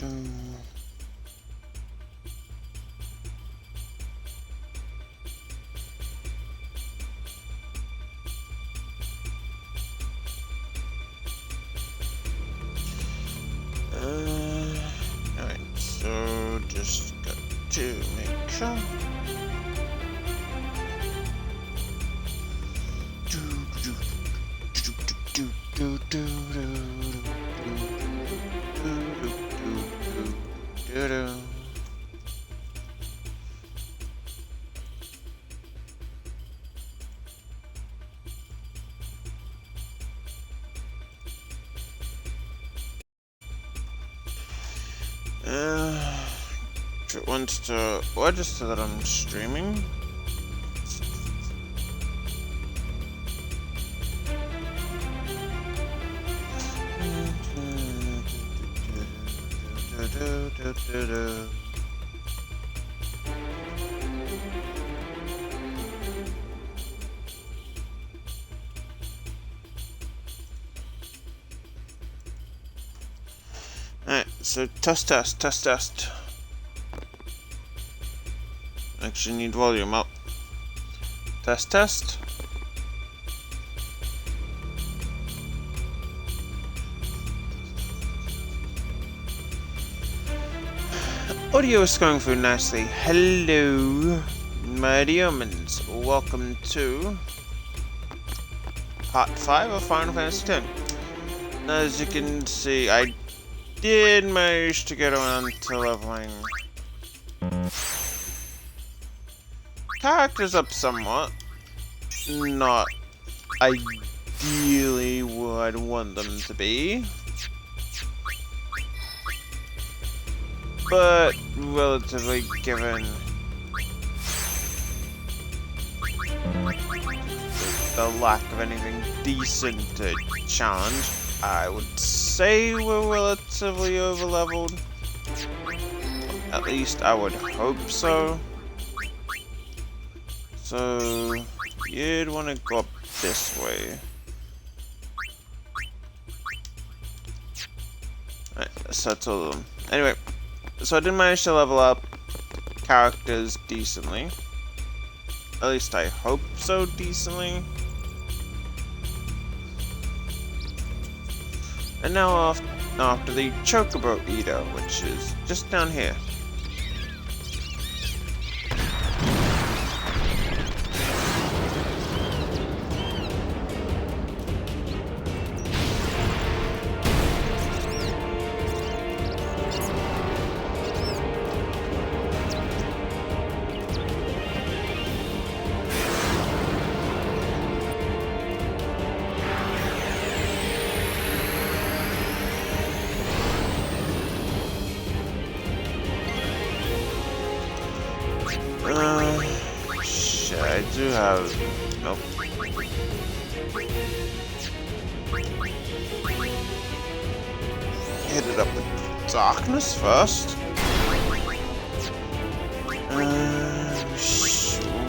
Alright, so just got to make sure. It wants to register that I'm streaming. Alright, so test. Actually need volume up. Test. Audio is going through nicely. Hello, my humans. Welcome to Part 5 of Final Fantasy X. As you can see, I did manage to get around to leveling characters up somewhat. Not ideally where I'd want them to be, but relatively given the lack of anything decent to challenge, I would say we're relatively over-leveled. At least I would hope so. So you'd want to go up this way. Alright, so that's all of them. Anyway, so I did manage to level up characters decently. At least I hope so decently. And now after the Chocobo Eater, which is just down here. Shit, I do have... Nope. Hit it up with darkness first.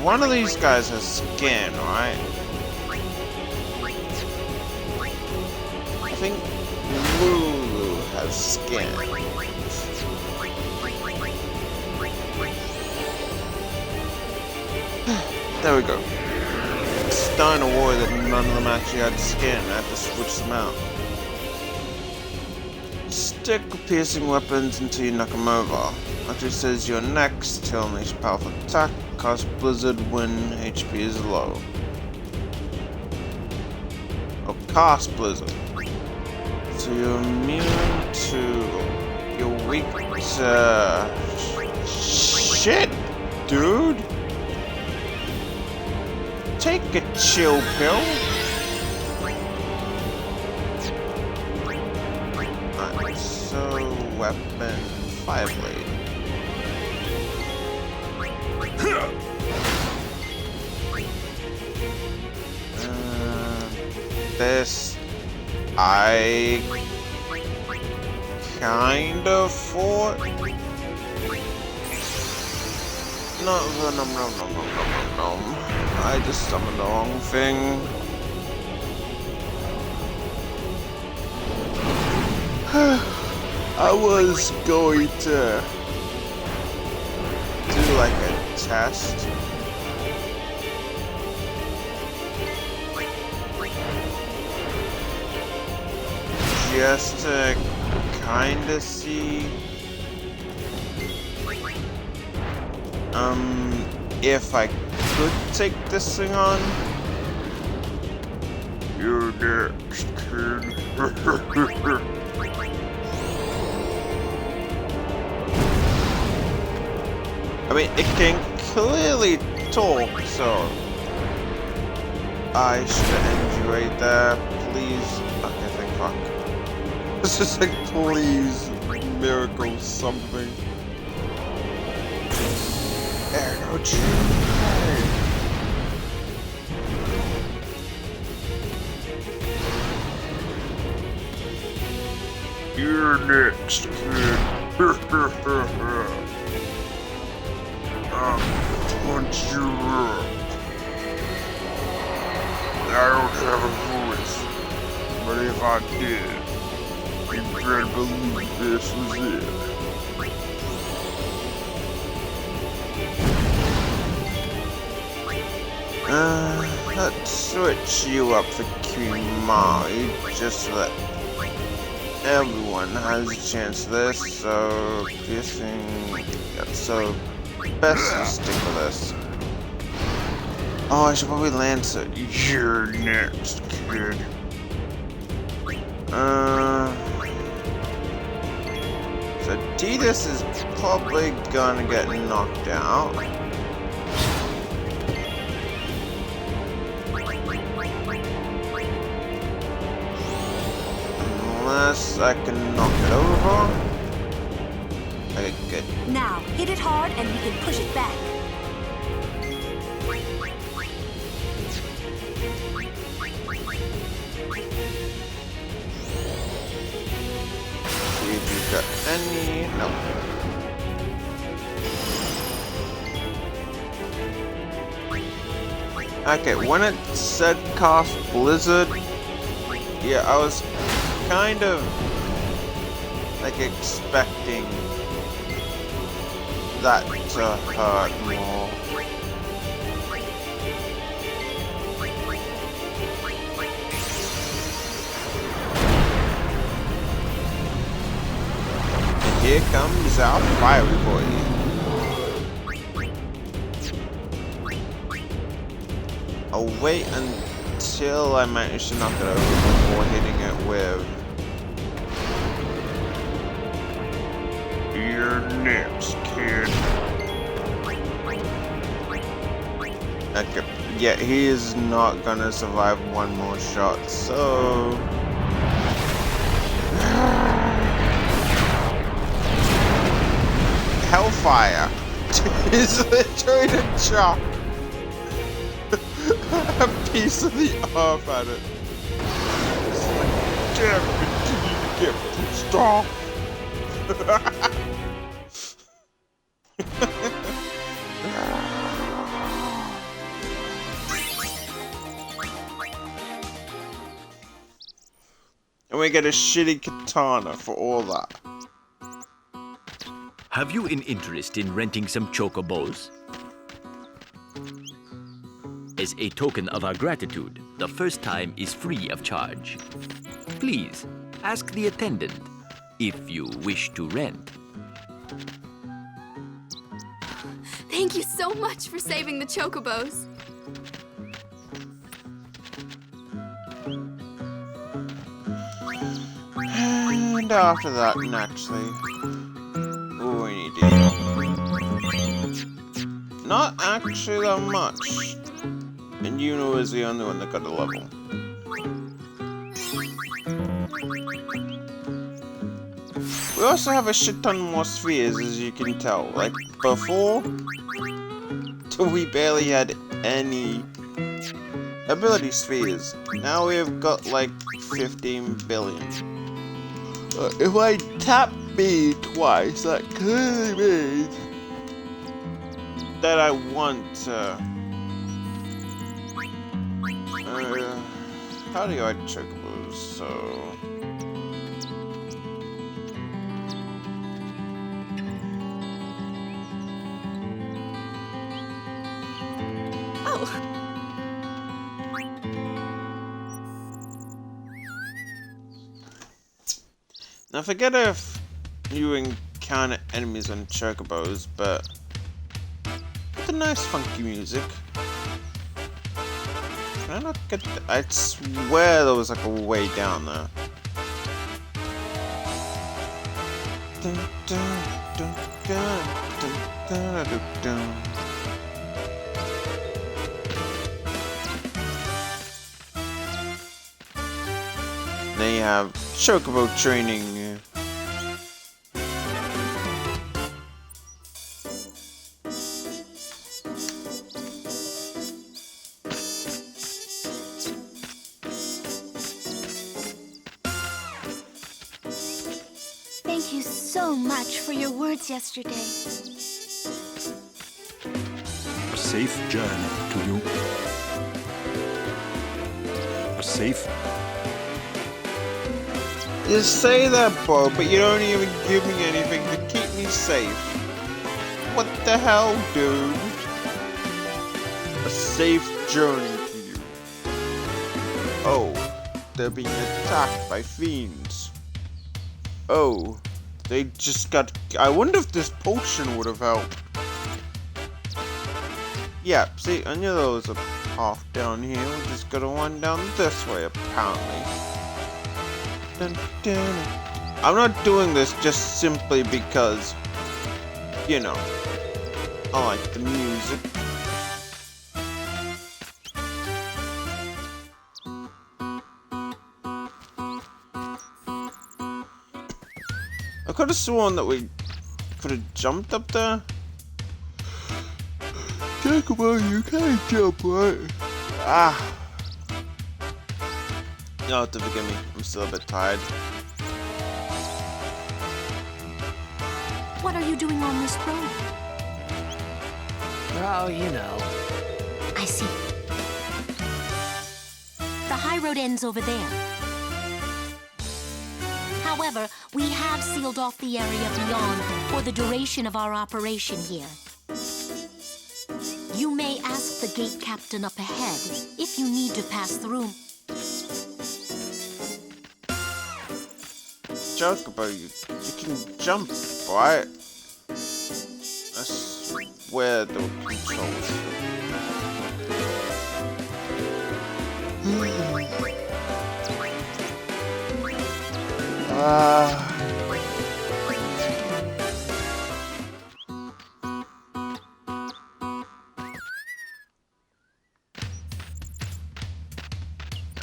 One of these guys has skin, right? I think Lulu has skin. There we go. It's starting to worry that none of them actually had skin. I have to switch them out. Stick piercing weapons until you knock them over. After it says you're next, he'll unleash a powerful attack, cast Blizzard when HP is low. Oh, cast Blizzard. So you're immune to... You're weak to... Shit, dude! Take a chill pill. Alright, so weapon Fireblade. This I kind of thought. No. I just summoned the wrong thing. I was going to do like a test. Just to kinda see if I could take this thing on. You're next, kid. I mean, it can clearly talk, so I should enjoy that. Please. Okay, thank fuck. It's just like, please, miracle something. Energy. You're next, kid. Punch you up. I don't have a voice, but if I did, you better believe this was it. Let's switch you up for Kimari, just so that everyone has a chance to this, so piercing, yeah, so best to stick with this. Oh, I should probably Lancer. You're next, kid. So Tidus is probably gonna get knocked out. Unless I can knock it over. Okay, good. Now, hit it hard and we can push it back. See if you've got any. Nope. Okay, when it said cast Blizzard, yeah, I was kind of like expecting that to hurt more. And here comes our fiery boy. I'll wait until I manage to knock it over before hitting it with. You're next, kid. Okay, yeah, he is not gonna survive one more shot, so. Hellfire is literally the chop. A piece of the earth at it. It's like, damn it, continue to get pissed off. And we get a shitty katana for all that. Have you an interest in renting some chocobos? As a token of our gratitude, the first time is free of charge. Please, ask the attendant if you wish to rent. Thank you so much for saving the chocobos. And after that, naturally, we need to not actually that much. And Yuno is the only one that got a level. We also have a shit ton more spheres, as you can tell. Like, before, we barely had any ability spheres. Now we've got like 15 billion. If I tap B twice, that clearly means that I want to. How do I chocobos? So I forget if you encounter enemies on chocobos, but it's a nice funky music. Can I not get I swear there was like a way down there. Dun, dun, dun, dun, dun, dun, dun, dun. They have chocobo training. Thank you so much for your words yesterday. A safe journey to you. A safe. You say that, Bo, but you don't even give me anything to keep me safe. What the hell, dude? A safe journey to you. Oh, they're being attacked by fiends. Oh, they just got... I wonder if this potion would have helped. Yeah, see, I knew there was a path down here. We just gotta run down this way, apparently. Dun, dun. I'm not doing this just simply because, you know, I like the music. I could have sworn that we could have jumped up there. Chocobo, you can't jump, right? Ah. You'll have to forgive me. I'm still a bit tired. What are you doing on this road? Oh, you know. I see. The high road ends over there. However, we have sealed off the area beyond for the duration of our operation here. You may ask the gate captain up ahead if you need to pass through. Chocobo, you can jump, right? I swear there were controls.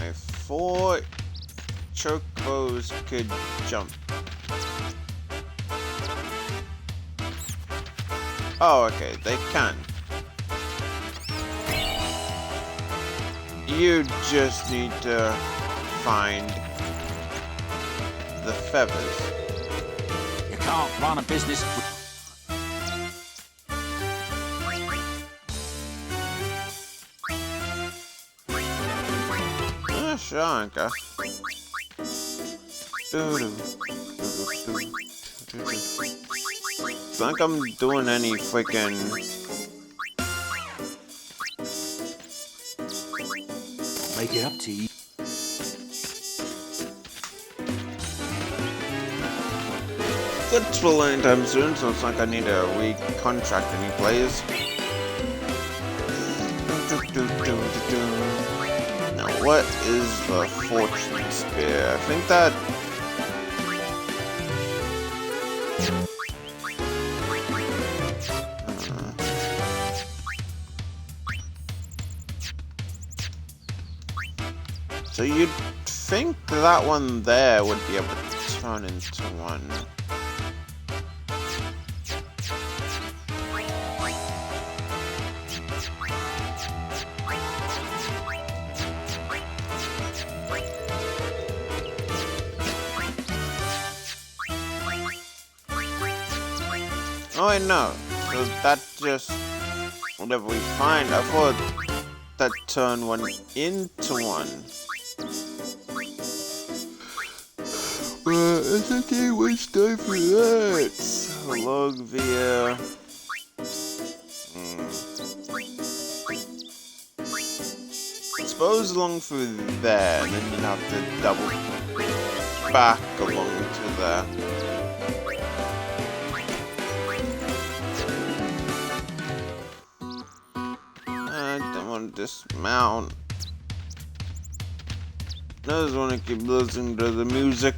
I thought chocobos could jump. Oh, okay, they can. You just need to find the feathers. You can't run a business with... Sure, Anka. It's like I'm doing any freaking... Make it up to you. That's for anytime soon, so it's like I need to recontract any players. Now, what is the Fortune Spear? I think that... So you'd think that one there would be able to turn into one. Oh wait, no. So that just... whatever we find, I thought that turned one into one. I think it was time for that. Log via... Suppose along through there, and then you'd have to double... back along to there. I don't want to dismount. I just want to keep listening to the music.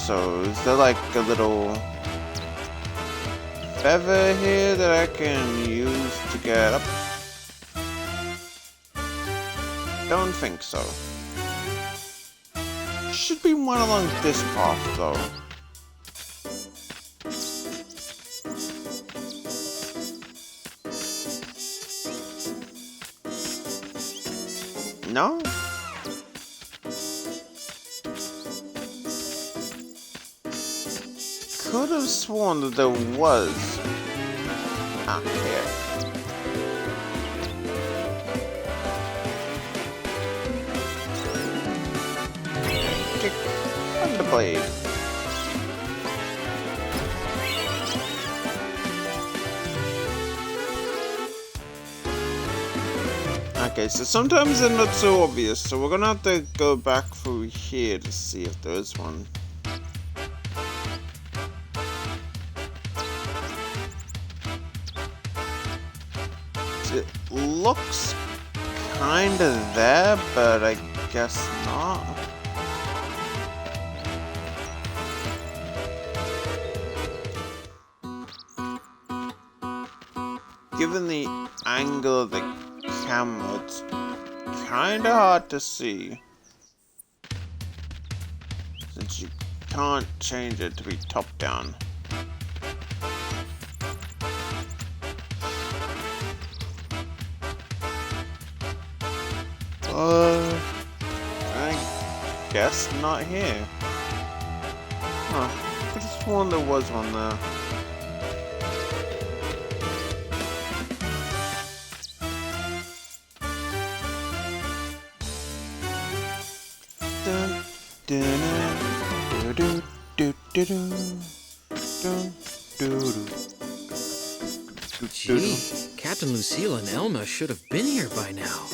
So, is there like a little feather here that I can use to get up? Don't think so. Should be one along this path though. No? Could have sworn that there was. Ah, here. Kick on the blade. Okay, so sometimes they're not so obvious, so we're gonna have to go back through here to see if there is one. It looks kinda there, but I guess not. Given the angle of the camera, it's kinda hard to see. Since you can't change it to be top down. I guess not here. Huh. I could have sworn there was one there. Dun, dun, dun, dun, dun, dun, dun, dun, dun. Gee, Captain Lucille and Elma should have been here by now.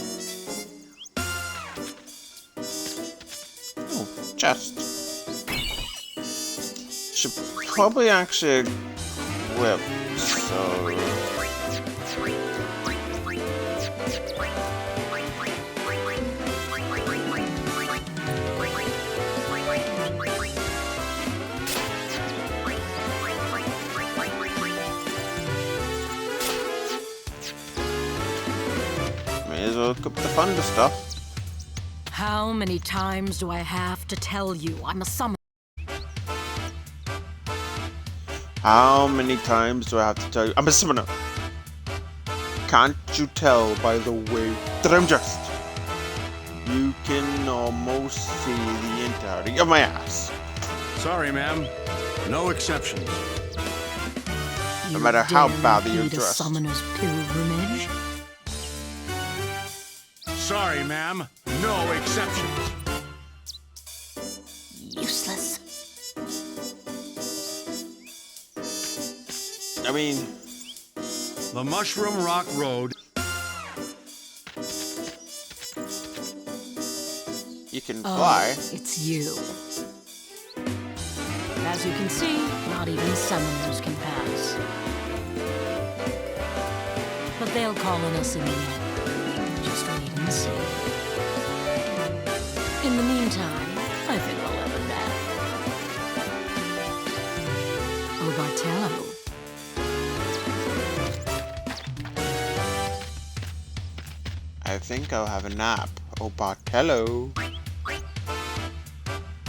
Oh, chest. Should probably actually equip, so... May as well equip the thunder stuff. How many times do I have to tell you I'm a summoner? How many times do I have to tell you? I'm a summoner. Can't you tell by the way that I'm dressed? You can almost see the entirety of my ass. Sorry, ma'am. No exceptions. No matter how dare badly you're lead a dressed. summoner's pilgrimage? Sorry, ma'am. No exceptions. Useless. I mean, The Mushroom Rock Road. you can fly. Oh, it's you. As you can see, not even summoners can pass. But they'll call on us in the end. Just wait and see. In the meantime, I think I'll have a nap. Oh, Bartello. I think I'll have a nap. Oh, Bartello.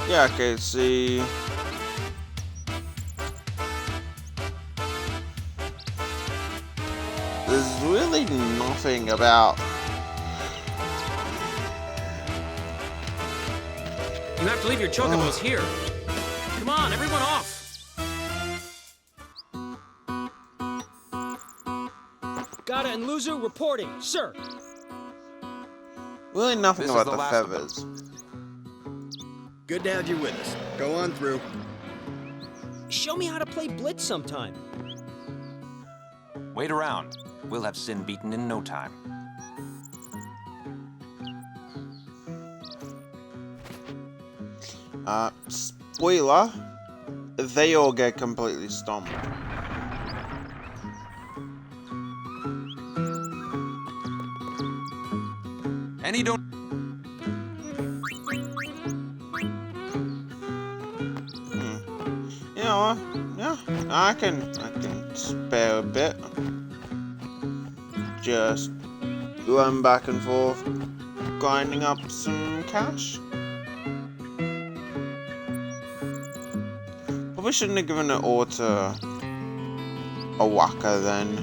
Yeah, okay, see. There's really nothing about... You have to leave your chocobos here. Come on, everyone off. Gata and Luzu reporting, sir. Really nothing This is about the the last of feathers. Good to have you with us. Go on through. Show me how to play Blitz sometime. Wait around. We'll have Sin beaten in no time. Spoiler, they all get completely stomped. And he don't... You know, yeah, I can spare a bit. Just run back and forth, grinding up some cash. Probably shouldn't have given it all to O'aka then.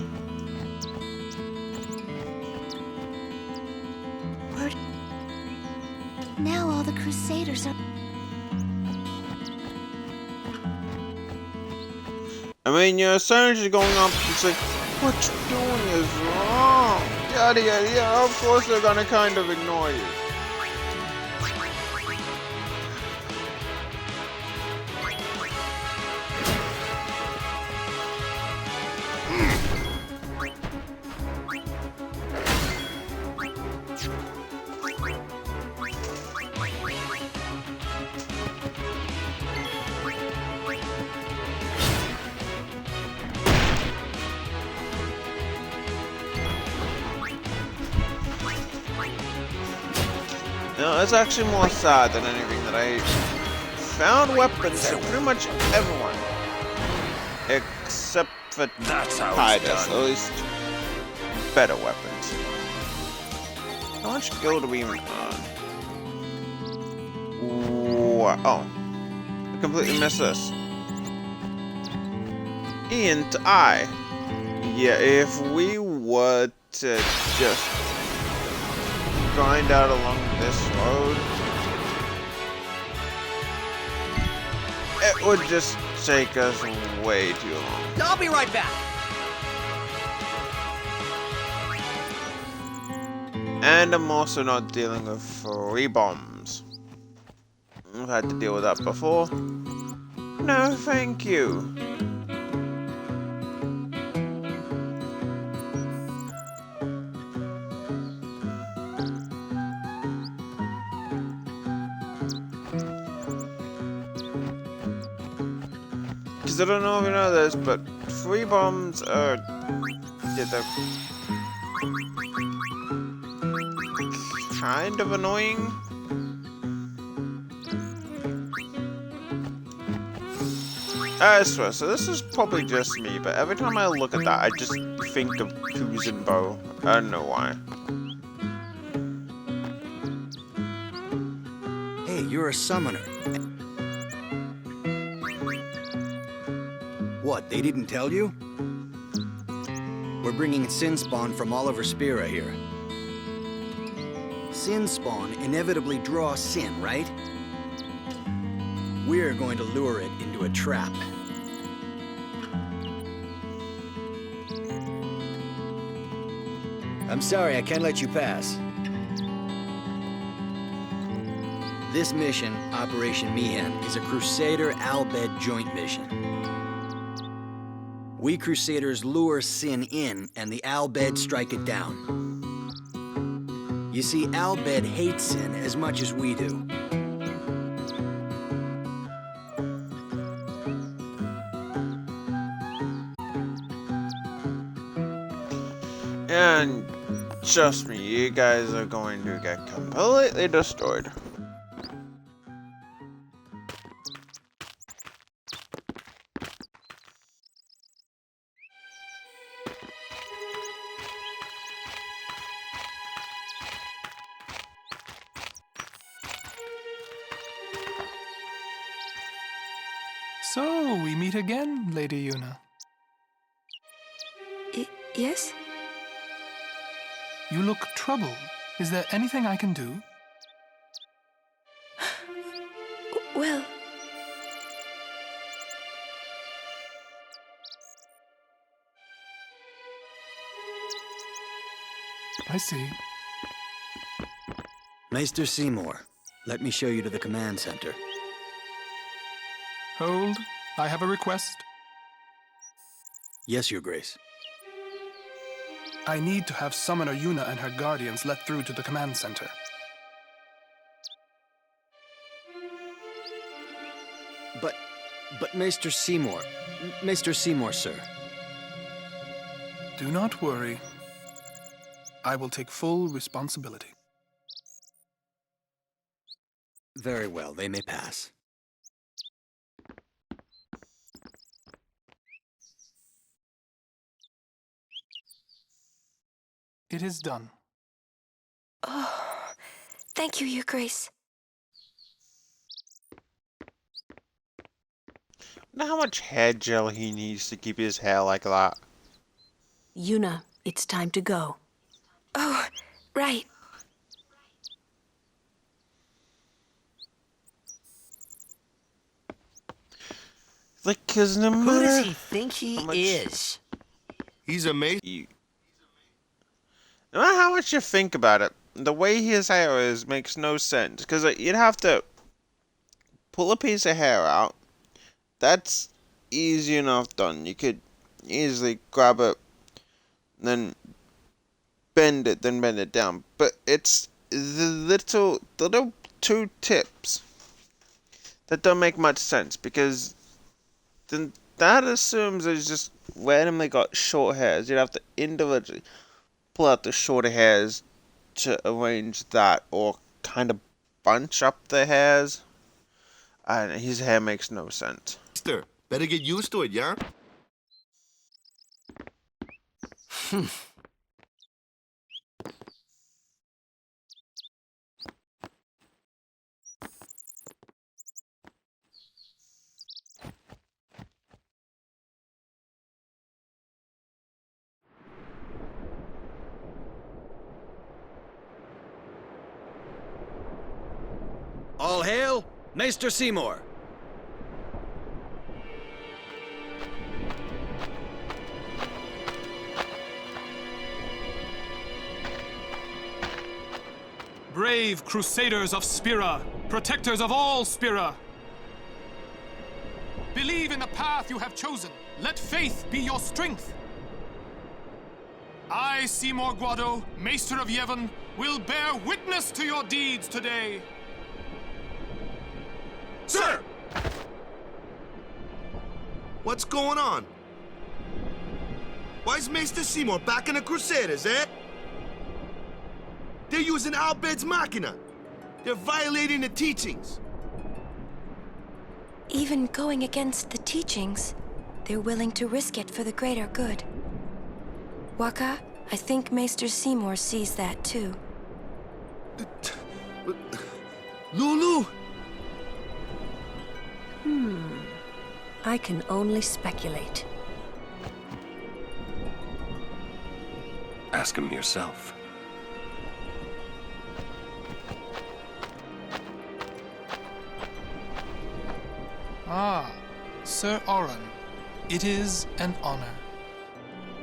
Now all the Crusaders are... I mean, your surge is going up and say, what you're doing is wrong. Yada yada yada. Of course they're gonna kind of ignore you. No, it's actually more sad than anything that I found weapons for pretty much everyone. Except for Titus, at least better weapons. How much gold do we even earn? What? Oh. I completely missed this. Int I. Yeah, if we were to just grind out along this road, it would just take us way too long. I'll be right back. And I'm also not dealing with free bombs. I've had to deal with that before. No, thank you. I don't know if you know this, but free bombs are they're kind of annoying. I swear, so this is probably just me, but every time I look at that, I just think of Kuzenbo. I don't know why. Hey, you're a summoner. What, they didn't tell you? We're bringing Sin Spawn from all over Spira here. Sin Spawn inevitably draws sin, right? We're going to lure it into a trap. I'm sorry, I can't let you pass. This mission, Operation Mi'ihen, is a Crusader Al Bhed joint mission. We Crusaders lure Sin in, and the Al Bhed strike it down. You see, Al Bhed hates Sin as much as we do. And trust me, you guys are going to get completely destroyed. So, we meet again, Lady Yuna. Yes? You look troubled. Is there anything I can do? Well... I see. Maester Seymour, let me show you to the command center. Hold. I have a request. Yes, Your Grace. I need to have Summoner Yuna and her guardians let through to the command center. But Maester Seymour... Maester Seymour, sir. Do not worry. I will take full responsibility. Very well, they may pass. It is done. Oh, thank you, Your Grace. Know how much hair gel he needs to keep his hair like that? Yuna, it's time to go. Oh, right. Like, cause no matter Who does he think he how much- is? He's amazing. No matter how much you think about it, the way his hair is makes no sense. Because you'd have to pull a piece of hair out. That's easy enough done. You could easily grab it, then bend it down. But it's the little two tips that don't make much sense, because then that assumes it's just randomly got short hairs. You'd have to individually pull out the shorter hairs to arrange that, or kind of bunch up the hairs. And his hair makes no sense. Better get used to it, yeah? All hail, Maester Seymour. Brave Crusaders of Spira, protectors of all Spira. Believe in the path you have chosen. Let faith be your strength. I, Seymour Guado, Maester of Yevon, will bear witness to your deeds today. Sir! What's going on? Why is Maester Seymour backing the Crusaders, eh? They're using Al Bhed's Machina. They're violating the teachings. Even going against the teachings, they're willing to risk it for the greater good. Waka, I think Maester Seymour sees that too. Lulu! I can only speculate. Ask him yourself. Ah, Sir Oran. It is an honor.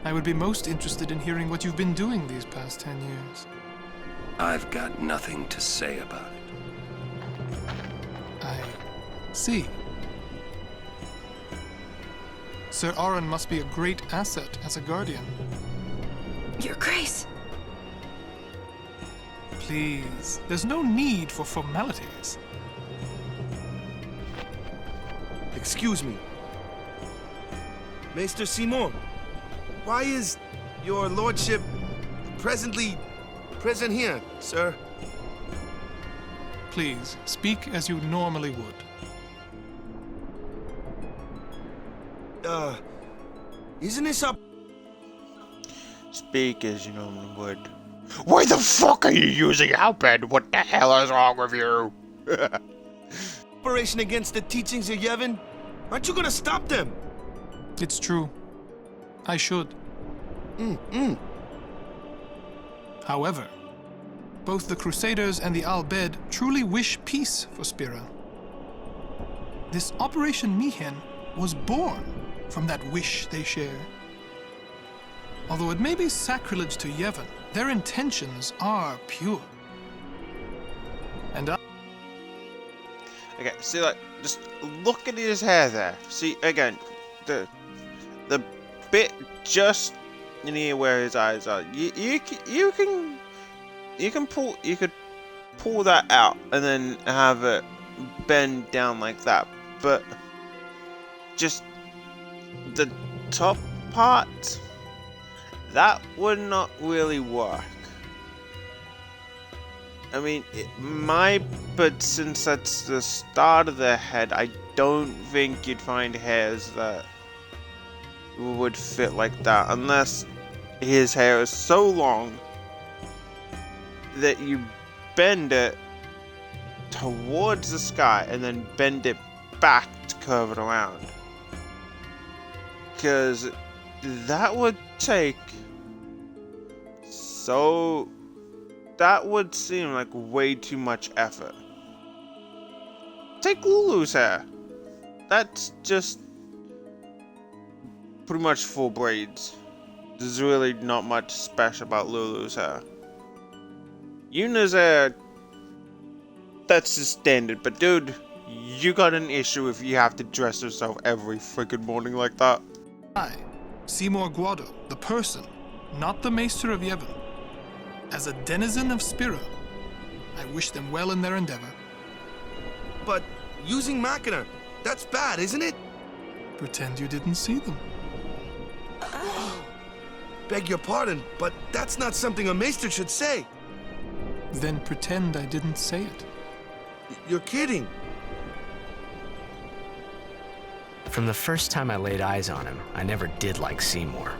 I would be most interested in hearing what you've been doing these past 10 years. I've got nothing to say about it. I see. Sir Oran must be a great asset as a guardian. Your Grace! Please, there's no need for formalities. Excuse me. Maester Seymour, why is your lordship presently present here, sir? Please, speak as you normally would. Isn't this up? Speak as you normally would. Why the fuck are you using Alped? What the hell is wrong with you? Operation against the teachings of Yevon? Aren't you gonna stop them? It's true. I should. However, both the Crusaders and the Al Bhed truly wish peace for Spira. This Operation Mi'ihen was born from that wish they share. Although it may be sacrilege to Yevon, their intentions are pure. And Okay, see, like, just look at his hair there. See, again, the bit just near where his eyes are. You could pull that out and then have it bend down like that, but just the top part, that would not really work. I mean, it might, but since that's the start of the head, I don't think you'd find hairs that would fit like that, unless his hair is so long that you bend it towards the sky and then bend it back to curve it around. Because that would take that would seem like way too much effort. Take Lulu's hair. That's just pretty much full braids. There's really not much special about Lulu's hair. Yuna's hair, that's the standard, but dude, you got an issue if you have to dress yourself every freaking morning like that. I, Seymour Guado, the person, not the Maester of Yevon. As a denizen of Spira, I wish them well in their endeavor. But using Machina, that's bad, isn't it? Pretend you didn't see them. Beg your pardon, but that's not something a Maester should say. Then pretend I didn't say it. You're kidding. From the first time I laid eyes on him, I never did like Seymour.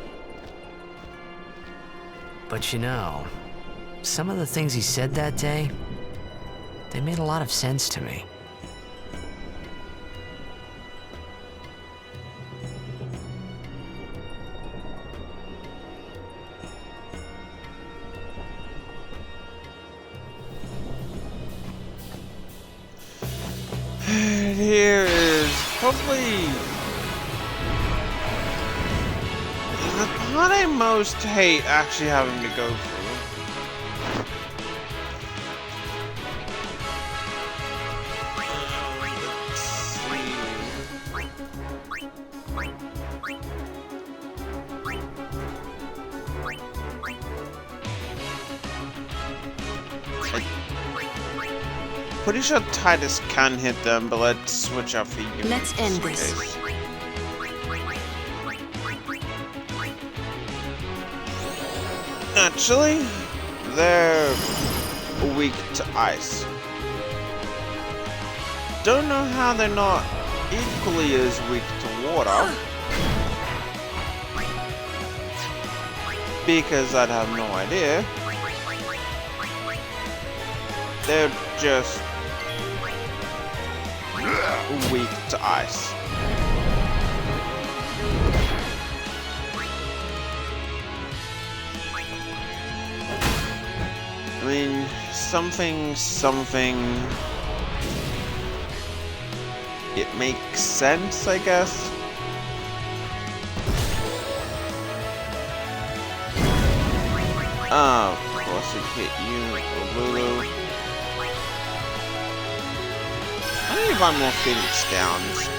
But you know, some of the things he said that day, they made a lot of sense to me. Here is probably the part I most hate actually having to go through. Let's see. Pretty sure Titus can hit them, but let's switch up the units. Let's end this. Actually, they're weak to ice. Don't know how they're not equally as weak to water. Because I'd have no idea. They're just weak to ice. I mean, something, it makes sense, I guess. Of course it hit you, Lulu. I need to buy more Phoenix Downs.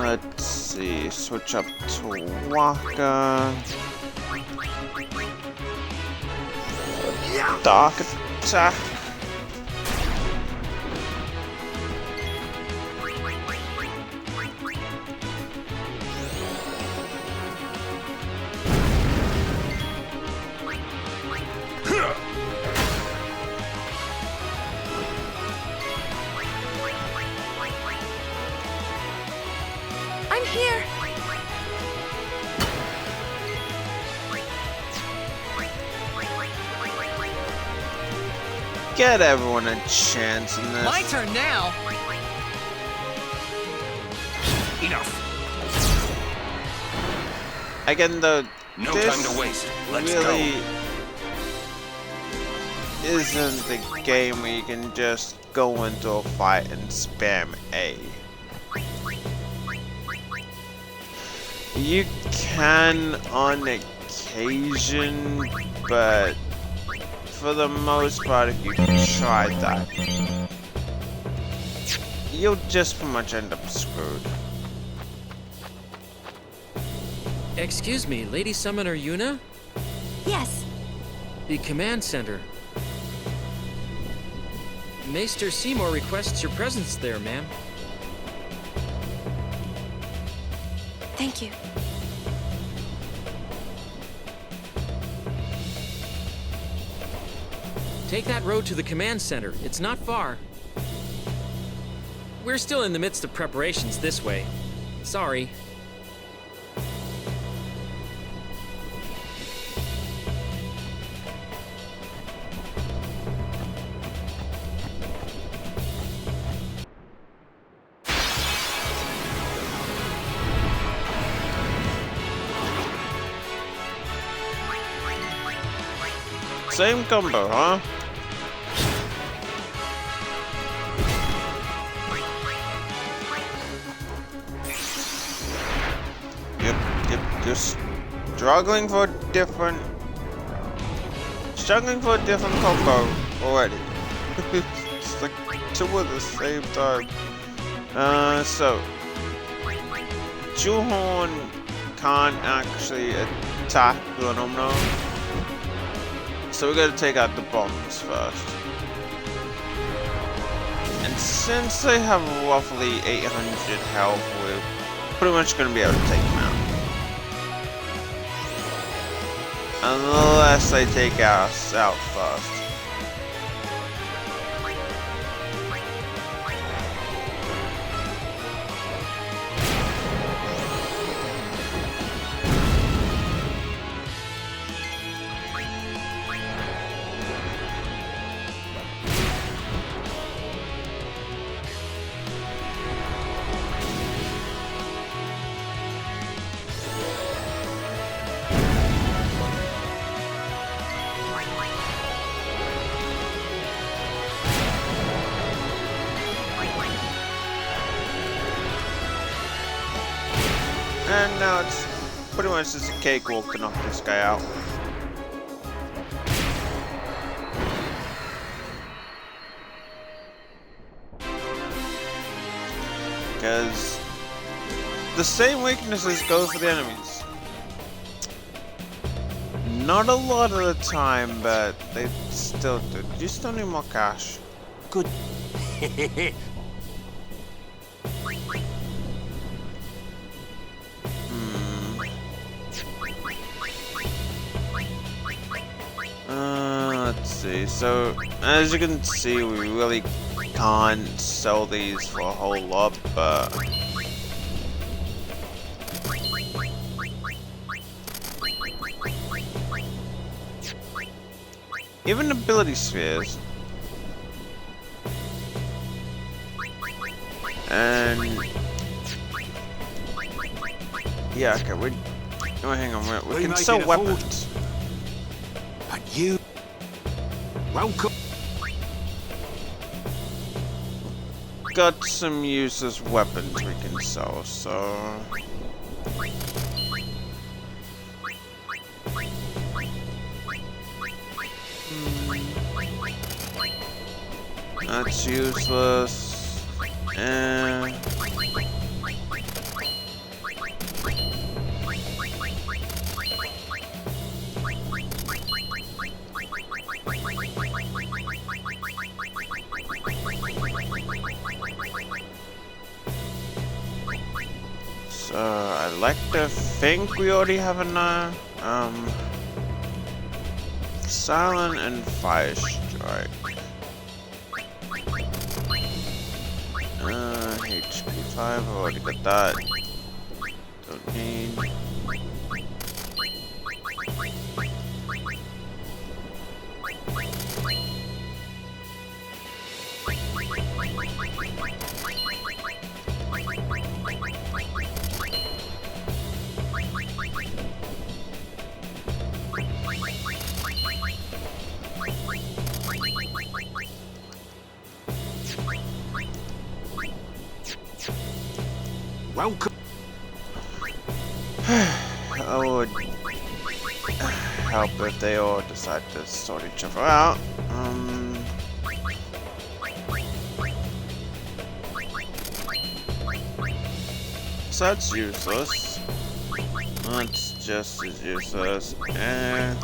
Let's see, switch up to Waka. Dark attack. I'm here. Get everyone a chance in this. My turn now. Enough. Again, though, No this time to waste. Let's really go. isn't the game where you can just go into a fight and spam A. You can on occasion, but for the most part, if you tried that, you'll just pretty much end up screwed. Excuse me, Lady Summoner Yuna? Yes. The command center. Maester Seymour requests your presence there, ma'am. Thank you. Take that road to the command center. It's not far. We're still in the midst of preparations this way. Sorry. Same combo, huh? Yep, just struggling for a different combo already. It's like two at the same time. So Chewhorn can't actually attack Glunomno. So we gotta take out the bombs first. And since they have roughly 800 health, we're pretty much gonna be able to take them out. Unless they take us out first. And now it's pretty much just a cakewalk to knock this guy out. Because the same weaknesses go for the enemies. Not a lot of the time, but they still do. You still need more cash. Good. Let's see. So, as you can see, we really can't sell these for a whole lot, but even ability spheres. And yeah, okay, oh, hang on, we can sell weapons. And you, welcome. Got some useless weapons we can sell, so that's useless. And so I like to think we already have a Silent and Fire Strike. HP5, I've already got that. Don't need. Welcome. I would help if they all decide to sort each other out. So that's useless. That's just as useless. And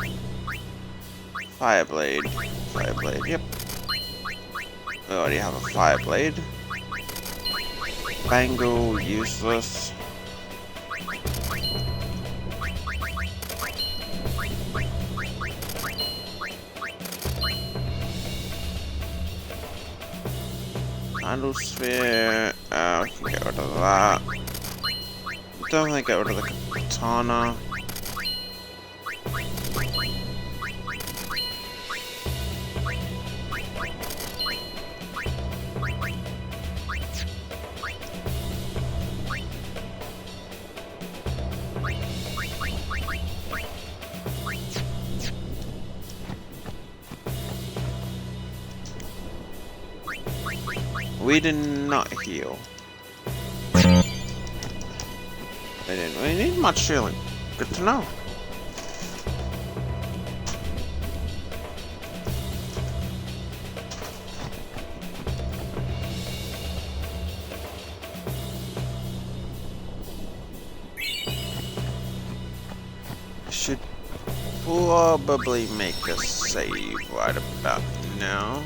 Fireblade. Fireblade, yep. We already have a Fireblade. Bangle, useless. Handle Sphere, I can get rid of that. Definitely get rid of the katana. We did not heal. I didn't really need much healing. Good to know. Should probably make a save right about now.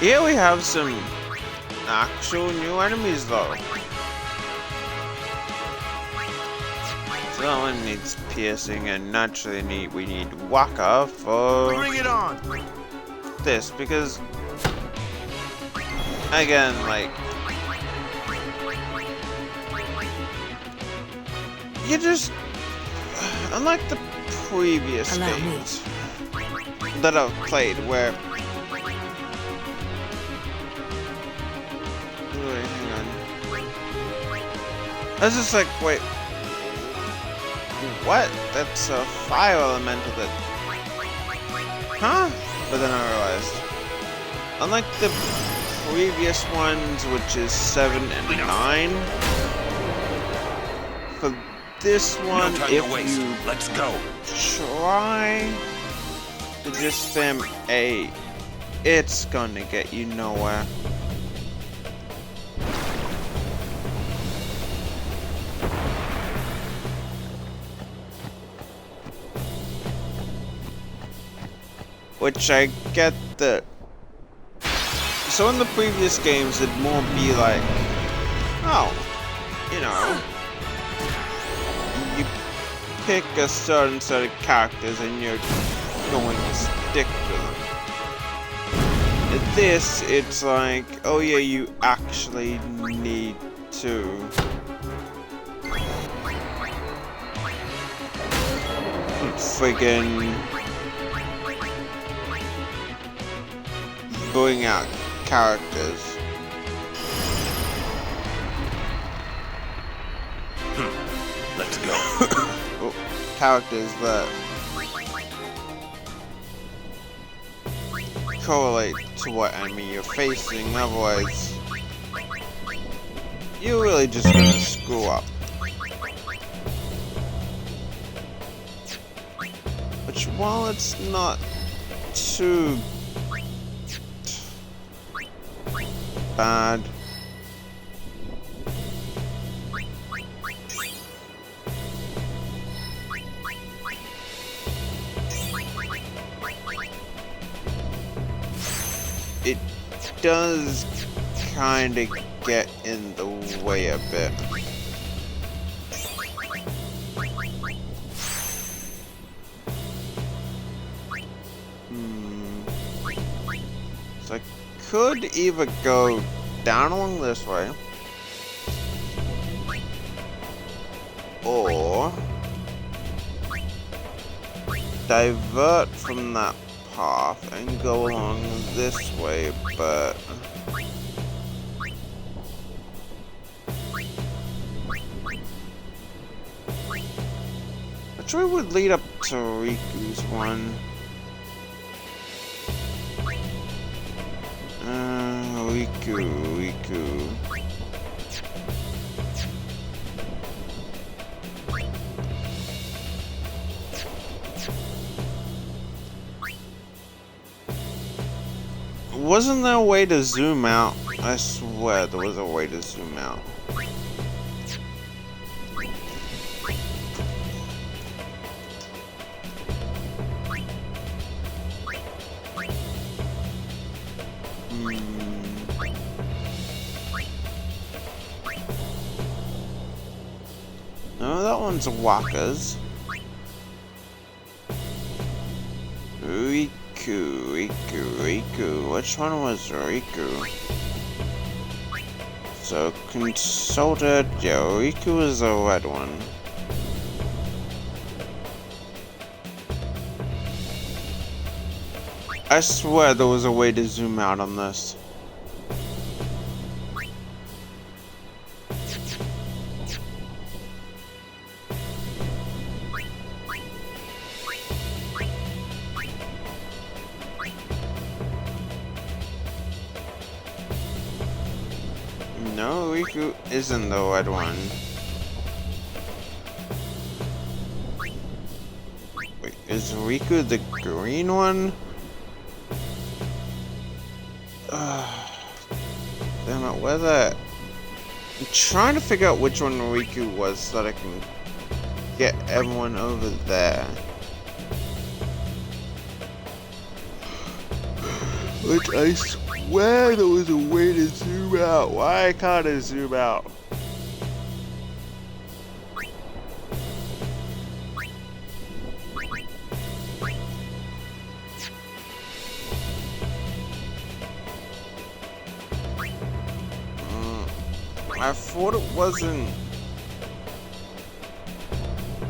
Here we have some actual new enemies though. So that one needs piercing, and naturally we need Waka for Bring it on. this, because again, like, you just, unlike the previous games that I've played where I was just like, wait, what? That's a fire elemental that... Huh? But then I realized, unlike the previous ones, which is 7 and 9, for this one, if you Let's go. try to just spam A, it's gonna get you nowhere. Which I get that. So in the previous games, it'd more be like, oh, you know, you pick a certain set of characters and you're going to stick to them. In this, it's like, oh yeah, you actually need to friggin' bring out characters. Let's go. Oh, characters that correlate to what enemy you're facing, otherwise you're really just gonna screw up. Which, while it's not too bad, it does kind of get in the way a bit. So I could either go down along this way, or divert from that path and go along this way, but which way would lead up to Riku's one? Riku. Wasn't there a way to zoom out? I swear there was a way to zoom out. No, that one's Wakka's. Riku. Which one was Riku? So, consulted. Yeah, Riku was the red one. I swear there was a way to zoom out on this. No, Riku isn't the red one. Wait, is Riku the green one? Damn it, where's that? I'm trying to figure out which one Riku was so that I can get everyone over there. Which I swear there was a way to zoom out. Why can't I zoom out? I thought it wasn't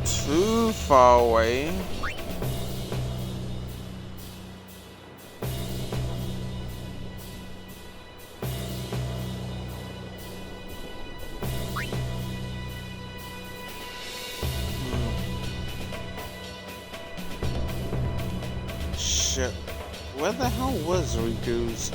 too far away. Shit. Where the hell was Riku's?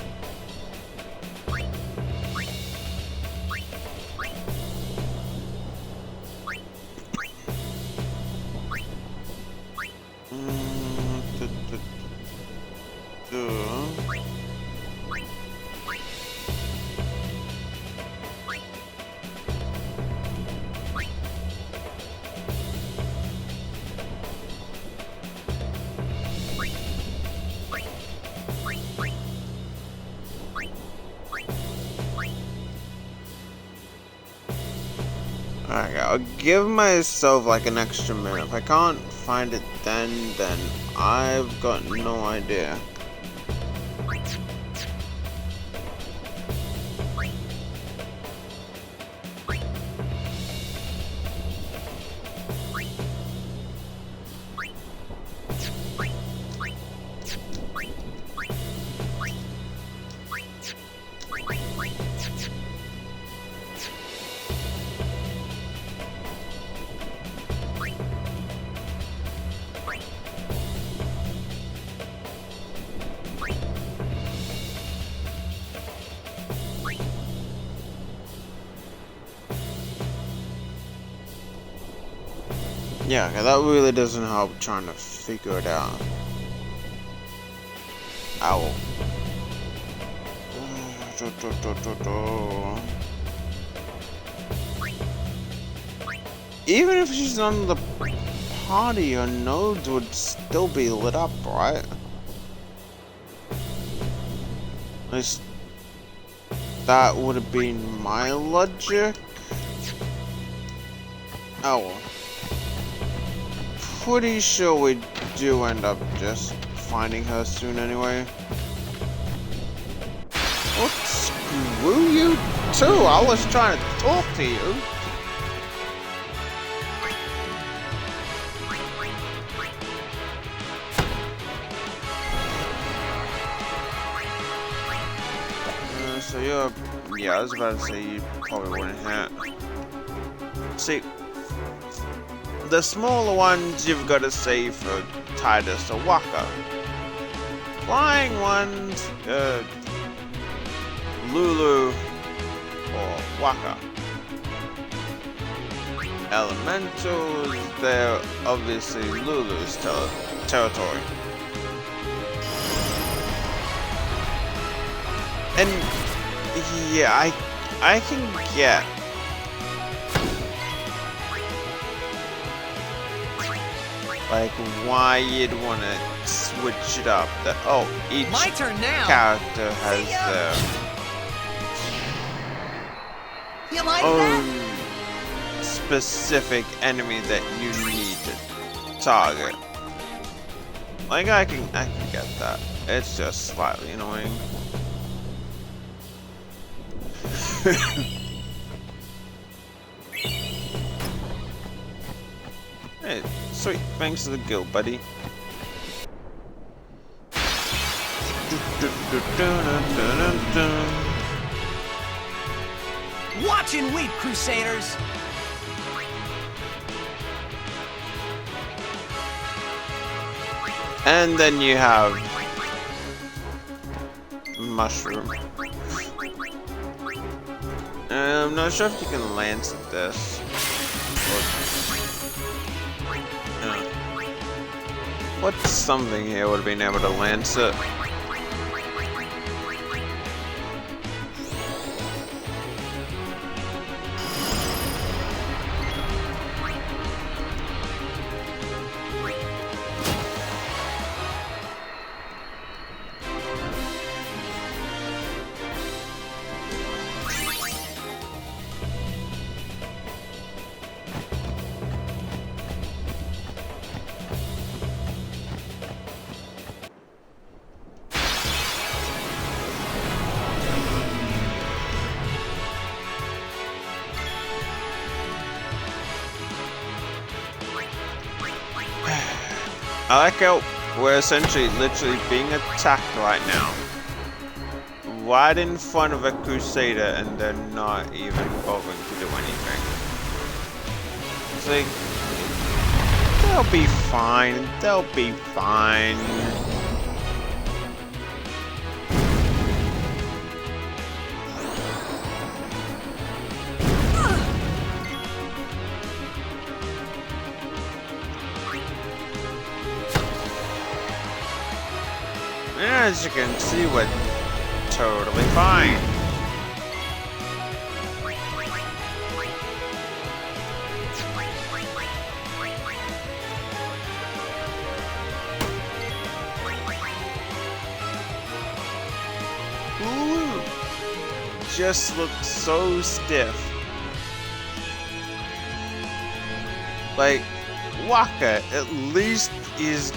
Alright, I'll give myself like an extra minute. If I can't find it then I've got no idea. Yeah, okay, that really doesn't help trying to figure it out. Ow. Even if she's on the party, her nodes would still be lit up, right? At least that would have been my logic. Oh well. Pretty sure we do end up just finding her soon anyway. What? Screw you too! I was trying to talk to you! So you're... yeah, I was about to say you probably wouldn't hit. See... the smaller ones you've got to save for Tidus or Wakka. Flying ones, Lulu or Wakka. Elementals, they're obviously Lulu's territory. And yeah, I can get like why you'd want to switch it up. That each My turn now. character has their You like own specific enemy that you need to target. Like I can get that. It's just slightly annoying. Hey, sweet. Thanks to the guild, buddy. Watch and weep, Crusaders! And then you have Mushroom. I'm not sure if you can lance this. What's something here would have been able to lance it? I like how we're essentially literally being attacked right now. Right in front of a Crusader and they're not even bothering to do anything. It's like, they'll be fine, they'll be fine. As you can see, we're totally fine. Ooh, just looks so stiff. Like, Wakka at least is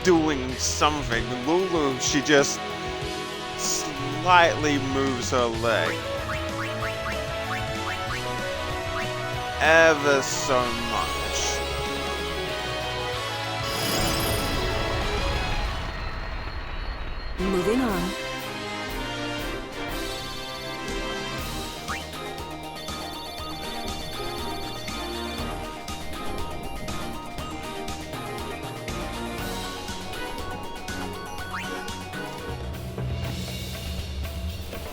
doing something. Lulu, she just slightly moves her leg. Ever so much. Moving on.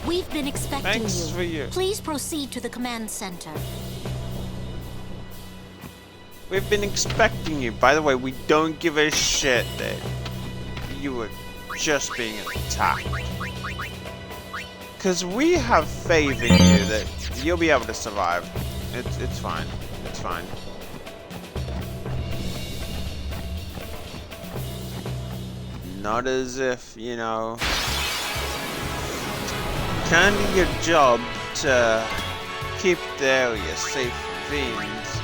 We've been expecting Thanks for you. Please proceed to the command center. We've been expecting you. By the way, we don't give a shit that you were just being attacked. Because we have faith in you that you'll be able to survive. It's fine. It's fine. Not as if, you know, kind of your job to keep the area safe from fiends.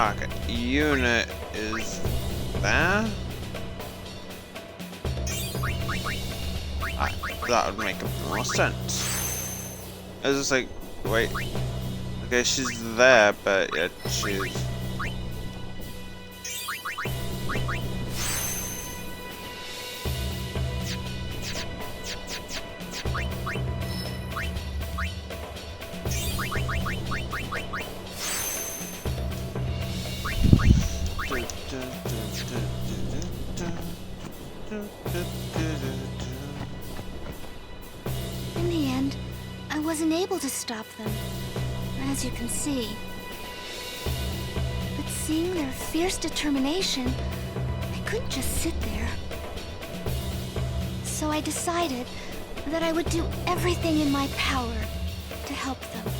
target unit is there. That would make more sense. I was just like, wait. Okay, she's there, but yet she's... In the end, I wasn't able to stop them, as you can see. But seeing their fierce determination, I couldn't just sit there. So I decided that I would do everything in my power to help them.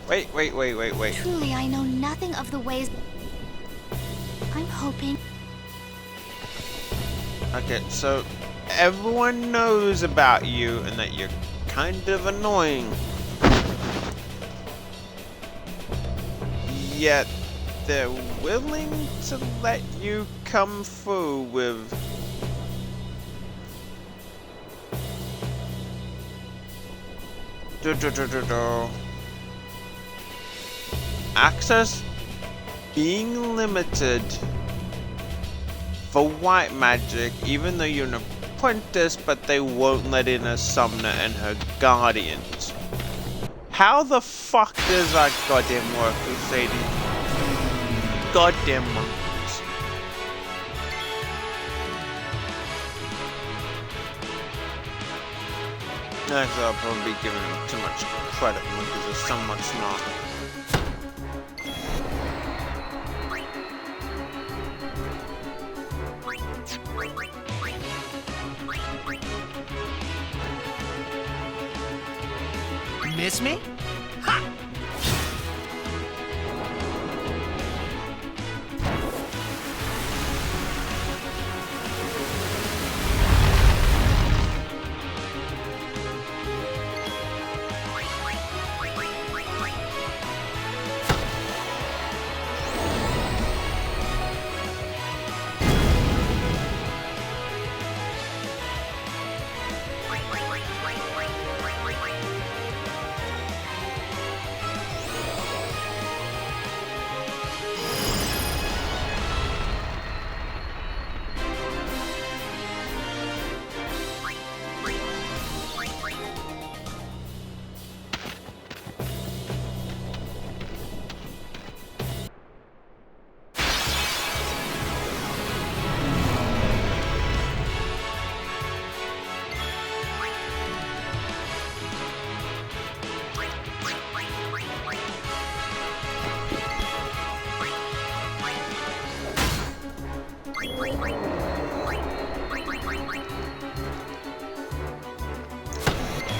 Wait. Truly, I know nothing of the ways. I'm hoping. Okay, so everyone knows about you and that you're kind of annoying. Yet they're willing to let you come through with access being limited for white magic, even though you're an apprentice, but they won't let in a summoner and her guardians. How the fuck does that goddamn work, Crusading? Goddamn monkeys. Next, I'll probably be giving them too much credit because there's so much not. Miss me? Ha!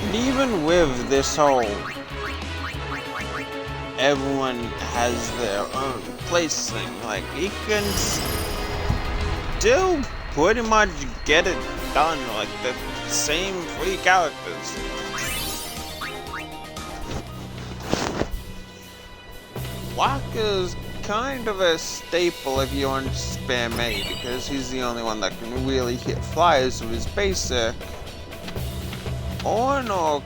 And even with this whole everyone has their own place thing, like you can still pretty much get it done, like the same 3 characters. Wakka's kind of a staple if you want to spam A, because he's the only one that can really hit flyers with his basic. Or no,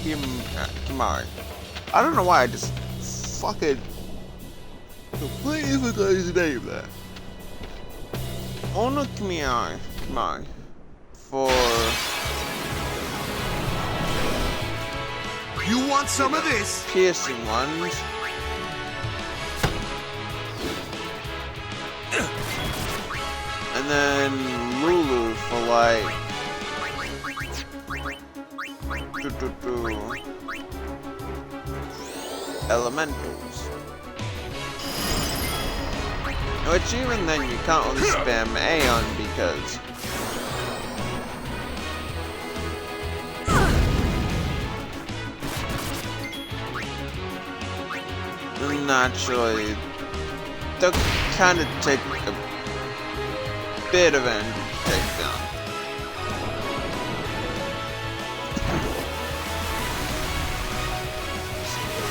Kimahri. I don't know why I just fucking completely forgot his name there. Ono Kimahri for... You want some of this? Piercing ones. And then Lulu for like... elementals. Which even then you can't really spam A on because naturally they'll kind of take a bit of energy to take down.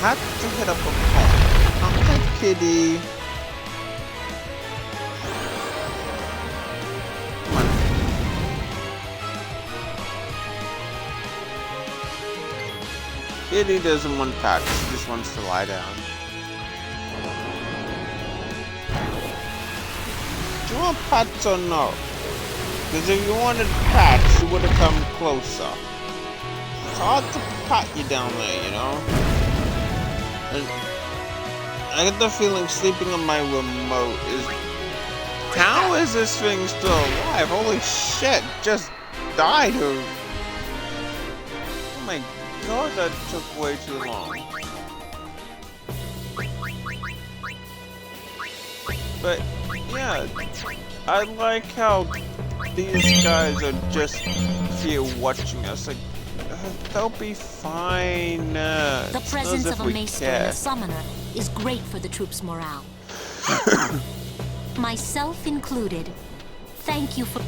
had to hit up a pond. Oh, hi, kitty. Come on. Kitty doesn't want pets, she just wants to lie down. Do you want pets or no? Because if you wanted pets, you would have come closer. It's hard to pat you down there, you know? And I get the feeling sleeping on my remote is... How is this thing still alive? Holy shit, just died. Oh my god, that took way too long. But, yeah, I like how these guys are just here watching us. Like, they'll be fine. The presence of a maester and a summoner is great for the troops' morale. Myself included. Thank you for...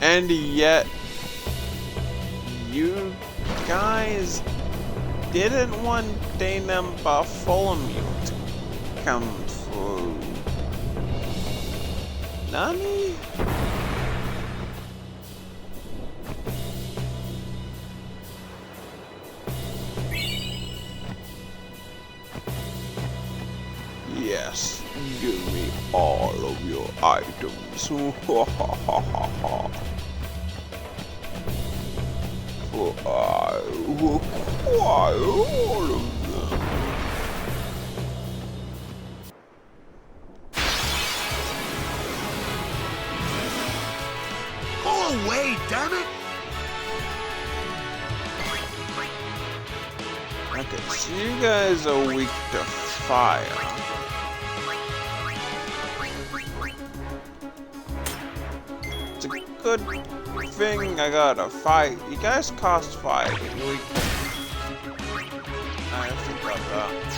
And yet, you guys didn't want Danem Bartholomew to come through. Nani? Yes, give me all of your items. For I require all of them. Go away, damn it! Okay, so you guys are weak to fire. It's a good thing I got a fight. You guys cost 5. I forgot that.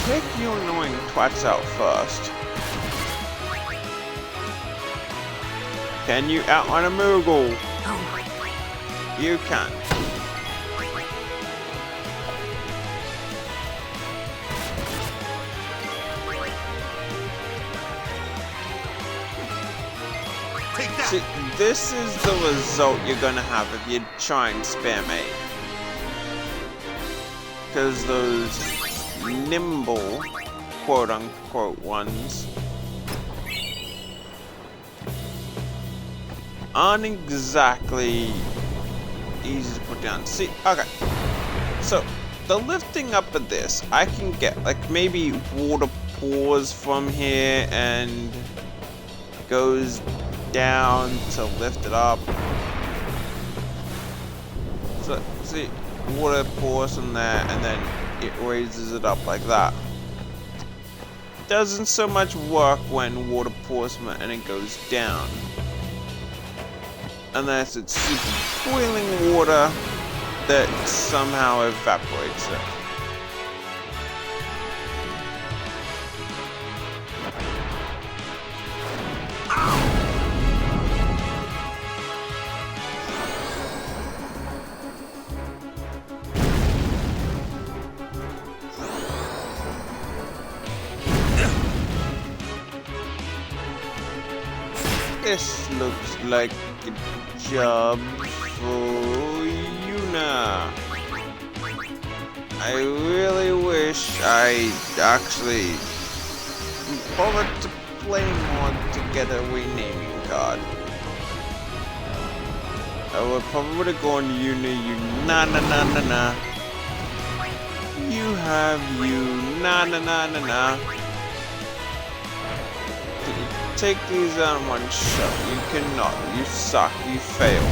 Take you annoying twats out first. Can you outrun a Moogle? You can. See, this is the result you're gonna have if you try and spam A. Because those nimble, quote-unquote, ones aren't exactly easy to put down. See, okay. So, the lifting up of this, I can get, like, maybe water pours from here and goes down to lift it up. So, see, water pours from there and then it raises it up like that. Doesn't so much work when water pours from it and it goes down. Unless it's super boiling water that somehow evaporates it. This looks like a job for Yuna. I really wish I actually bothered to play more to get a renaming card. I would probably go on Yuna, you na. You have you na. Take these out in one shot. You cannot. You suck. You fail.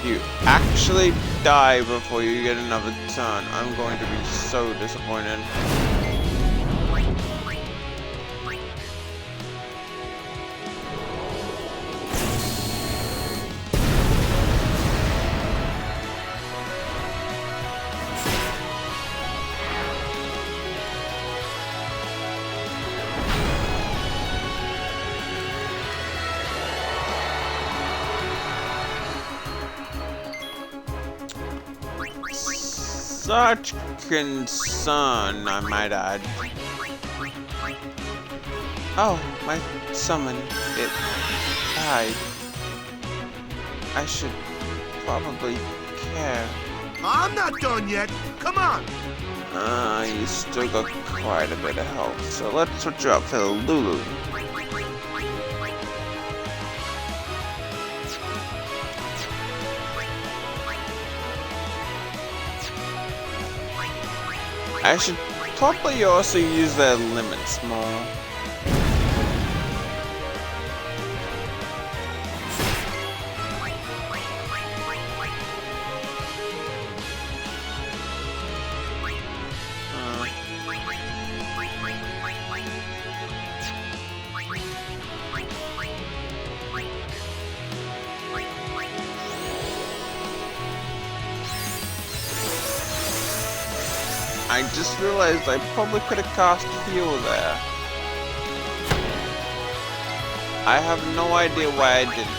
You actually die before you get another turn. I'm going to be so disappointed. such concern, I might add. Oh, my summon. It died. I should probably care. I'm not done yet. Come on. You still got quite a bit of health, so let's switch you up for the Lulu. I should probably also use their limits more. I just realized I probably could have cast heal there. I have no idea why I didn't.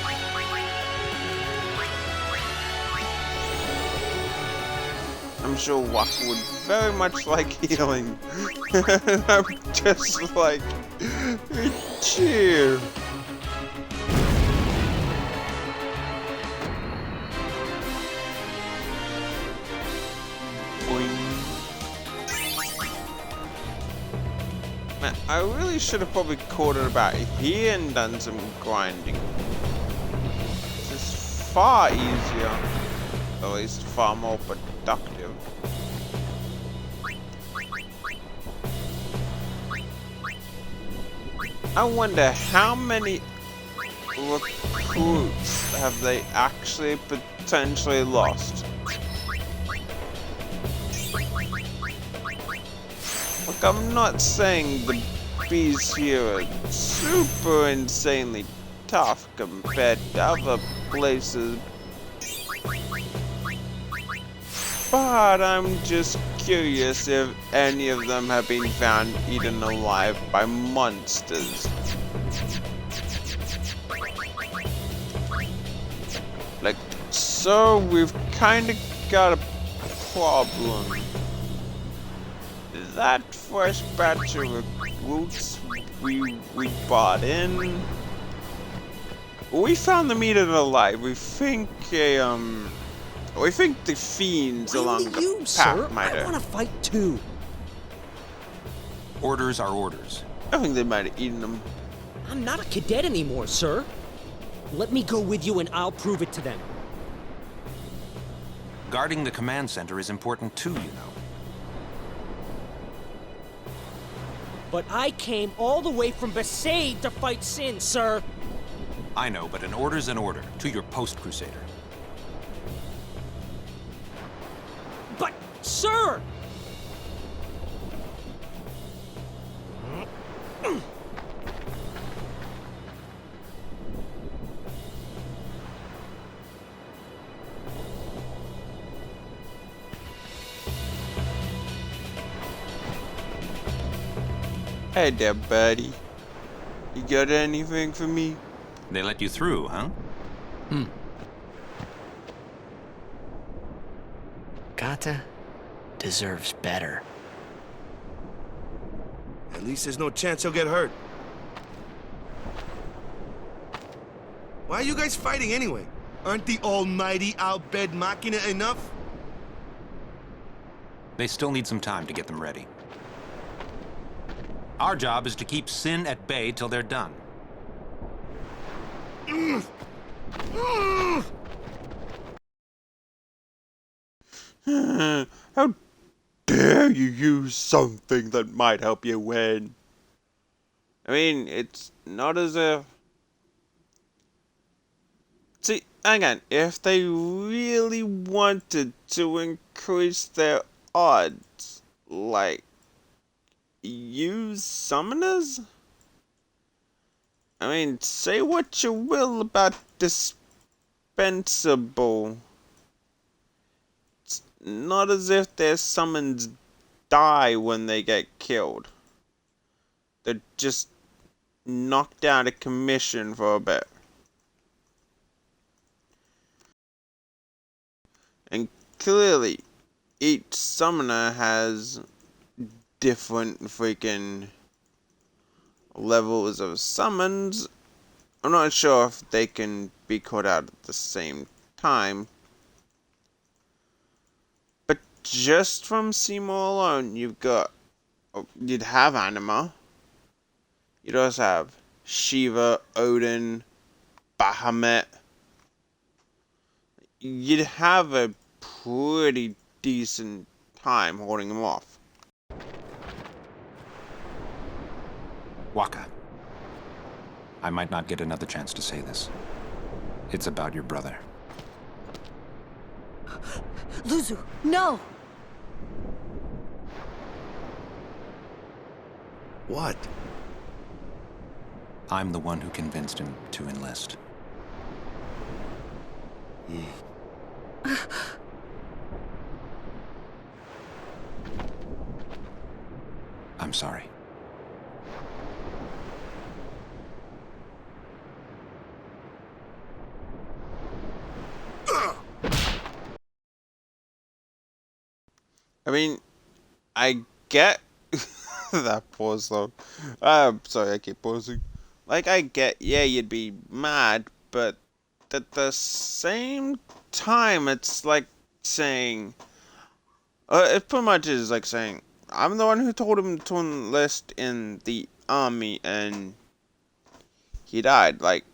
I'm sure Waka would very much like healing. I'm just like, cheer. I really should have probably caught it about here and done some grinding. It's far easier, or at least far more productive. I wonder how many recruits have they actually potentially lost? Look, I'm not saying the bees here are super insanely tough compared to other places, but I'm just curious if any of them have been found eaten alive by monsters. Like, so we've kinda got a problem. That fresh batch of recruits we brought in, we found them eaten alive. We think the fiends along the path might have. I want to fight too. Orders are orders. I think they might have eaten them. I'm not a cadet anymore, sir. Let me go with you and I'll prove it to them. Guarding the command center is important too, you know. But I came all the way from Besaid to fight Sin, sir. I know, but an order's an order. To your post, Crusader. But, sir! Hey there, buddy. You got anything for me? They let you through, huh? Kata deserves better. At least there's no chance he'll get hurt. Why are you guys fighting anyway? Aren't the almighty Al Bhed Machina enough? They still need some time to get them ready. Our job is to keep Sin at bay till they're done. How dare you use something that might help you win? I mean, it's not as if... See, again, if they really wanted to increase their odds, like, use summoners? I mean, say what you will about dispensable. It's not as if their summons die when they get killed. They're just knocked out of commission for a bit. And clearly, each summoner has different freaking levels of summons. I'm not sure if they can be caught out at the same time. But just from Seymour alone, you'd have Anima. You'd also have Shiva, Odin, Bahamut. You'd have a pretty decent time holding them off. Waka, I might not get another chance to say this. It's about your brother. Luzu, no! What? I'm the one who convinced him to enlist. I'm sorry. I mean, I get that pause though. Sorry, I keep pausing. Like, I get, yeah, you'd be mad, but at the same time, it's like saying, it pretty much is like saying, I'm the one who told him to enlist in the army, and he died. Like,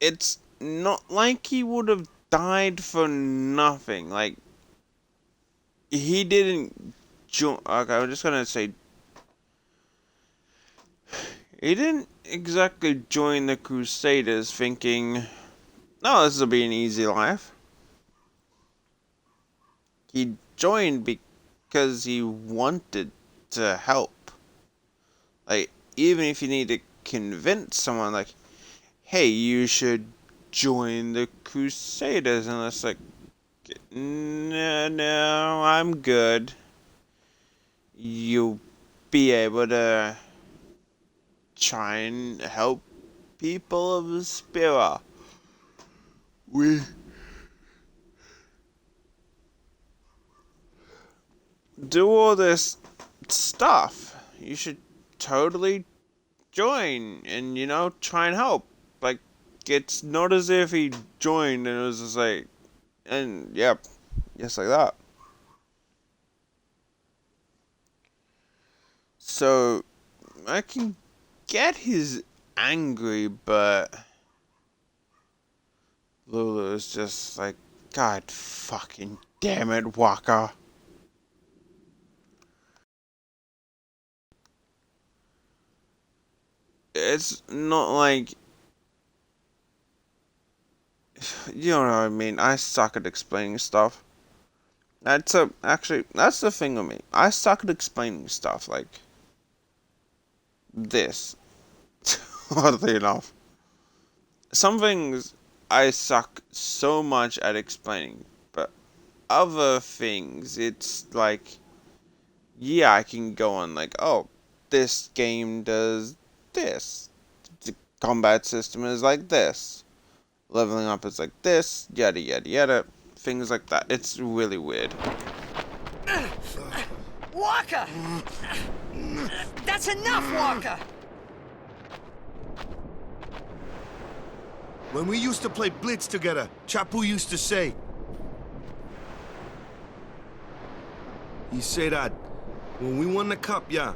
it's not like he would have died for nothing. Like, he didn't join. Okay, I'm just gonna say, he didn't exactly join the Crusaders thinking, no, this will be an easy life. He joined because he wanted to help. Like, even if you need to convince someone, like, hey, you should join the Crusaders, and it's like, no, I'm good. You'll be able to try and help people of Spira. We do all this stuff. You should totally join and, you know, try and help. Like, it's not as if he joined and it was just like, and yep, just like that. So, I can get his angry, but Lulu's just like, God fucking damn it, Waka. It's not like, you know what I mean. I suck at explaining stuff. That's the thing with me. I suck at explaining stuff like this. Oddly enough. Some things I suck so much at explaining, but other things, it's like, yeah, I can go on like, oh, this game does this. The combat system is like this. Leveling up is like this, yada yada yada. Things like that. It's really weird. Waka! That's enough, Waka! When we used to play Blitz together, Chapu used to say, he said that when we won the cup, yeah,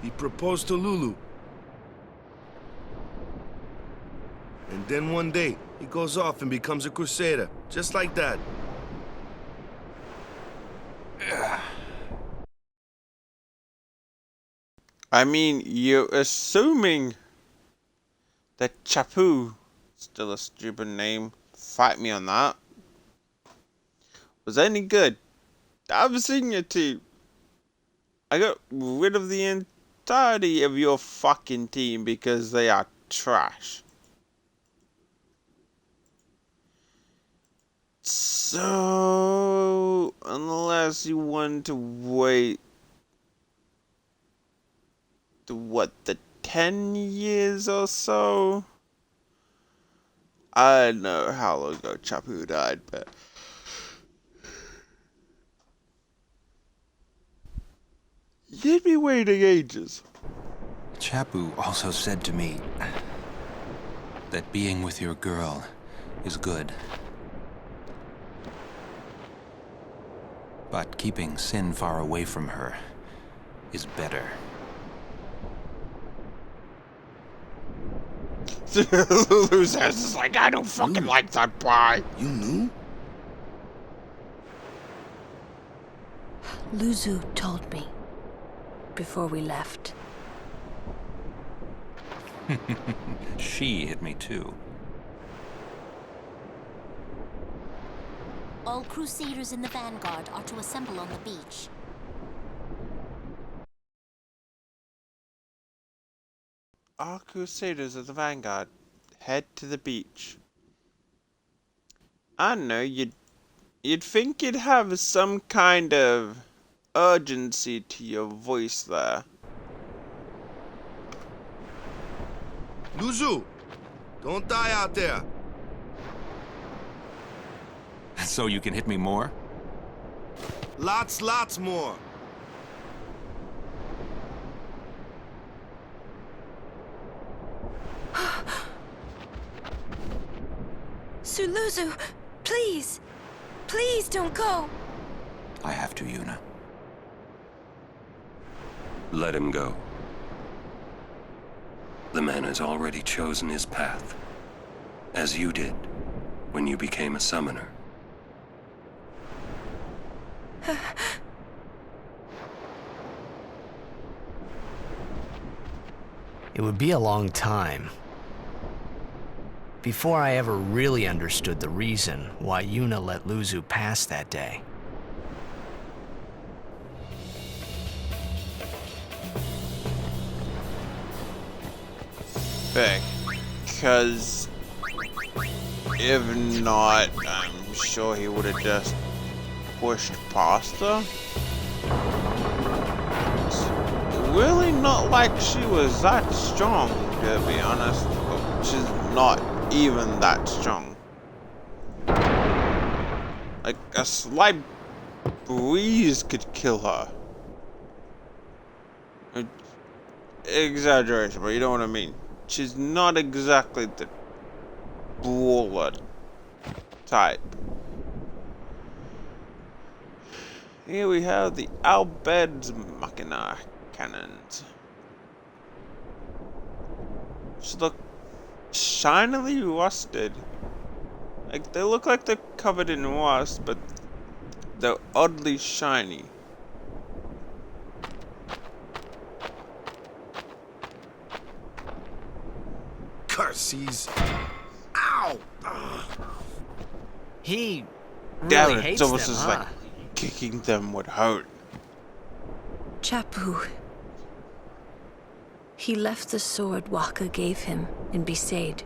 he proposed to Lulu. And then one day, he goes off and becomes a Crusader, just like that. I mean, you're assuming that Chapu, still a stupid name, fight me on that, was any good. I've seen your team. I got rid of the entirety of your fucking team because they are trash. So, unless you want to wait to what, the 10 years or so? I don't know how long ago Chapu died, but you'd be waiting ages. Chapu also said to me that being with your girl is good. But keeping Sin far away from her is better. Lulu's ass is like, I don't fucking like that pie. You knew? Luzu told me before we left. She hit me too. All Crusaders in the Vanguard are to assemble on the beach. Our Crusaders of the Vanguard head to the beach. I don't know, you'd think you'd have some kind of urgency to your voice there. Luzu, don't die out there. So you can hit me more? Lots more. Sir Luzu, please! Please don't go! I have to, Yuna. Let him go. The man has already chosen his path, as you did when you became a summoner. It would be a long time before I ever really understood the reason why Yuna let Luzu pass that day. Because if not, I'm sure he would have just pushed past her. It's really not like she was that strong, to be honest. She's not even that strong. Like, a slight breeze could kill her. Exaggeration, but you know what I mean. She's not exactly the brawler type. Here we have the Al Bhed Machina cannons. Just look shinily rusted. Like, they look like they're covered in rust, but they're oddly shiny. Curses. Ow! He Damn really it, hates it's almost them, as huh? like kicking them would hurt. Chapu. He left the sword Waka gave him in Besaid.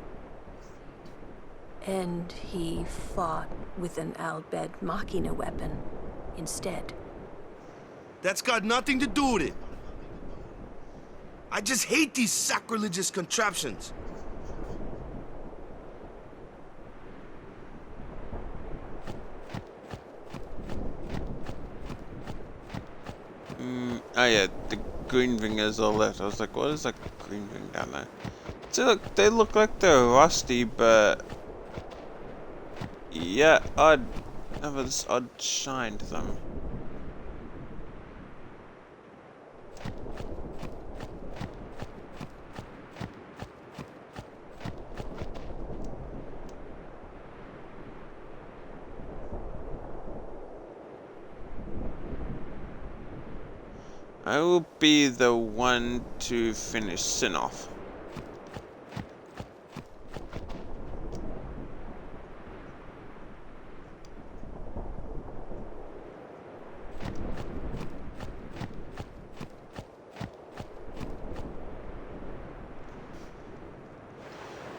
And he fought with an Al Bhed Machina weapon instead. That's got nothing to do with it. I just hate these sacrilegious contraptions. Oh yeah, the green thing is all that. I was like, what is that green thing down there? So look, they look like they're rusty, but yeah, odd. Have this odd shine to them. I will be the one to finish Sin off.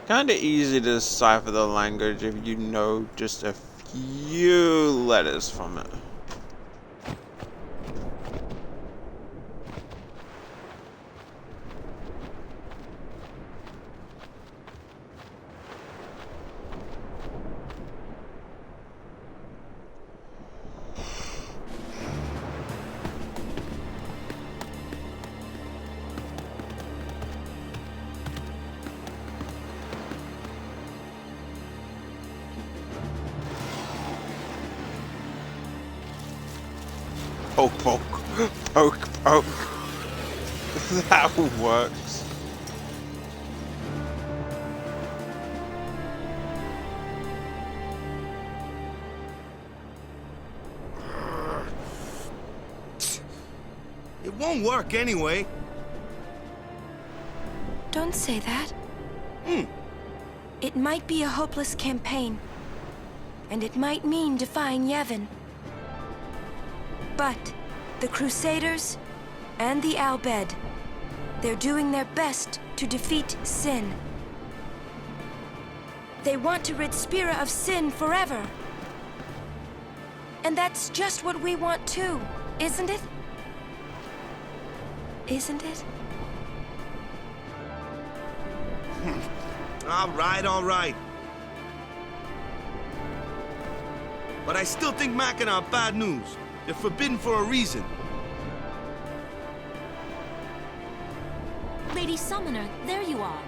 Kinda easy to decipher the language if you know just a few letters from it. Oh, poke. Poke, poke. That works. It won't work anyway. Don't say that. It might be a hopeless campaign, and it might mean defying Yevon. But the Crusaders and the Al Bhed, they're doing their best to defeat Sin. They want to rid Spira of Sin forever. And that's just what we want too, isn't it? Isn't it? All right. But I still think Mackinac are bad news. They're forbidden for a reason. Lady Summoner, there you are.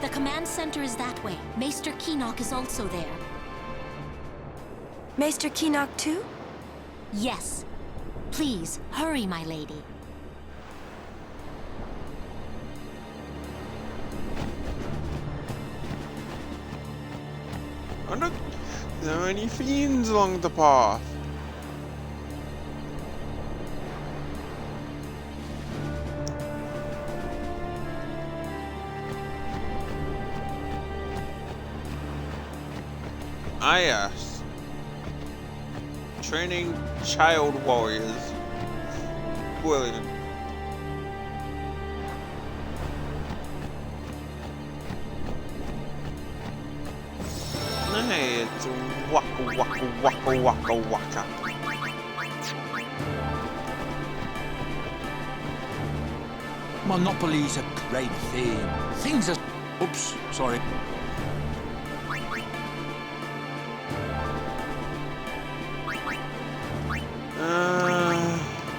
The command center is that way. Maester Keenock is also there. Maester Keenock too? Yes. Please, hurry, my lady. Oh look, there are any fiends along the path. Ah yes. Training child warriors. Brilliant. Hey, it's waka waka waka waka waka. Monopoly's a great thing. Things are... Oops, sorry.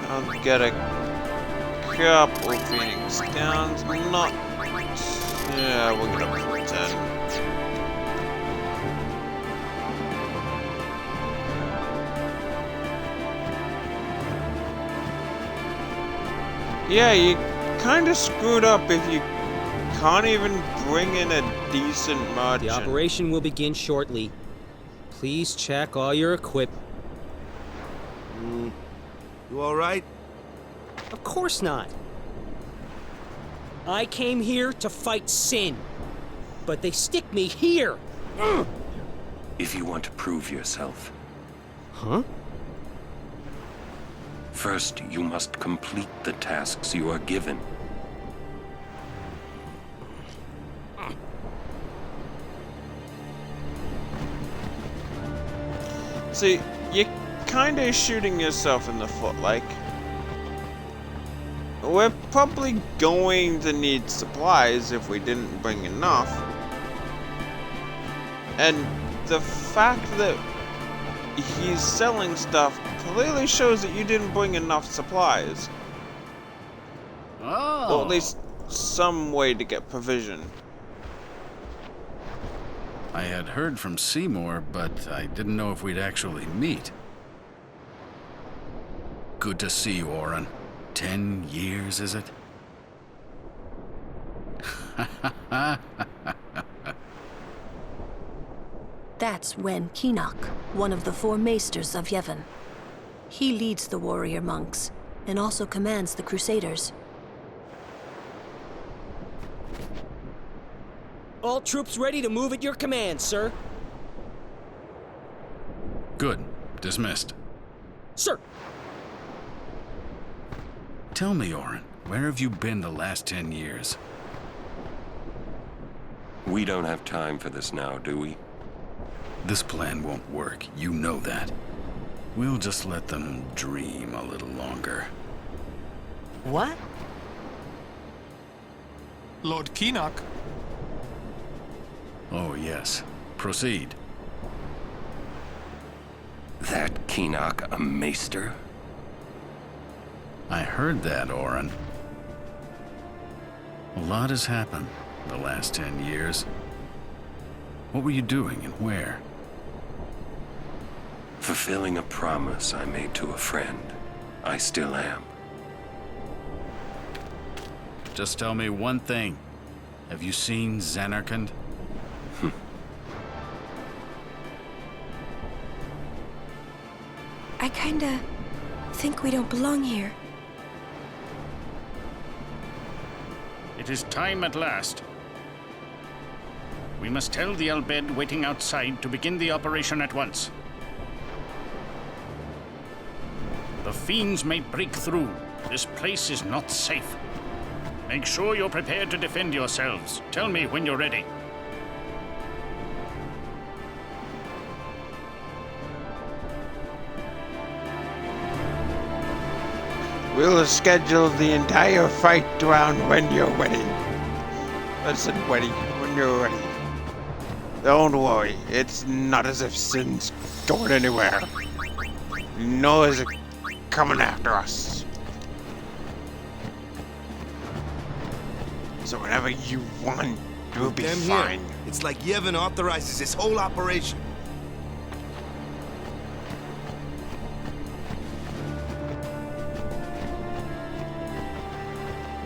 I'll get a couple Phoenix Downs. Not... Yeah, we're gonna pretend. Yeah, you kind of screwed up if you can't even bring in a decent merchant. The operation will begin shortly. Please check all your equipment. You all right? Of course not. I came here to fight Sin, but they stick me here. If you want to prove yourself. Huh? First, you must complete the tasks you are given. See, you're kinda shooting yourself in the foot, like. We're probably going to need supplies if we didn't bring enough. And the fact that he's selling stuff clearly shows that you didn't bring enough supplies. Oh. Or at least some way to get provision. I had heard from Seymour, but I didn't know if we'd actually meet. Good to see you, Orin. 10 years, is it? That's Wen Keenock, one of the 4 maesters of Yevon. He leads the warrior monks, and also commands the Crusaders. All troops ready to move at your command, sir. Good. Dismissed. Sir! Tell me, Orin, where have you been the last 10 years? We don't have time for this now, do we? This plan won't work. You know that. We'll just let them dream a little longer. What? Lord Keenock. Oh, yes. Proceed. That Keenock a maester? I heard that, Orin. A lot has happened the last 10 years. What were you doing and where? Fulfilling a promise I made to a friend. I still am. Just tell me one thing. Have you seen Zanarkand? I kinda think we don't belong here. It is time at last. We must tell the Al Bhed waiting outside to begin the operation at once. The fiends may break through. This place is not safe. Make sure you're prepared to defend yourselves. Tell me when you're ready. We'll schedule the entire fight around when you're ready. Listen, ready, when you're ready. Don't worry, it's not as if Sin's going anywhere. Nor is it coming after us. So whenever you want, you'll be Them fine. here. It's like Yevon authorizes this whole operation.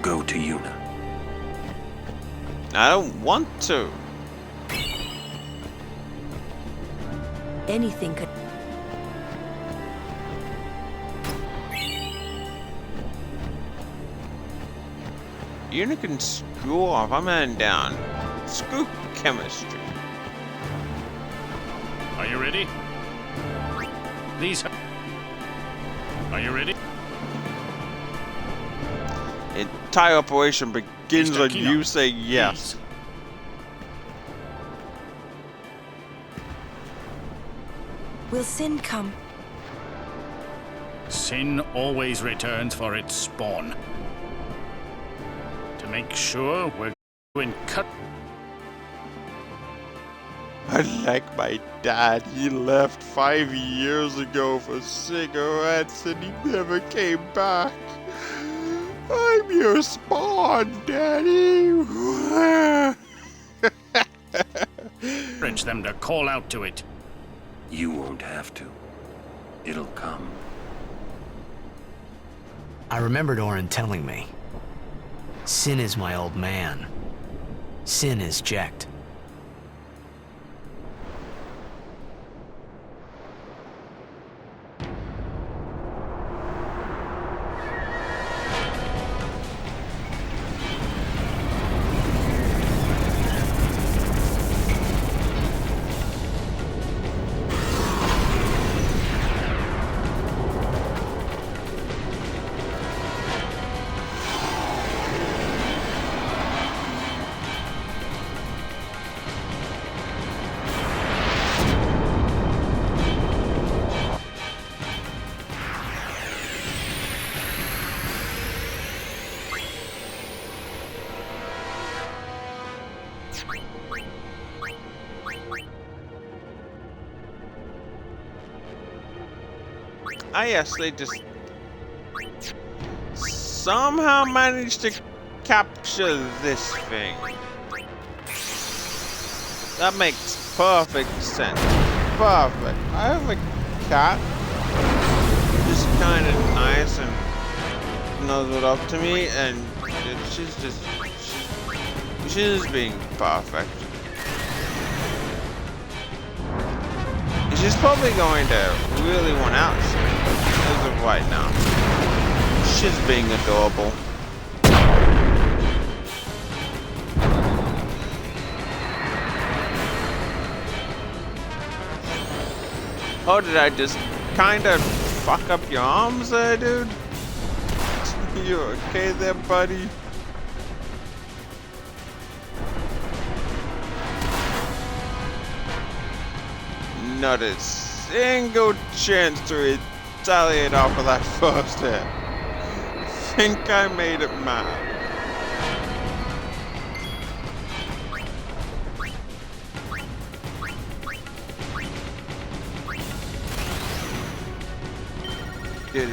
Go to Yuna. I don't want to. Anything could... Yuna can screw off. I'm heading down. Screw chemistry. Are you ready? Please. Are you ready? Entire operation begins Mr. when Kino, you say yes. Will Sin come? Sin always returns for its spawn. To make sure we're going cut. Unlike my dad, he left 5 years ago for cigarettes and he never came back. I'm your spawn, Daddy. Encourage them to call out to it. You won't have to. It'll come. I remembered Orin telling me. Sin is my old man. Sin is Jecht. Ah yes, they just somehow managed to capture this thing. That makes perfect sense. Perfect. I have a cat. Just kind of nice and knows what up to me, and she's being perfect. She's probably going to really want out as of right now. She's being adorable. Oh, did I just kind of fuck up your arms there, dude? You okay there, buddy? Not a single chance to retaliate off of that first hit. Think I made it mad. Good.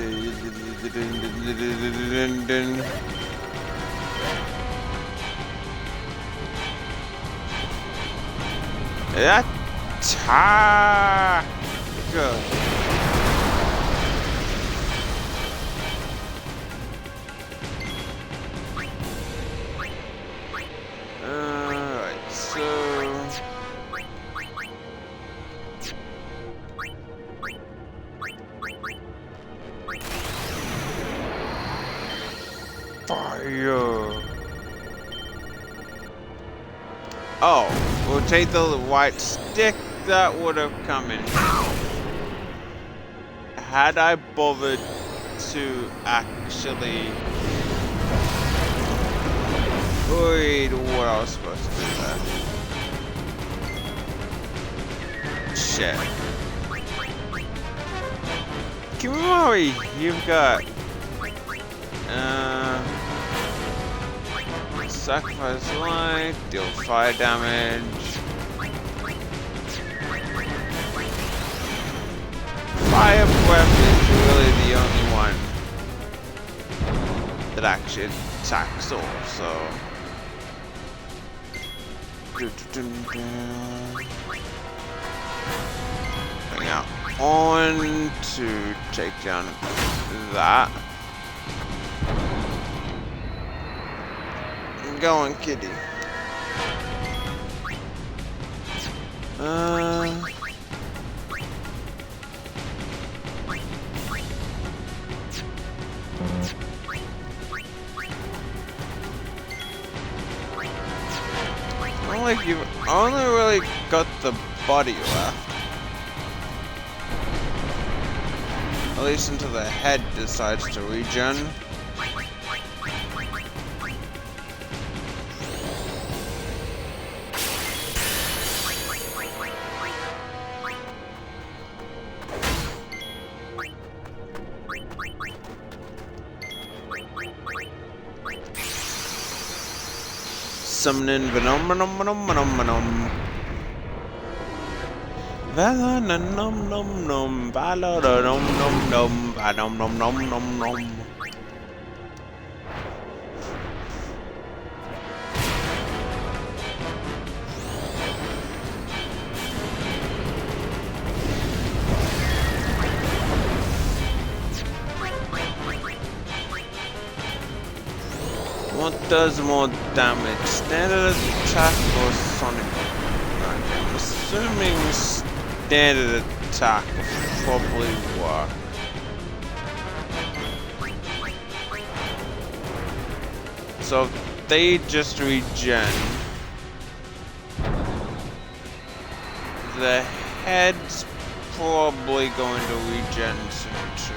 Fire. Oh, we'll take the white stick. That would have come in. Had I bothered to actually read what I was supposed to do there. Shit. Kimimori, you've got sacrifice life, deal fire damage. Fire breath is really the only one that actually attacks all, so. Bring out on to take down that. Go on, kitty. Like you've only really got the body left. At least until the head decides to regen. Summoning venom. What does more damage? Standard attack or sonic? I'm assuming standard attack will probably work. So if they just regen, the head's probably going to regen soon too.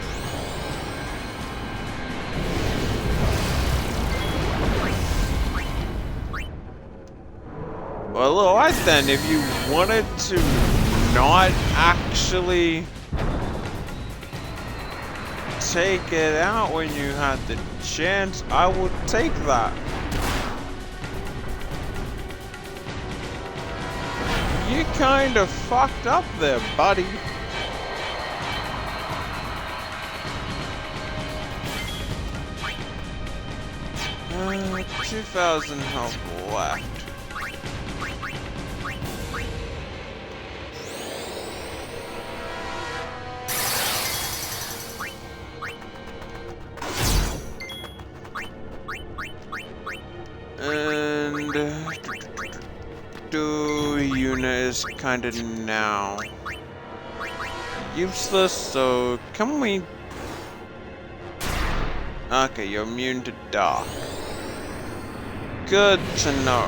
Well, alright then, if you wanted to not actually take it out when you had the chance, I would take that. You kinda fucked up there, buddy. Uh, 2,000 health left. And unit is kinda now useless, so can we? Okay, you're immune to dark. Good to know.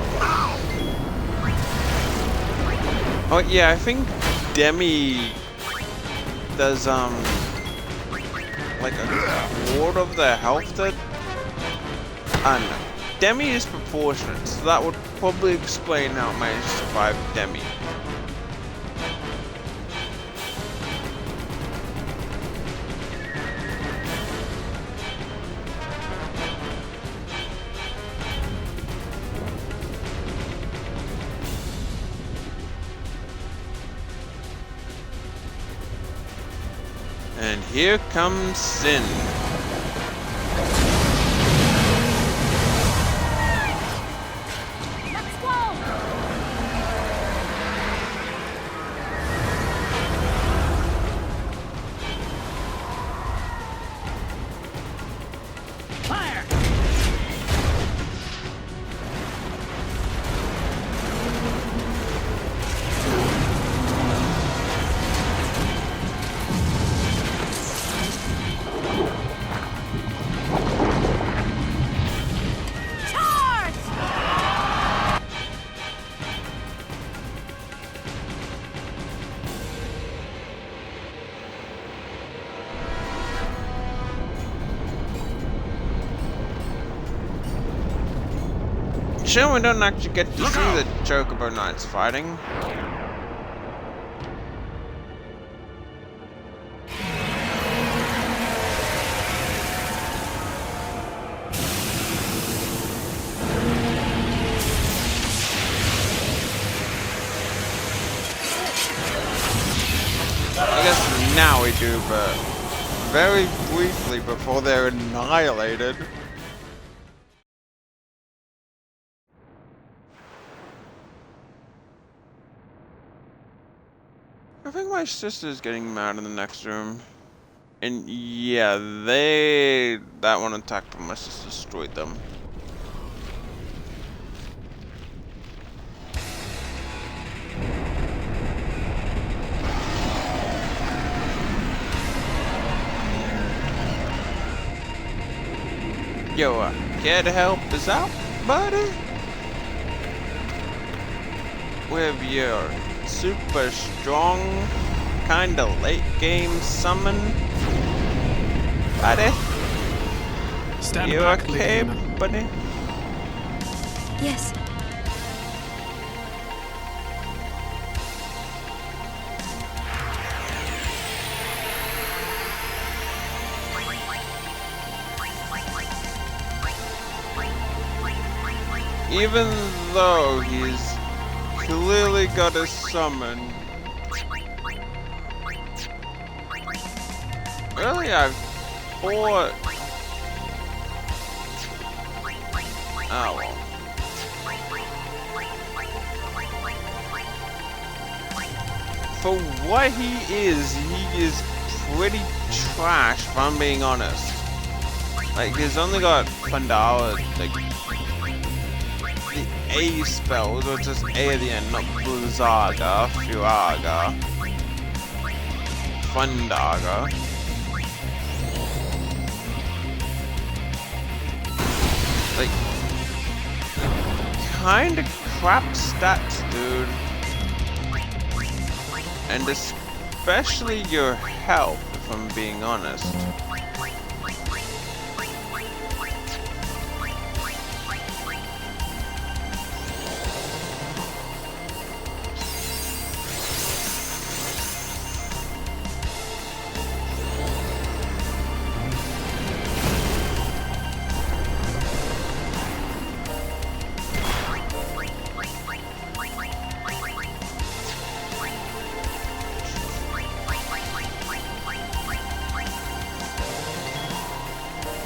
Oh yeah, I think Demi does like a quarter of their health that I don't know. Demi is proportionate, so that would probably explain how it managed to survive Demi. And here comes Sin. Sure, we don't actually get to see the Chocobo Knights fighting. I guess now we do, but very briefly before they're annihilated. I think my sister's getting mad in the next room. And yeah, that one attacked, but my sister destroyed them. Yo, care to help us out, buddy? With your super strong, kinda late game summon, buddy? Stand you back, okay, Lady Yuna. buddy? Yes. Even though he's clearly got a summon. Really, I've fought. Oh well. For what he is pretty trash, if I'm being honest. Like, he's only got Pandala, like, the A spells, or just A at the end, not Blizzaga, Furaga, Fundaga. Like, kinda crap stats, dude. And especially your health, if I'm being honest.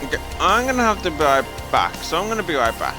Okay, I'm gonna have to be right back, so I'm gonna be right back.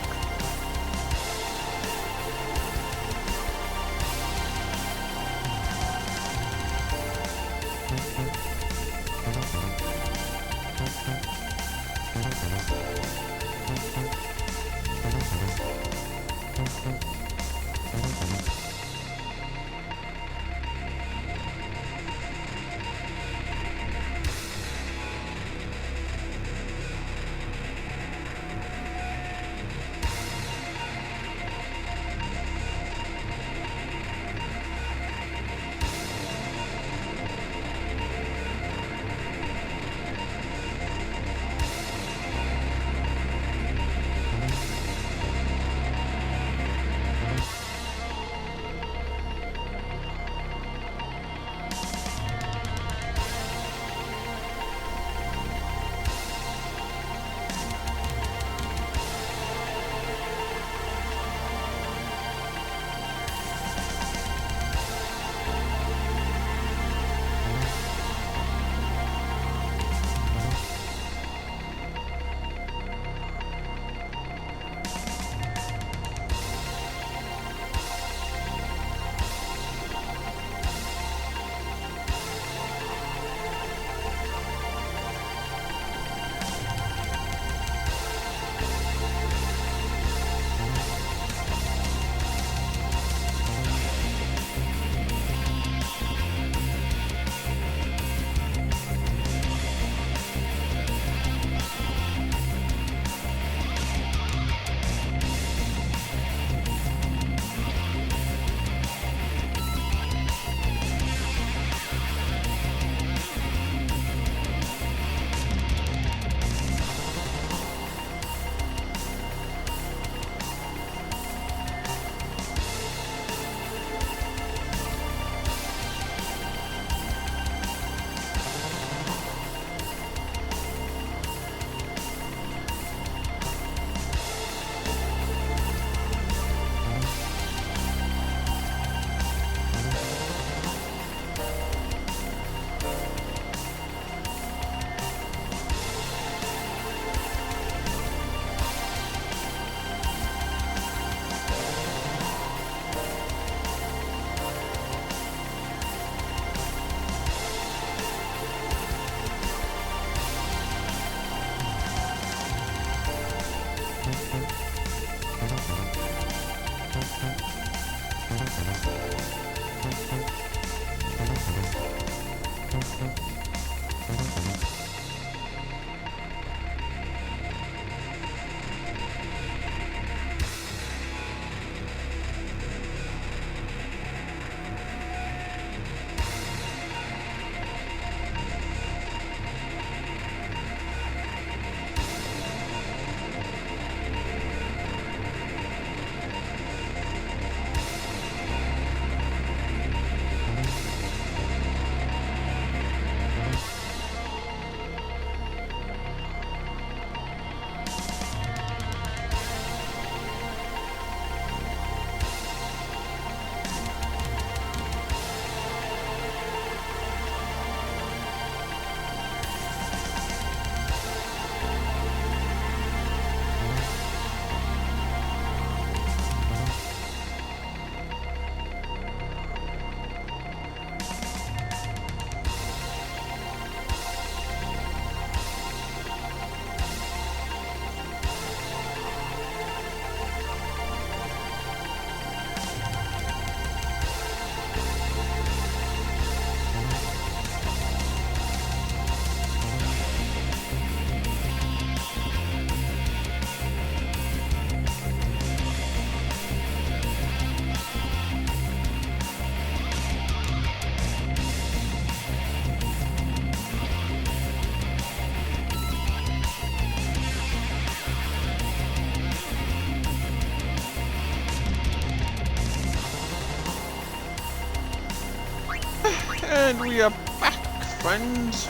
And we are back, friends.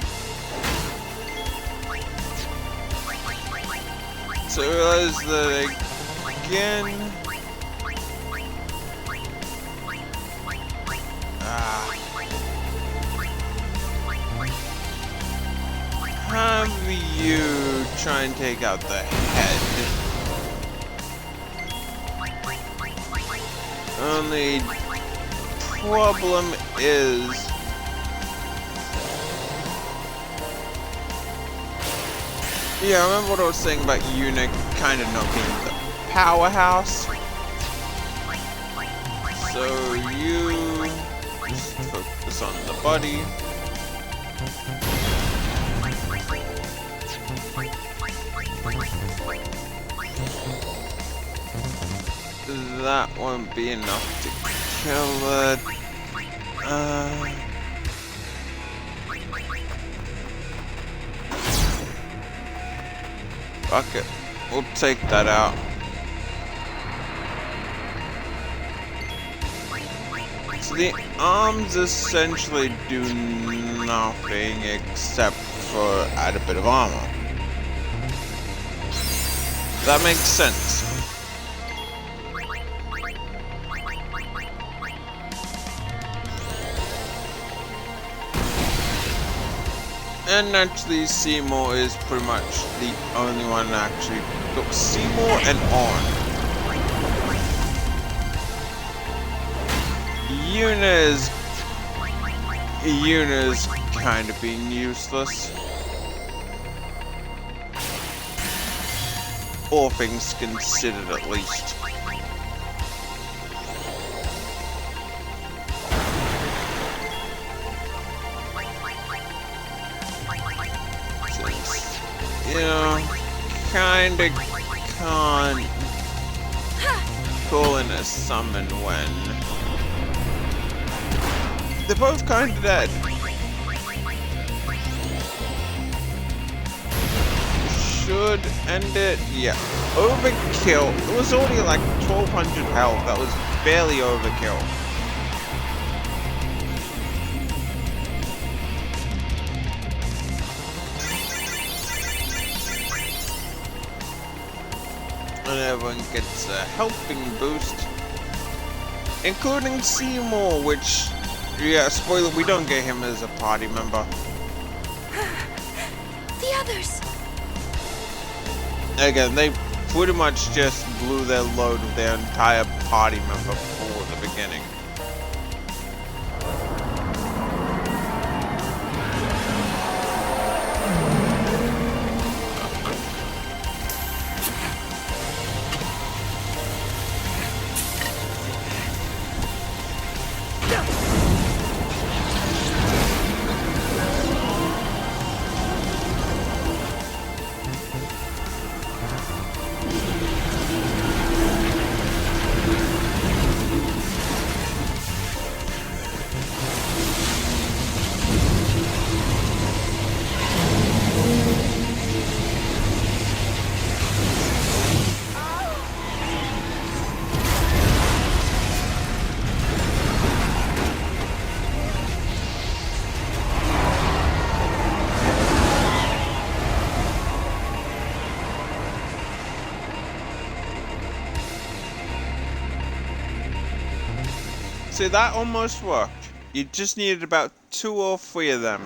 So I realized that again. Have you try and take out the head. Only problem is yeah, I remember what I was saying about Unit kind of not being the powerhouse. So you just focus on the body. That won't be enough to kill it. Fuck it. We'll take that out. So the arms essentially do nothing except for add a bit of armor. That makes sense. And naturally, Seymour is pretty much the only one actually. Look, Seymour and Orn. Yuna's kind of being useless. All things considered, at least. You know, kinda can't call in a summon when they're both kinda dead. Should end it, yeah. Overkill. It was already like 1200 health. That was barely overkill. And everyone gets a helping boost, including Seymour, which, yeah, spoiler, we don't get him as a party member. The others! Again, they pretty much just blew their load with their entire party member for the beginning. See, that almost worked. You just needed about 2 or 3 of them.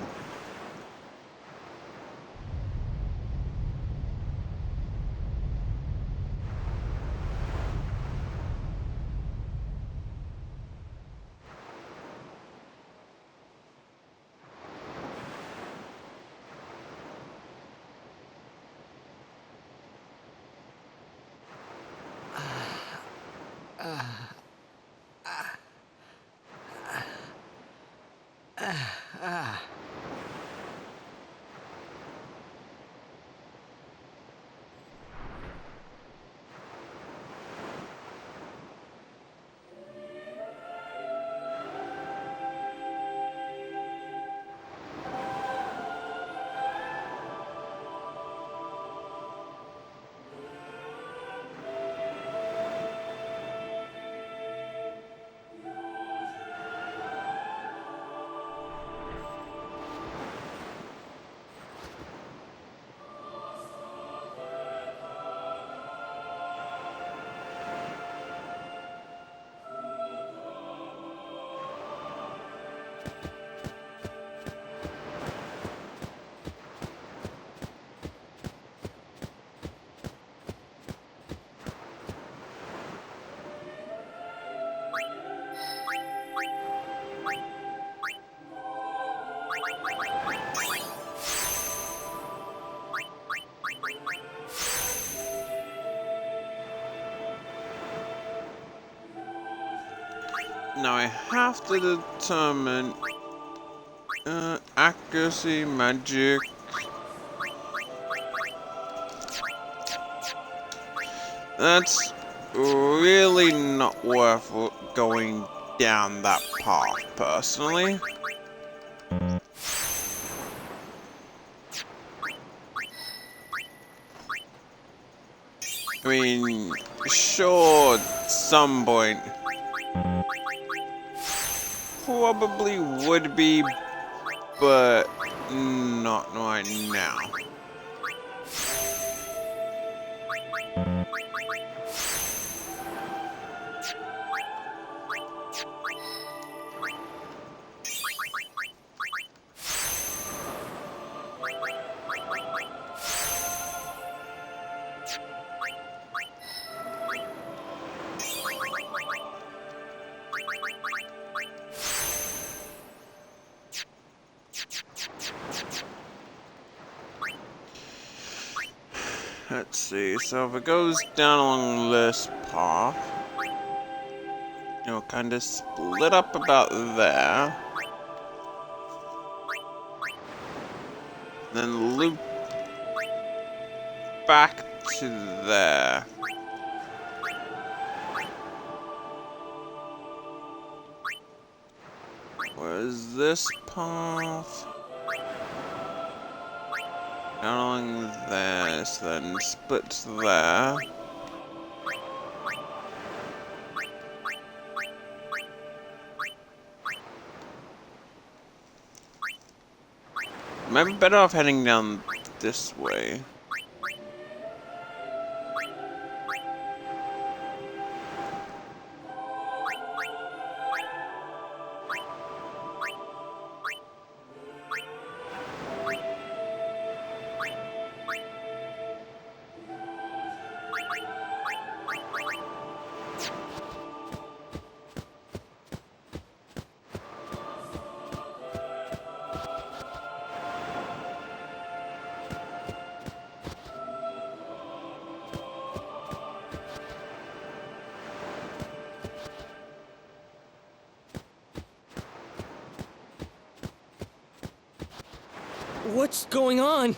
Now I have to determine accuracy, magic. That's really not worth going down that path, personally. I mean, sure, at some point, probably would be, but not right now. Let's see, so if it goes down along this path, it'll kind of split up about there, then loop back to there. Where's this path? Down along this, then splits there. Maybe better off heading down this way. What's going on?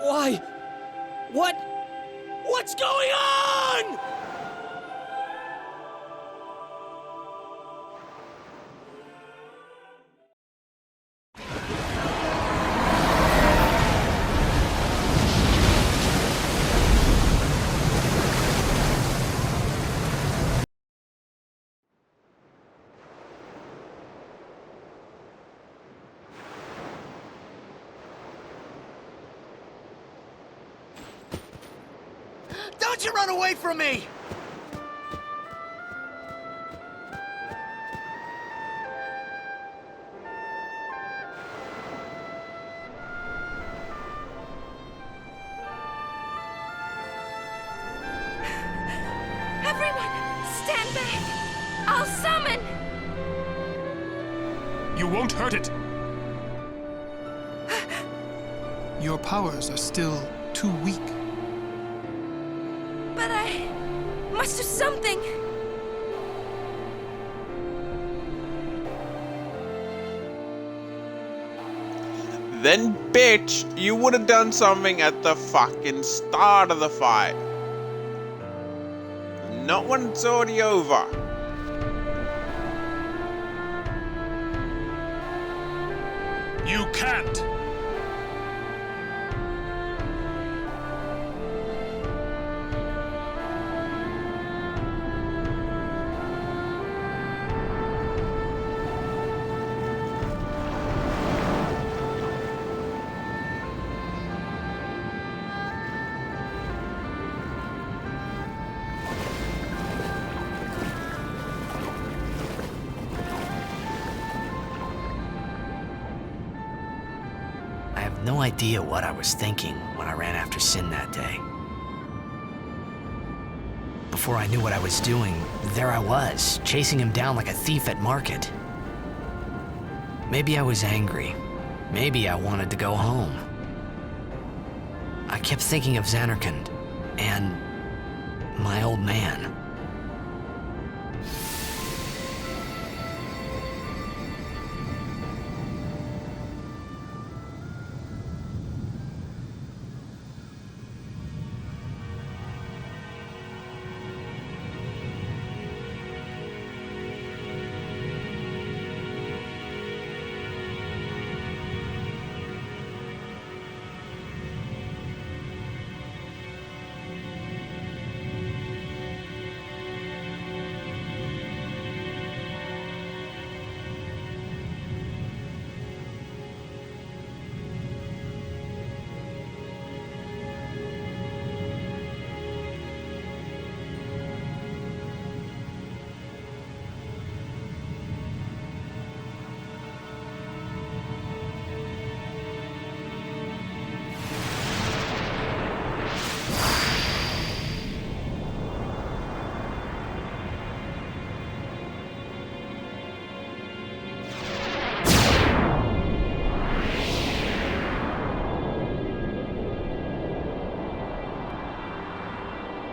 Why? What's going on? Don't you run away from me! Everyone, stand back! I'll summon! You won't hurt it! Your powers are still too weak. But I must do something. Then, bitch, you would have done something at the fucking start of the fight. Not when it's already over. You can't! No idea what I was thinking when I ran after Sin that day. Before I knew what I was doing, there I was, chasing him down like a thief at market. Maybe I was angry. Maybe I wanted to go home. I kept thinking of Zanarkand and my old man.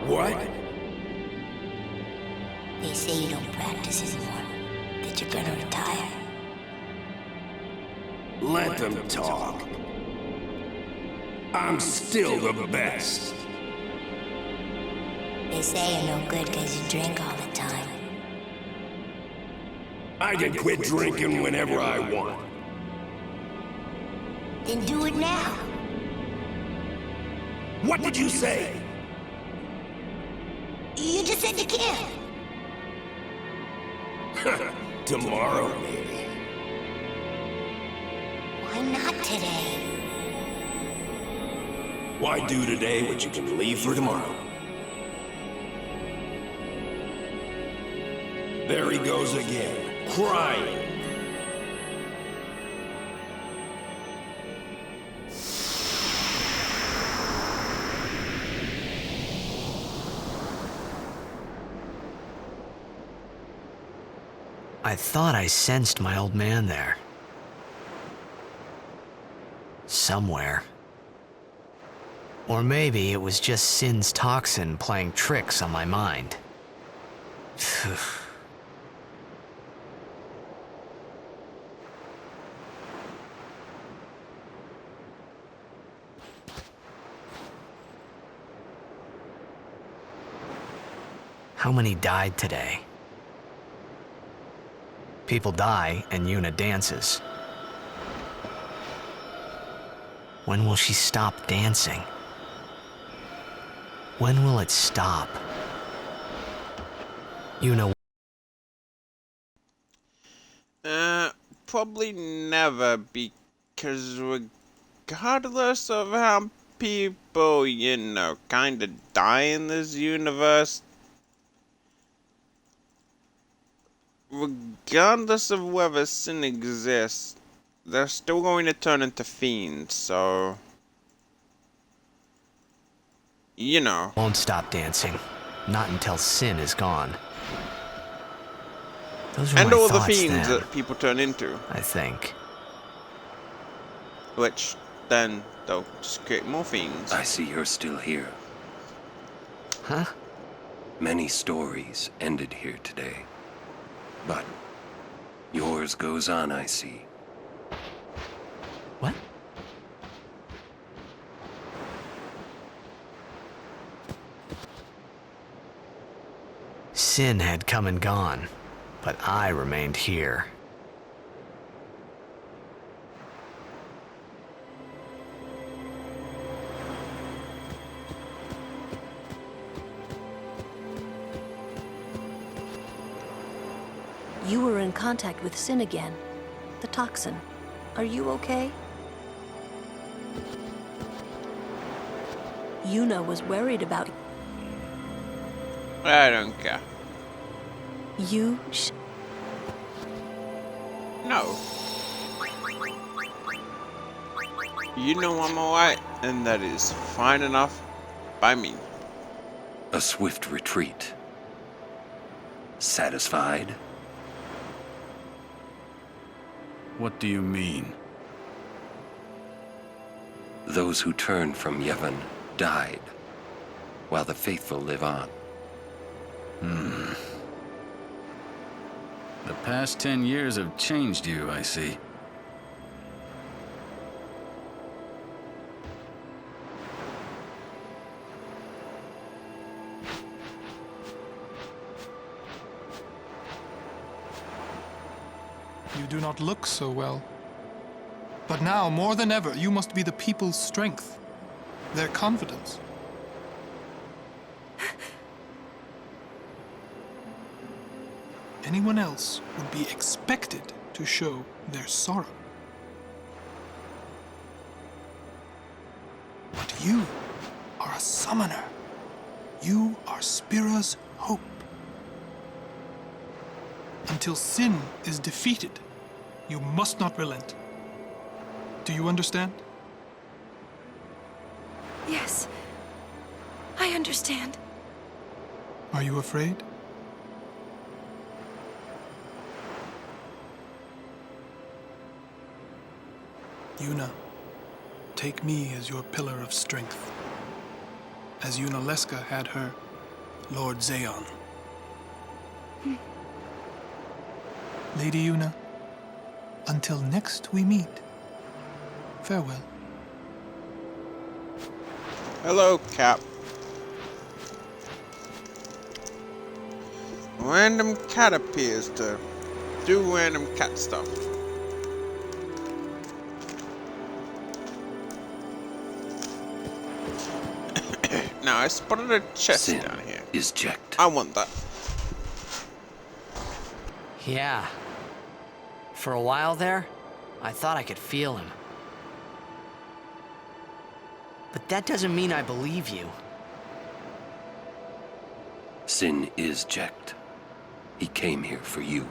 What? They say you don't practice anymore, that you're gonna retire. Let them talk. I'm still the best. They say you're no good because you drink all the time. I can quit drinking whenever I want. Then do it now. What did you say? You just said you can't. Tomorrow, maybe. Why not today? Why do today what you can leave for tomorrow? There he goes again, crying. I thought I sensed my old man there. Somewhere. Or maybe it was just Sin's toxin playing tricks on my mind. How many died today? People die and Yuna dances. When will she stop dancing? When will it stop? Yuna. Probably never, because regardless of how people, kinda die in this universe, regardless of whether sin exists, they're still going to turn into fiends, so... Won't stop dancing. Not until Sin is gone. Those were and my all the thoughts fiends then, that people turn into. I think. Which, then, they'll just create more fiends. I see you're still here. Huh? Many stories ended here today. But yours goes on, I see. What? Sin had come and gone, but I remained here. You were in contact with Sin again. The toxin. Are you okay? Yuna was worried about... I don't care. You No. You know I'm alright, and that is fine enough by me. A swift retreat. Satisfied? What do you mean? Those who turned from Yevon died, while the faithful live on. The past 10 years have changed you, I see. You do not look so well. But now, more than ever, you must be the people's strength, their confidence. Anyone else would be expected to show their sorrow. But you are a summoner. You are Spira's hope. Until sin is defeated, you must not relent. Do you understand? Yes, I understand. Are you afraid? Yuna, take me as your pillar of strength, as Yuna Leska had her Lord Zayon. Lady Yuna, until next we meet, farewell. Hello, Cap. Random cat appears to do random cat stuff. Now, I spotted a chest Sin down here. is checked. I want that. Yeah. For a while there, I thought I could feel him. But that doesn't mean I believe you. Sin is checked. He came here for you.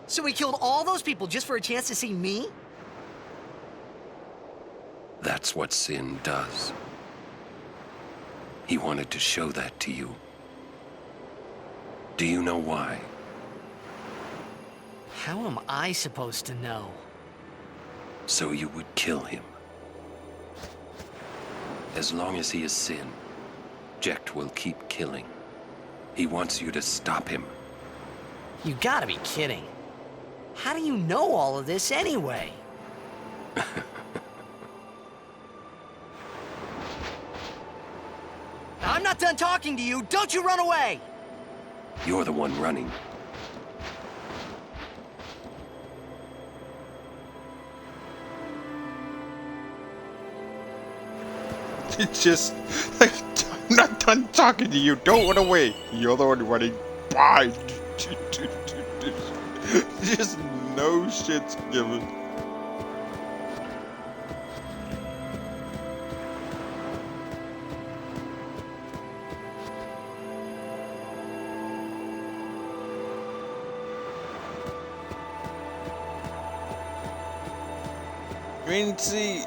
So he killed all those people just for a chance to see me? That's what Sin does. He wanted to show that to you. Do you know why? How am I supposed to know? So you would kill him. As long as he is Sin, Jecht will keep killing. He wants you to stop him. You gotta be kidding. How do you know all of this anyway? I'm not done talking to you. Don't you run away! You're the one running. Just, like, I'm not done talking to you. Don't run away. You're the one running. Bye. Just no shit's given. I mean, see,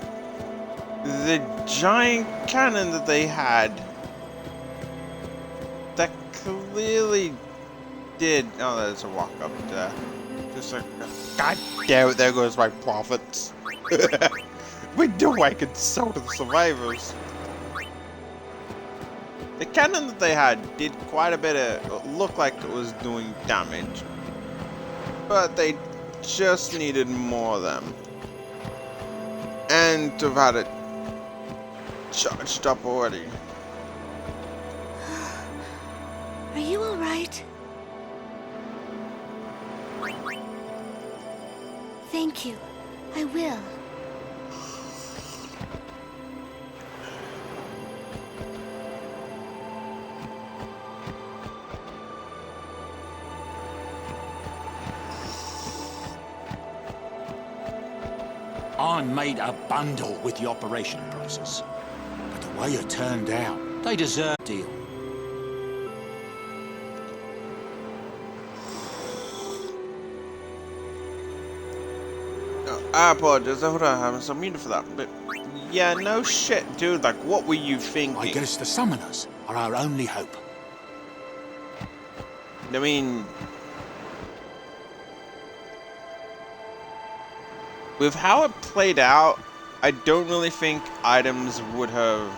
the giant cannon that they had, that clearly did. Oh, there's a walk up there. Just like, God damn it, there goes my profits. We know I could sell to the survivors. The cannon that they had did quite a bit of, looked like it was doing damage. But they just needed more of them. And to have had it charged up already. Are you all right? Thank you. I will. I made a bundle with the operation prices. But the way it turned out, they deserve a deal. Oh, I apologize, I would have having some meaning for that, but yeah, no shit, dude, like, what were you thinking? I guess the summoners are our only hope. I mean, with how it played out, I don't really think items would have...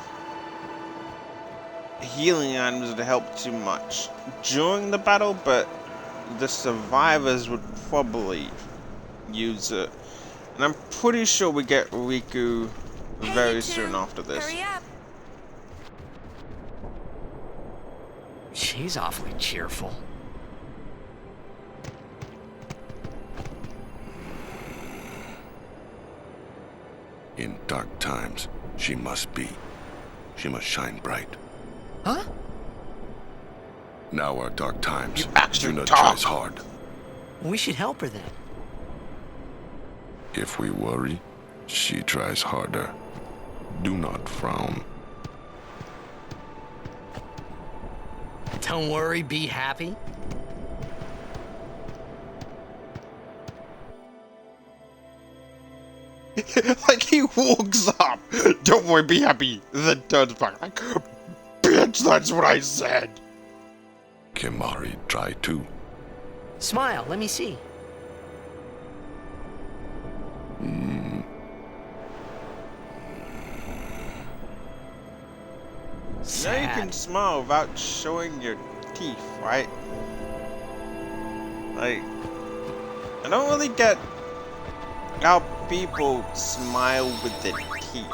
healing items would help too much during the battle, but the survivors would probably use it. And I'm pretty sure we get Riku very soon after this. Hurry up. She's awfully cheerful. In dark times, she must be. She must shine bright. Huh? Now are dark times. Yuna talk. tries hard. We should help her then. If we worry, she tries harder. Do not frown. Don't worry, be happy. Like, he walks up, don't worry, be happy, then turns back like, bitch, that's what I said. Kimahri try too. Smile, let me see. sad. Now you can smile without showing your teeth, right? Like, I don't really get how people smile with their teeth.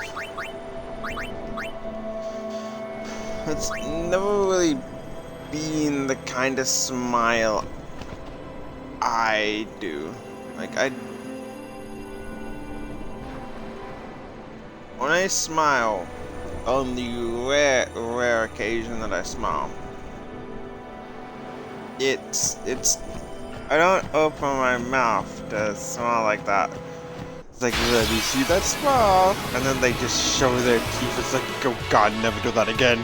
It's never really been the kind of smile I do. Like, when I smile, on the rare occasion that I smile, it's I don't open my mouth to smile like that. It's like, let me see that smile, and then they just show their teeth. It's like, oh god, never do that again.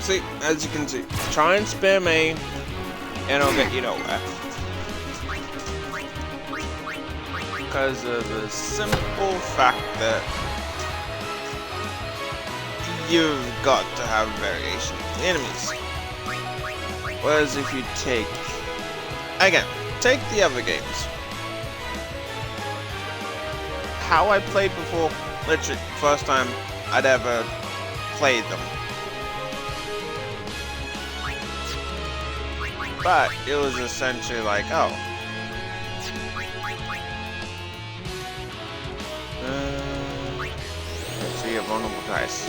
See, as you can see, try and spam A, and I'll get you nowhere. Because of the simple fact that you've got to have variation in the enemies. Whereas if you take, again, take the other games. How I played before, literally, first time I'd ever played them. But it was essentially like, oh. So you have vulnerable dice.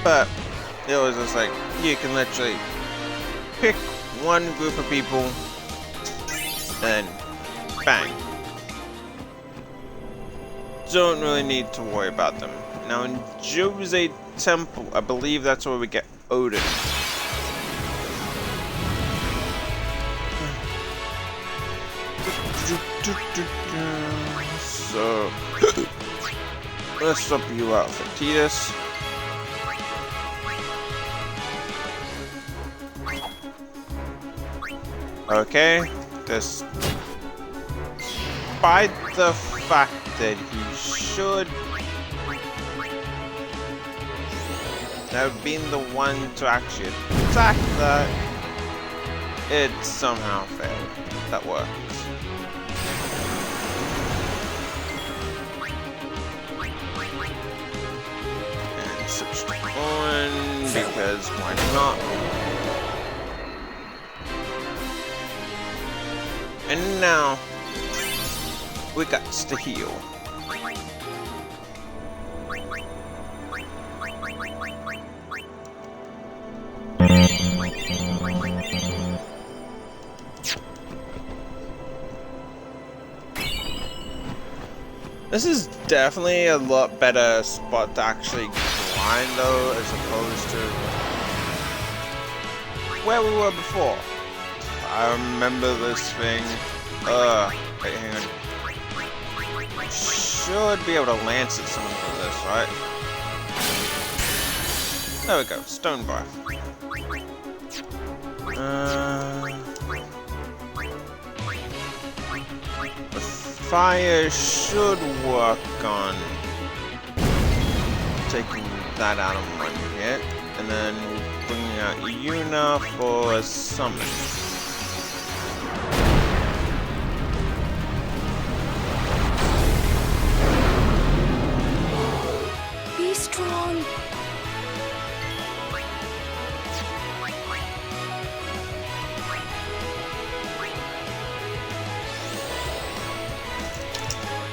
But it was just like, you can literally pick one group of people, then bang. Don't really need to worry about them. Now in Jose Temple, I believe that's where we get Odin. So let's swap you out for Tidus. Okay, despite the fact that he should have been the one to actually attack that, it somehow failed. That works. And switch to on, because why not? And now, we got to heal. This is definitely a lot better spot to actually grind though, as opposed to where we were before. I remember this thing. Wait, hang on. Should be able to lance at someone from this, right? There we go, stone breath. The fire should work on taking that out of one hit, and then bringing out Yuna for a summon. Be strong.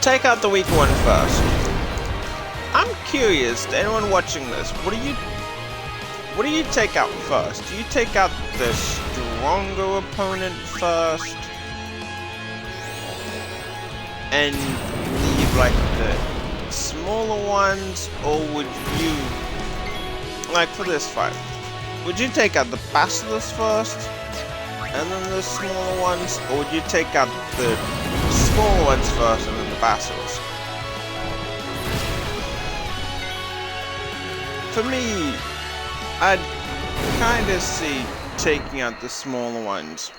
Take out the weak one first. I'm curious, to anyone watching this, what do you take out first? Do you take out the stronger opponent first and leave like the smaller ones, or would you, like for this fight, would you take out the Basilisk first and then the smaller ones, or would you take out the smaller ones first and then the Basilisk? For me, I'd kinda see taking out the smaller ones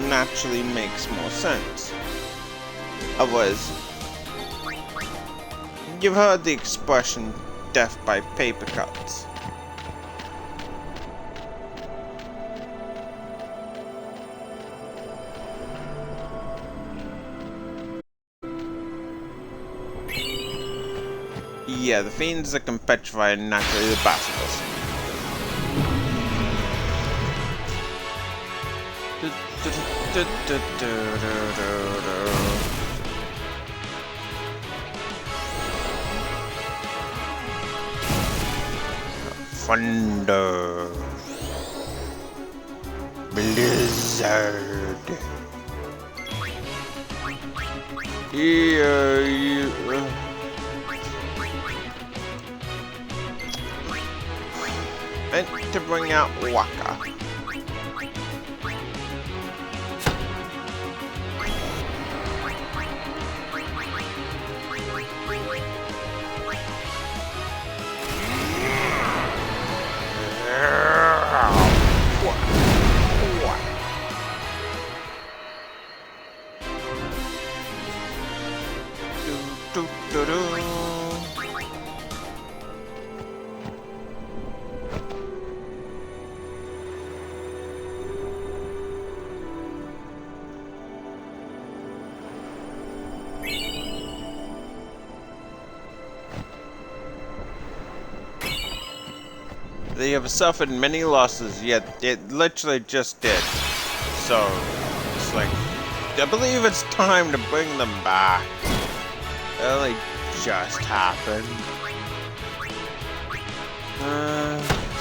naturally makes more sense. Otherwise, you've heard the expression death by paper cuts. Yeah, the fiends that can petrify are naturally the basilisks. Thunder. Blizzard. And to bring out Waka. They have suffered many losses, yet it literally just did. So, it's like, I believe it's time to bring them back. It only just happened.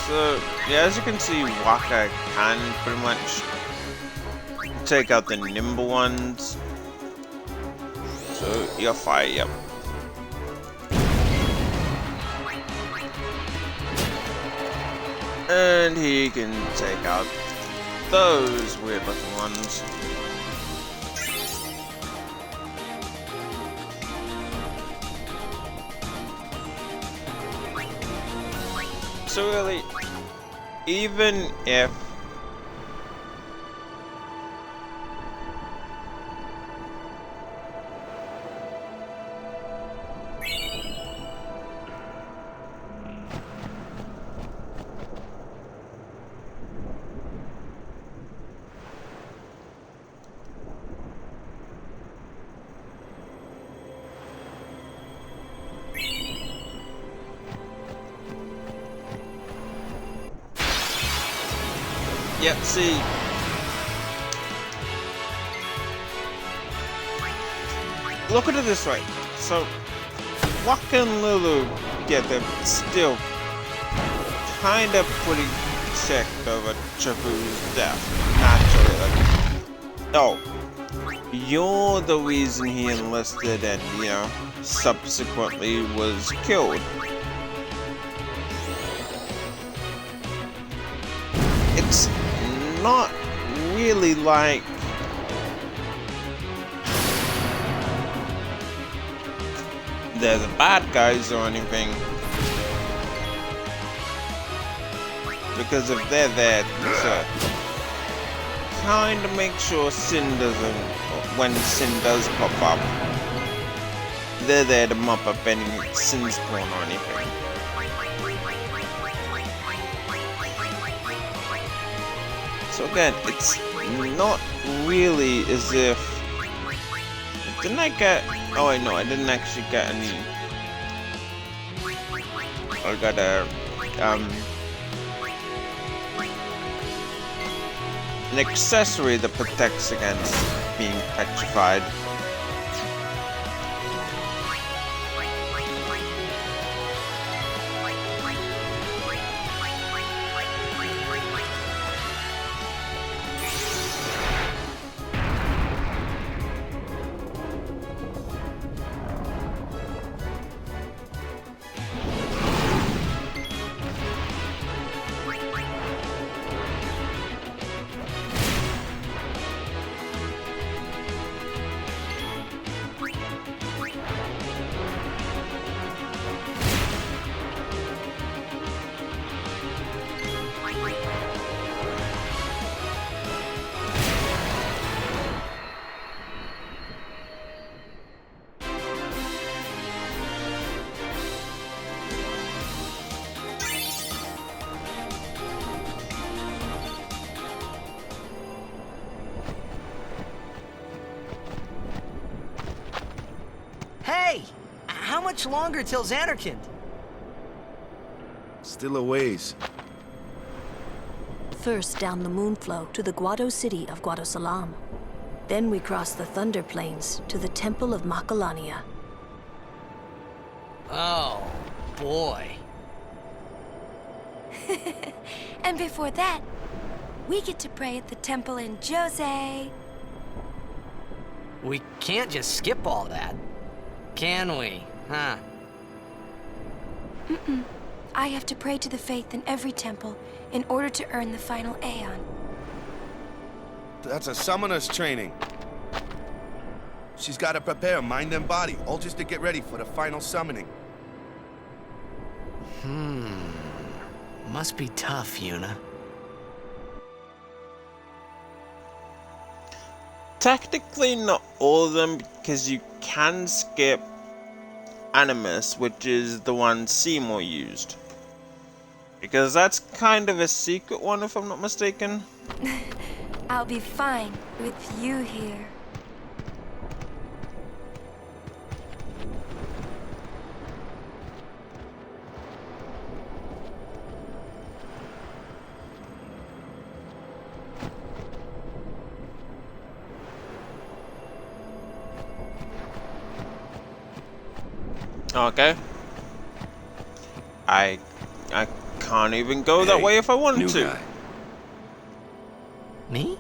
So, yeah, as you can see, Waka can pretty much take out the nimble ones. So, you're fine, yep. And he can take out those weird looking ones. So really, even if yep, see. Look at it this way. So, Waka and Lulu, yeah, they're still kind of pretty checked over Chabu's death. Naturally, like, oh, you're the reason he enlisted and, you know, subsequently was killed. It's not really like they're the bad guys or anything, because if they're there to kind of make sure sin doesn't, when sin does pop up, they're there to mop up any sin spawn or anything. So again, it's not really as if... Didn't I get... Oh wait, no, I didn't actually get any... I got a... an accessory that protects against being petrified. How much longer till Xanarkand? Still a ways. First down the Moonflow to the Guado city of Guadosalam. Then we cross the Thunder Plains to the Temple of Macalania. Oh, boy. And before that, we get to pray at the temple in Jose. We can't just skip all that, can we? Huh? Mm-mm. I have to pray to the faith in every temple in order to earn the final Aeon. That's a summoner's training. She's got to prepare mind and body, all just to get ready for the final summoning. Must be tough, Yuna. Technically not all of them, because you can skip Animus, which is the one Seymour used. Because that's kind of a secret one, if I'm not mistaken. I'll be fine with you here. Okay. I can't even go that way if I wanted to. Guy. Me?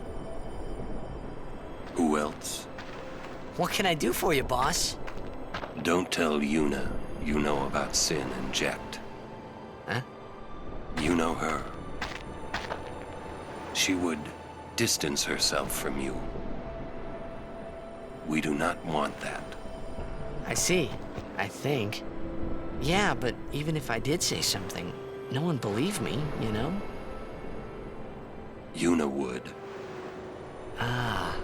Who else? What can I do for you, boss? Don't tell Yuna you know about Sin and Jecht. Huh? You know her. She would distance herself from you. We do not want that. I see. I think. Yeah, but even if I did say something, no one believed me, you know? Yuna would. Ah,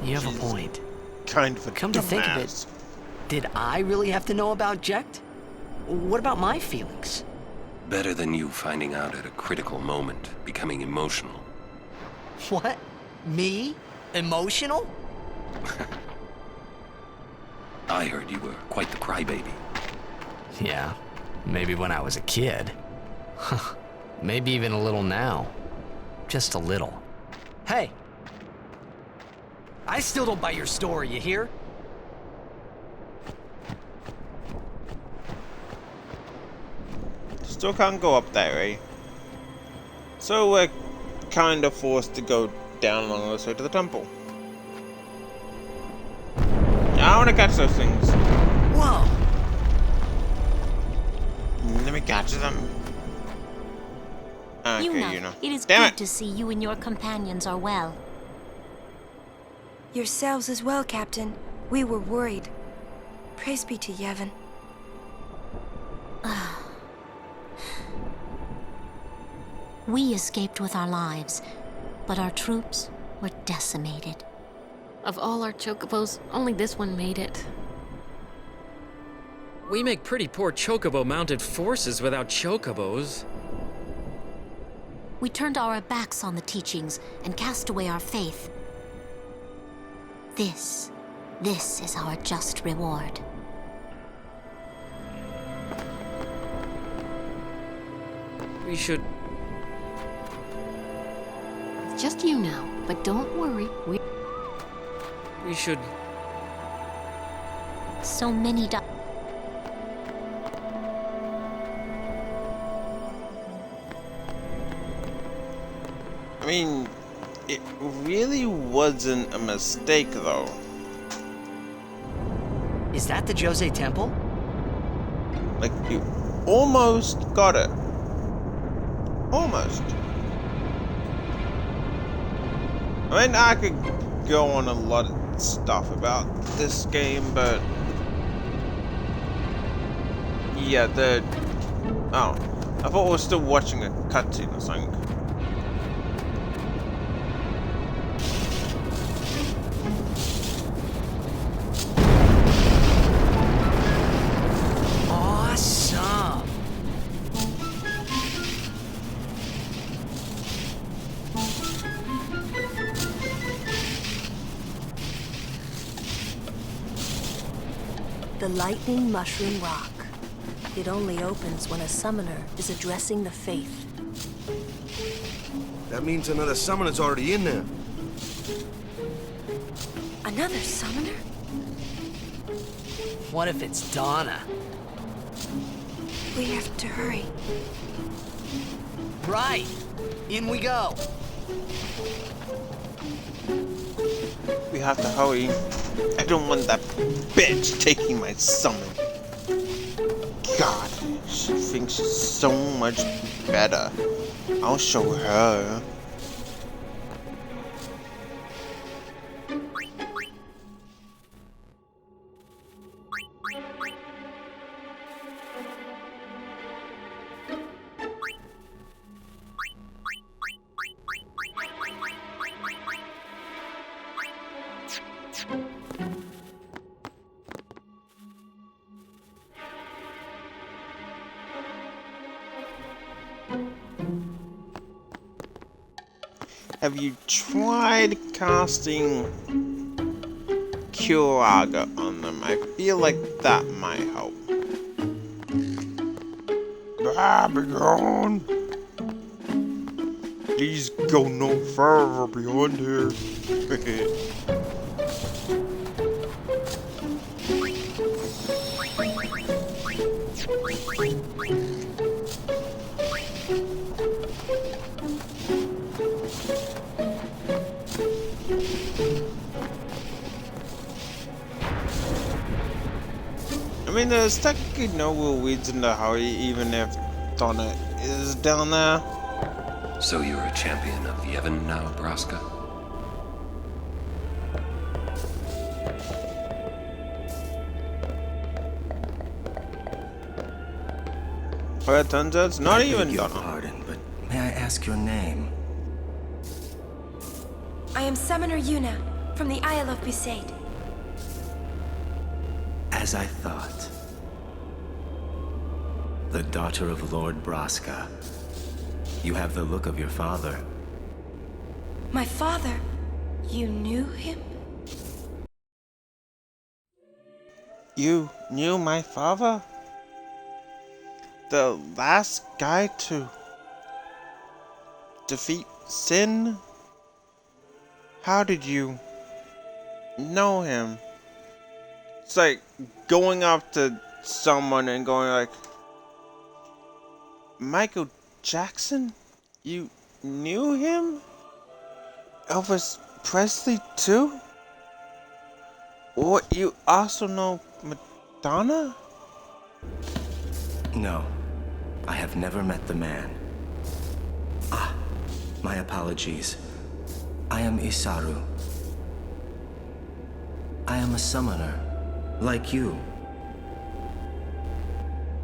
you have a point. Kind of a Come to think of it, did I really have to know about Jecht? What about my feelings? Better than you finding out at a critical moment, becoming emotional. What? Me? Emotional? I heard you were quite the crybaby. Yeah, maybe when I was a kid. Maybe even a little now. Just a little. Hey! I still don't buy your story, you hear? Still can't go up there, eh? So we're kind of forced to go down along this way to the temple. I want to catch those things. Whoa! Let me catch them. Okay, Yuna, it is Damn good to see you and your companions are well. Yourselves as well, Captain. We were worried. Praise be to Yevon. We escaped with our lives, but our troops were decimated. Of all our chocobos, only this one made it. We make pretty poor chocobo-mounted forces without chocobos. We turned our backs on the teachings and cast away our faith. This is our just reward. We should... It's just you now, but don't worry. We should... So many I mean, it really wasn't a mistake, though. Is that the Jose Temple? Like, you almost got it. Almost. I mean, I could go on a lot of stuff about this game, but... Yeah, Oh, I thought we were still watching a cutscene or something. Awesome! The Lightning Mushroom Rock. It only opens when a summoner is addressing the faith. That means another summoner's already in there. Another summoner? What if it's Donna? We have to hurry. Right. In we go. We have to hurry. I don't want that bitch taking my summon. God, she thinks she's so much better. I'll show her. Have you tried casting Curaga on them? I feel like that might help. Babylon! Please go no further beyond here. I mean, there's technically no real reason to hurry, even if Donna is down there. So you're a champion of Yevon now, Braska? Well, it turns out it's not even Donna. Pardon, but may I ask your name? I am Summoner Yuna, from the Isle of Besaid. As I thought. The daughter of Lord Braska. You have the look of your father. My father? You knew him? You knew my father? The last guy to defeat Sin? How did you know him? It's like going up to someone and going like, Michael Jackson? You knew him? Elvis Presley too? Or you also know Madonna? No, I have never met the man. Ah, my apologies. I am Isaru. I am a summoner, like you.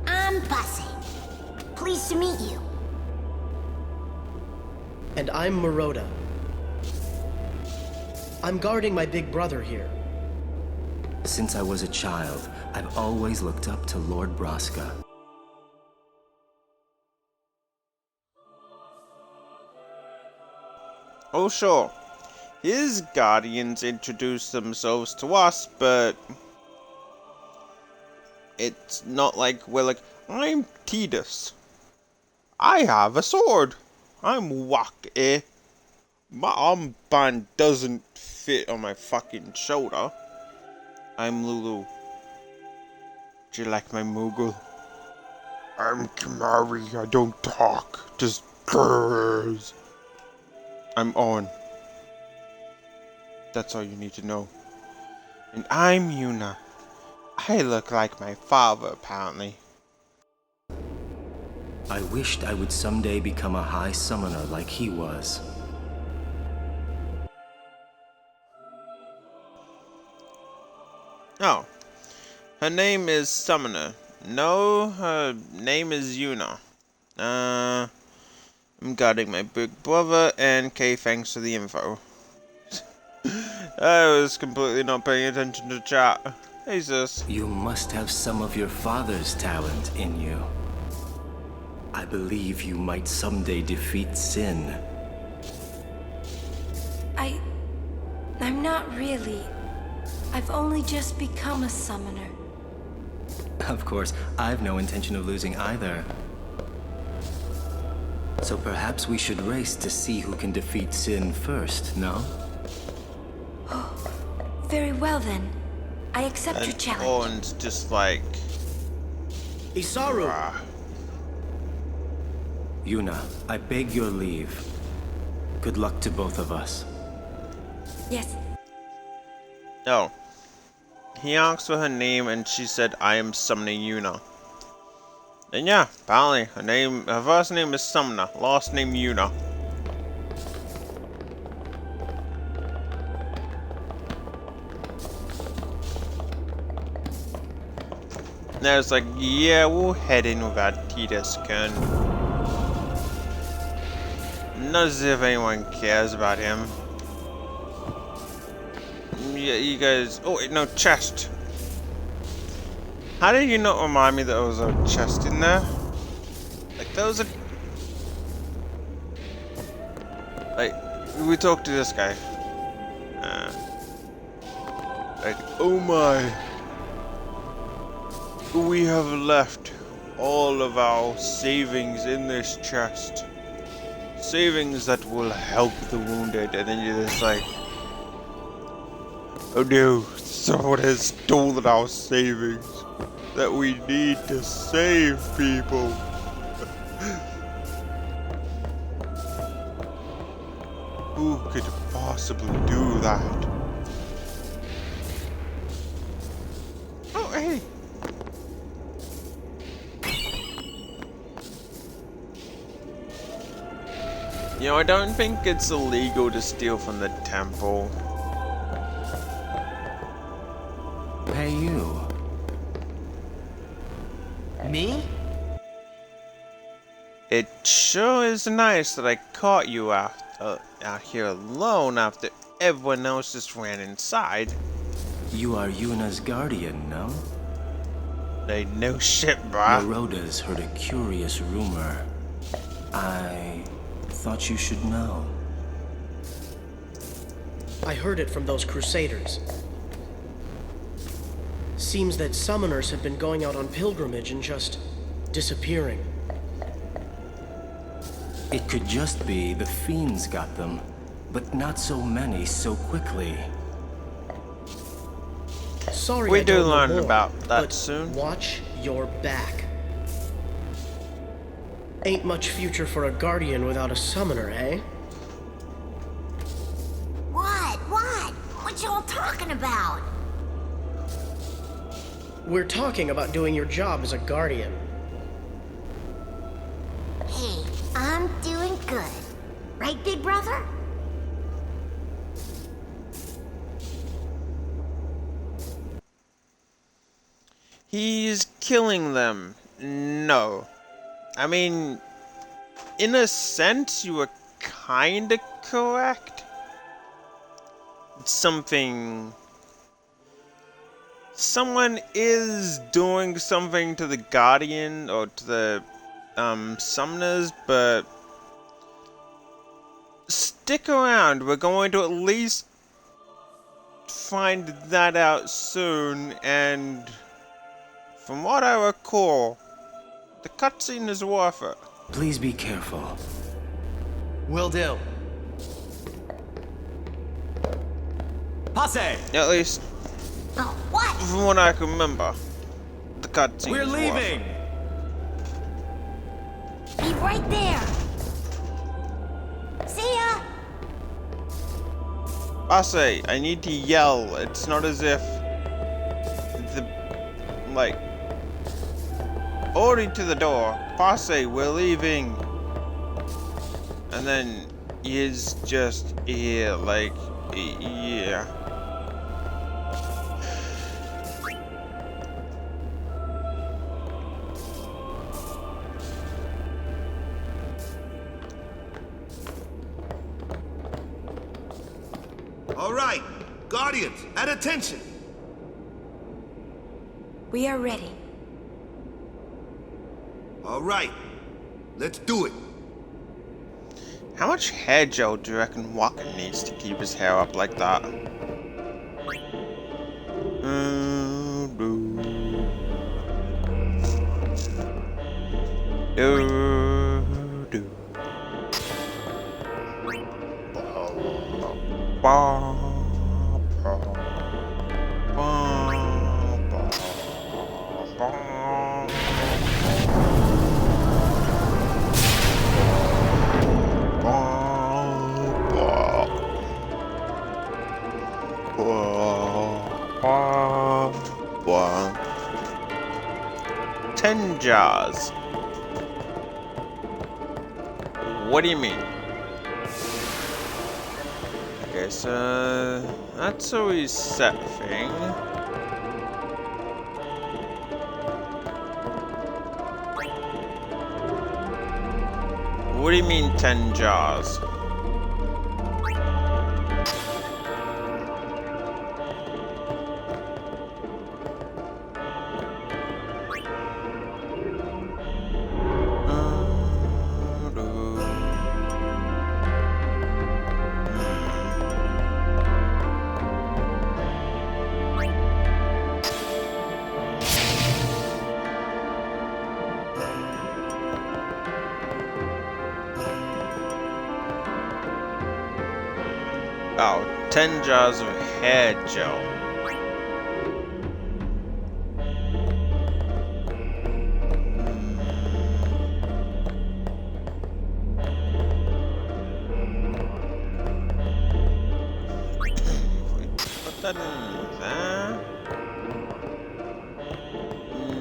I'm Bussy. Pleased to meet you. And I'm Maroda. I'm guarding my big brother here. Since I was a child, I've always looked up to Lord Braska. Oh sure, his guardians introduced themselves to us, but it's not like we're like, I'm Tidus. I have a sword. I'm Waka. My armband doesn't fit on my fucking shoulder. I'm Lulu. Do you like my Moogle? I'm Kimari. I don't talk. Just girls. I'm on. That's all you need to know. And I'm Yuna. I look like my father, apparently. I wished I would someday become a high summoner like he was. Oh. Her name is Summoner. No, her name is Yuna. I'm guarding my big brother, and Kay, thanks for the info. I was completely not paying attention to chat. Hey, sis. You must have some of your father's talent in you. I believe you might someday defeat Sin. I'm not really. I've only just become a summoner. Of course, I've no intention of losing either. So perhaps we should race to see who can defeat Sin first, no? Very well then. I accept your challenge. Orn's just like... Isaru! Yuna, I beg your leave. Good luck to both of us. Yes. Oh. He asked for her name and she said, I am summoning Yuna. And yeah, apparently her first name is Sumner, last name Yuna. Now it's like, yeah, we'll head in without Tidus Kern. Not as if anyone cares about him. Yeah, you guys. Oh wait, no, chest. How did you not remind me that there was a chest in there? Like there was a. Like we talked to this guy. Like, oh my. We have left all of our savings in this chest. Savings that will help the wounded, and then you're just like, oh no, someone has stolen our savings that we need to save people. Who could possibly do that? Oh, hey. You know, I don't think it's illegal to steal from the temple. Hey, you. Me? It sure is nice that I caught you out here alone after everyone else just ran inside. You are Yuna's guardian, no? They no shit, bruh. Meroda's heard a curious rumor. I thought you should know. I heard it from those Crusaders. Seems that summoners have been going out on pilgrimage and just disappearing. It could just be the fiends got them, but not so many so quickly. Sorry, we I do don't know learn more, about that but soon. Watch your back. Ain't much future for a guardian without a summoner, eh? What? What y'all talking about? We're talking about doing your job as a guardian. Hey, I'm doing good. Right, big brother? He's killing them. No. I mean, in a sense, you were kinda correct. Someone is doing something to the Guardian or to the summoners, but stick around. We're going to at least find that out soon, and from what I recall, the cutscene is worth it. Please be careful. Will do. Passe! At least, What? from what I can remember, the cutscene We're is worth leaving! Be right there. See ya. I say, I need to yell. It's not as if already to the door. Passe, we're leaving. And then he's just here, like, yeah. All right, Guardians, at attention. We are ready. All right, let's do it. How much hair gel do you reckon Waka needs to keep his hair up like that? Do do. Ba ba ba ba ba. Blah. 10 jars. What do you mean? Okay, so that's a reset thing. What do you mean 10 jars? Oh, 10 jars of hair gel. Put that in there.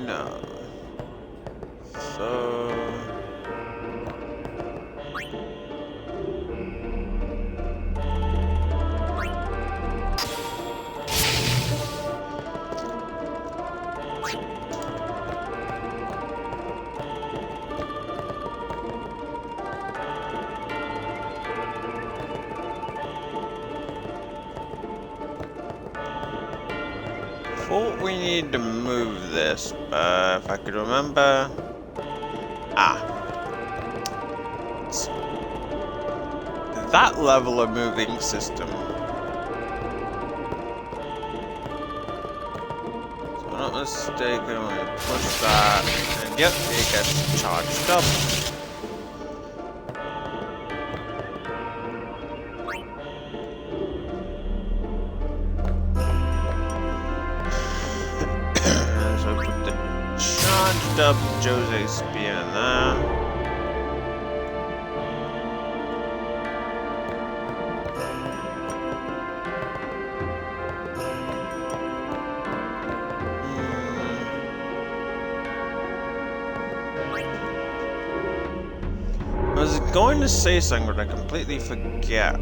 No. So... thought we needed to move this, but if I could remember... Ah. It's that level of moving system. So I'm not mistaken, when we push that, and yep, it gets charged up. Up Jose spear in there. I was going to say something, but I completely forget.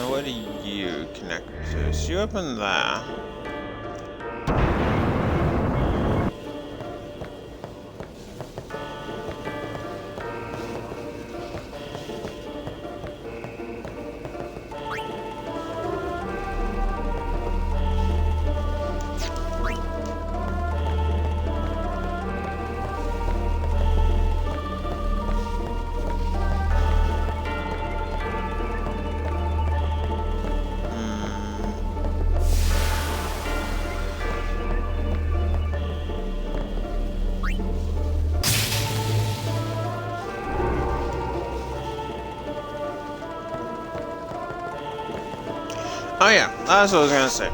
What do you connect to? So you open there. Oh yeah, that's what I was gonna say.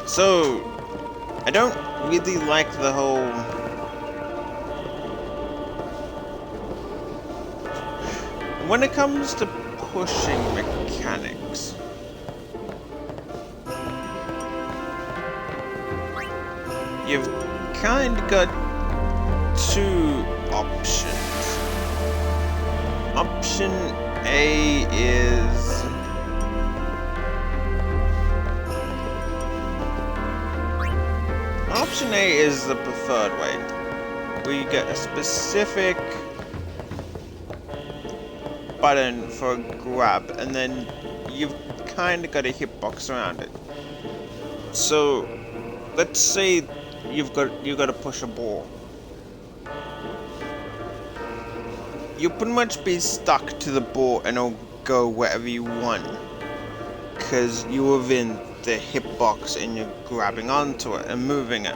So, I don't really like the whole... When it comes to pushing mechanics, you've kind of got two options. Option A is... Option A is the preferred way, where you get a specific button for a grab, and then you've kind of got a hitbox around it. So, let's say you've got to push a ball. You'll pretty much be stuck to the ball, and it'll go wherever you want, because you're within the hitbox and you're grabbing onto it and moving it.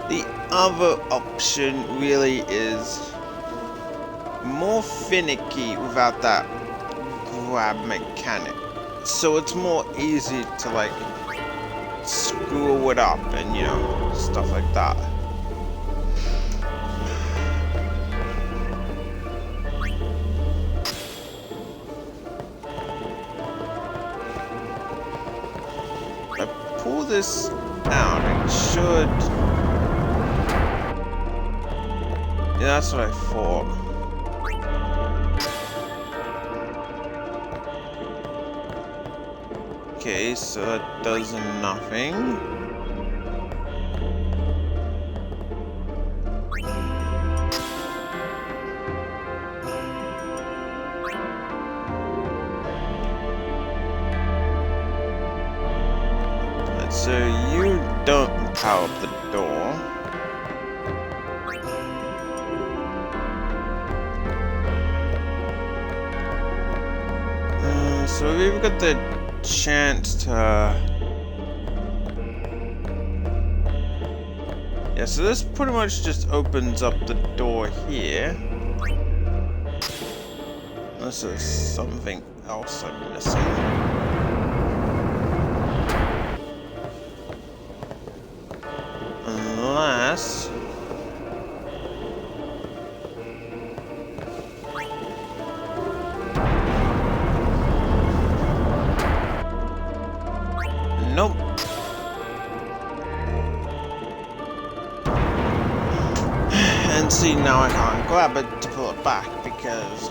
The other option really is more finicky without that grab mechanic. So it's more easy to like screw it up and, you know, stuff like that. If I pull this out, it should... Yeah, that's what I thought. Okay, so that does nothing. So you don't power up the door. So we've got the chance to... Yeah, so this pretty much just opens up the door here. Unless there's something else I'm missing. Unless... Nope. And see, now I can't grab it to pull it back because...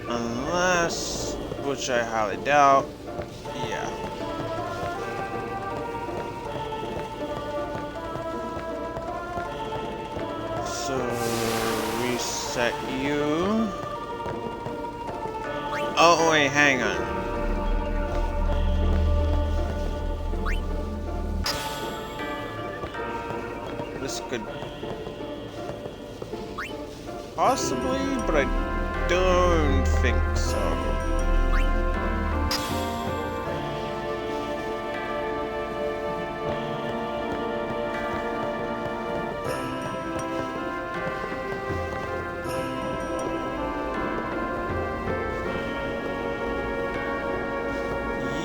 Unless... Which I highly doubt. Yeah. So... Reset you... Oh, wait, hang on. This could... Possibly, but I don't think so.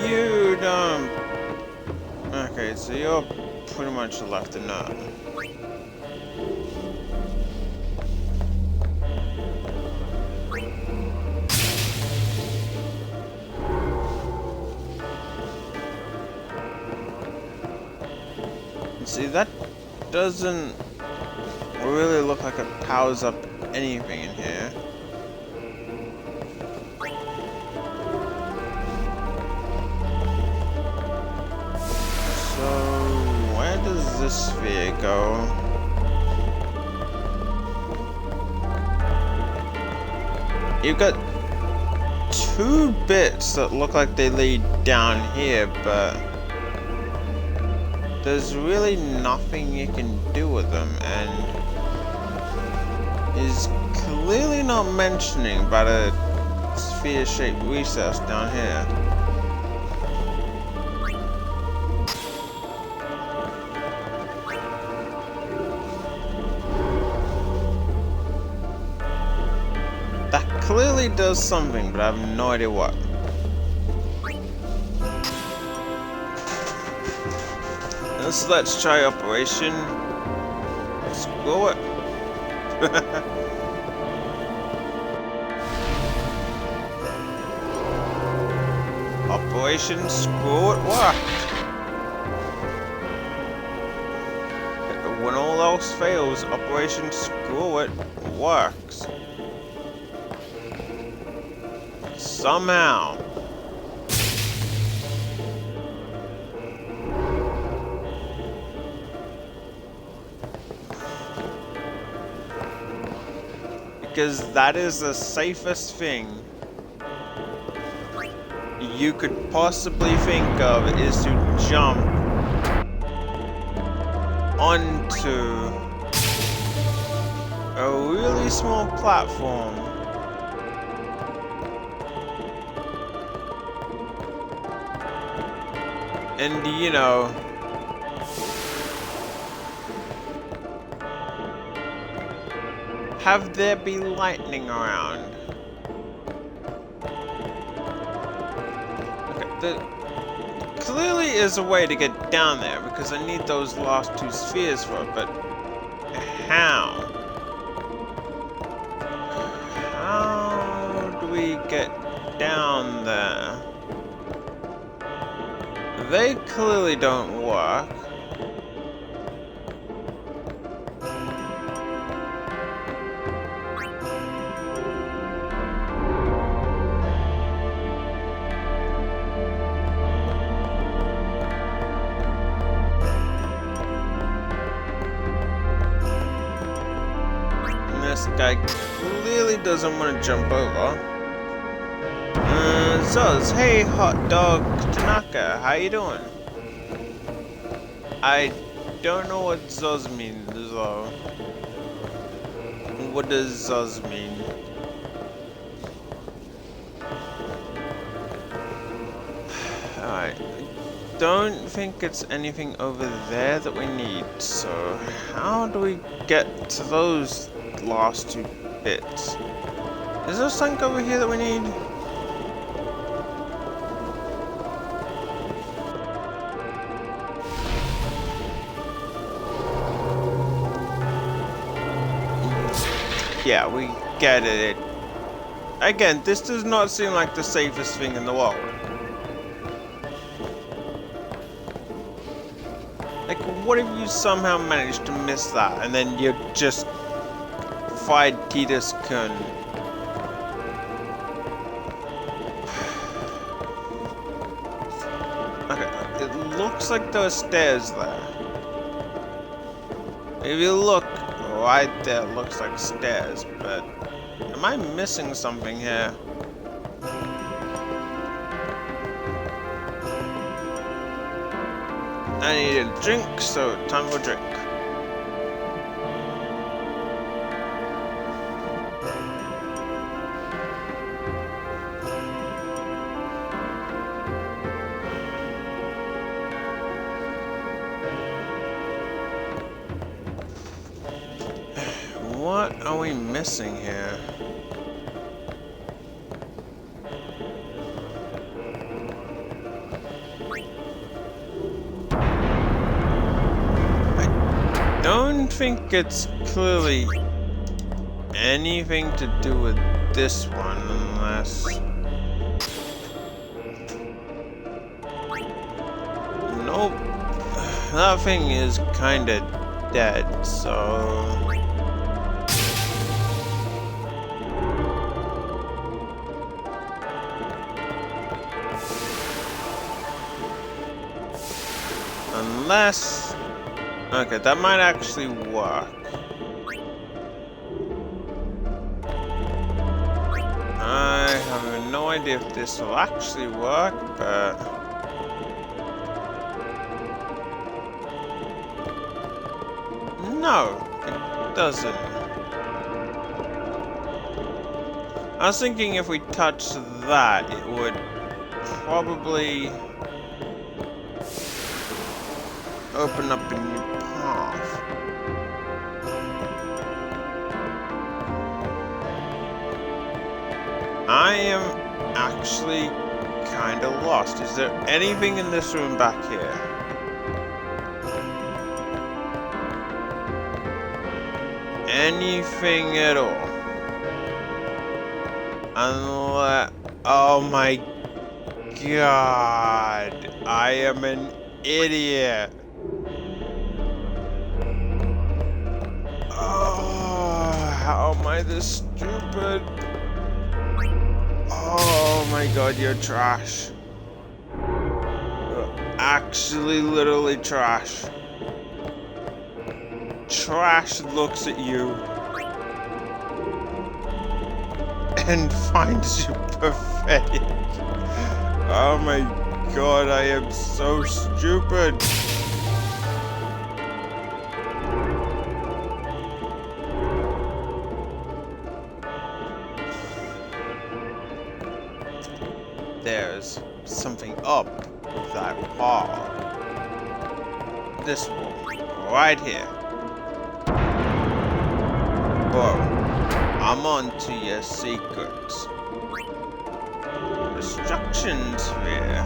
You don't... Okay, so you're pretty much left in that. See, that doesn't really look like it powers up anything in here. Where does this sphere go? You've got two bits that look like they lead down here, but there's really nothing you can do with them, and is clearly not mentioning about a sphere-shaped recess down here. Clearly does something, but I have no idea what. So let's try Operation Screw It. Operation Screw It worked. When all else fails, Operation Screw It works. Somehow. Because that is the safest thing you could possibly think of, is to jump onto a really small platform And, you know, have there be lightning around. Okay, there clearly is a way to get down there because I need those last 2 spheres for it, but how? How do we get down there? They clearly don't work. And this guy clearly doesn't want to jump over. Zuz, hey hot dog Tanaka, how you doing? I don't know what Zuz means though. What does Zuz mean? Alright, don't think it's anything over there that we need, so how do we get to those last 2 bits? Is there something over here that we need? Yeah, we get it. Again, this does not seem like the safest thing in the world. Like, what if you somehow managed to miss that, and then you just fired Tidus Kun? Okay, it looks like there are stairs there. If you look right there, it looks like stairs, but am I missing something here? I need a drink, so time for a drink. What are we missing here? I don't think it's clearly anything to do with this one, unless... Nope. That thing is kinda dead, so... Unless... Okay, that might actually work. I have no idea if this will actually work, but... No, it doesn't. I was thinking if we touched that, it would probably... open up a new path. I am actually kind of lost. Is there anything in this room back here? Anything at all? Unless... Oh my god. I am an idiot. How am I this stupid? Oh my god, you're trash. You're actually literally trash. Trash looks at you and finds you pathetic. Oh my god, I am so stupid. There's something up that wall. this wall. Right here. Whoa. I'm on to your secrets. Destruction sphere.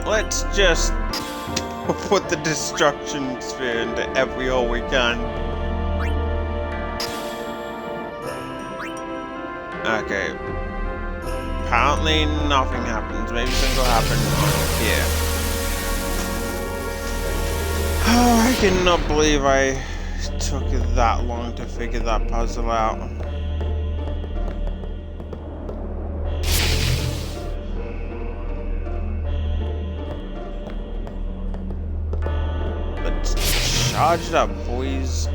Let's just put the destruction sphere into every hole we can. Okay. Apparently nothing happens. Maybe something will happen on here. Oh, I cannot believe I took that long to figure that puzzle out. Let's charge it up, boys.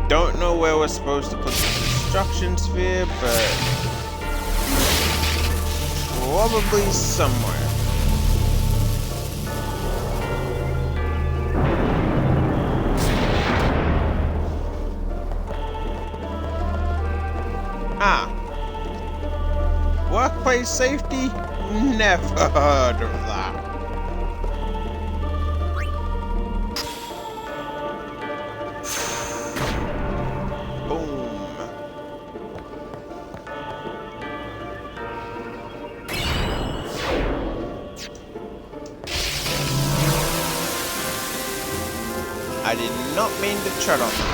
Don't know where we're supposed to put the destruction sphere, but probably somewhere. Ah. Workplace safety? Never heard of that. I did not mean to tread on that.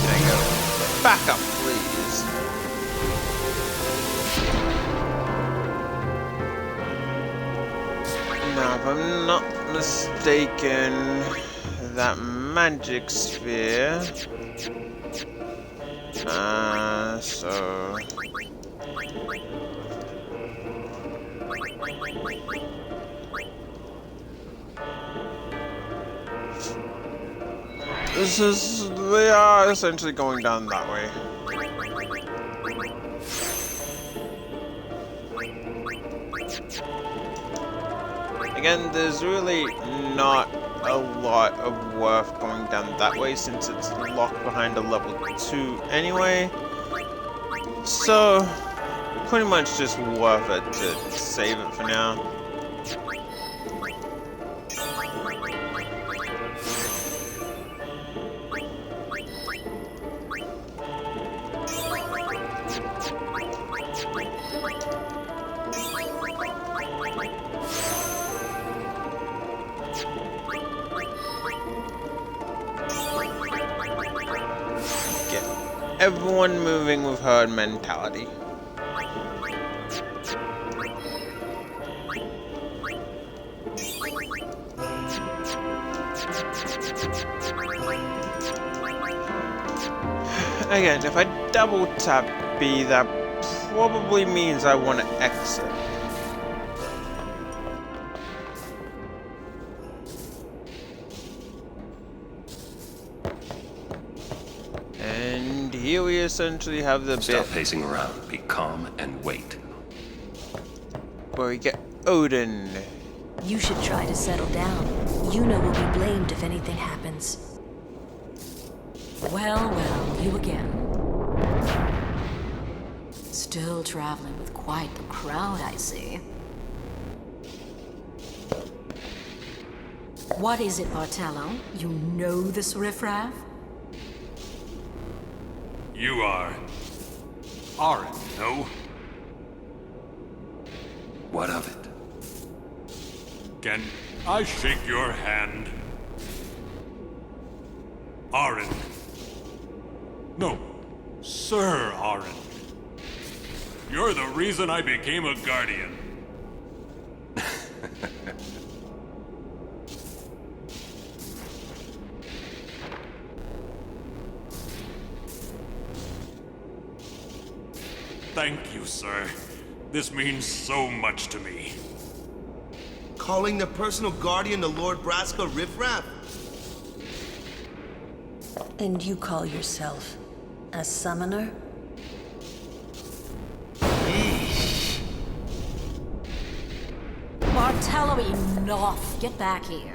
There you go. Back up, please. Now, if I'm not mistaken, that magic sphere. So. They are essentially going down that way. Again, there's really not a lot of worth going down that way since it's locked behind a level 2 anyway. So, pretty much just worth it to save it for now. Everyone moving with herd mentality. Again, if I double tap B, that probably means I want to exit. And here we essentially have the Stop bit pacing around. Be calm and wait. where we get Odin. You should try to settle down. Yuna will be blamed if anything happens. Well, well, you again. Still traveling with quite the crowd, I see. What is it, Bartello? You know this riffraff? You are Arin, no? What of it? Can I shake your hand? Arin. No, Sir Arin. You're the reason I became a guardian. Thank you, sir. This means so much to me. Calling the personal guardian the Lord Braska riffraff? And you call yourself a summoner? Martello, enough! Get back here.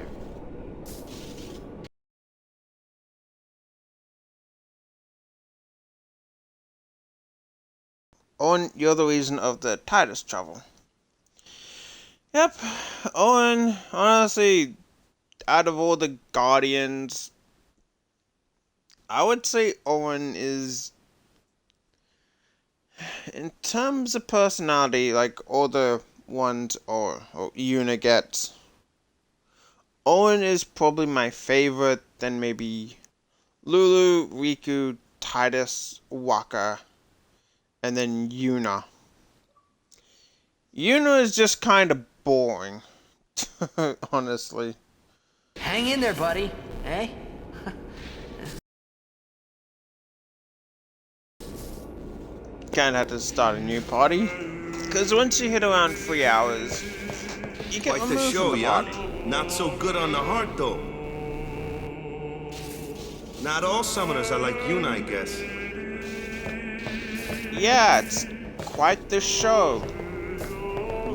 Owen, you're the reason of the Titus trouble. Yep, Owen, honestly, out of all the Guardians, I would say Owen is, in terms of personality, like all the ones or Yuna gets, Owen is probably my favorite, then maybe Lulu, Riku, Titus, Waka, and then Yuna. Yuna is just kind of boring, honestly. Hang in there, buddy. Eh? Kinda have to start a new party, because once you hit around 3 hours, you get Quite the removed show, from the yeah? party. Not so good on the heart, though. Not all summoners are like Yuna, I guess. Yeah, it's quite the show.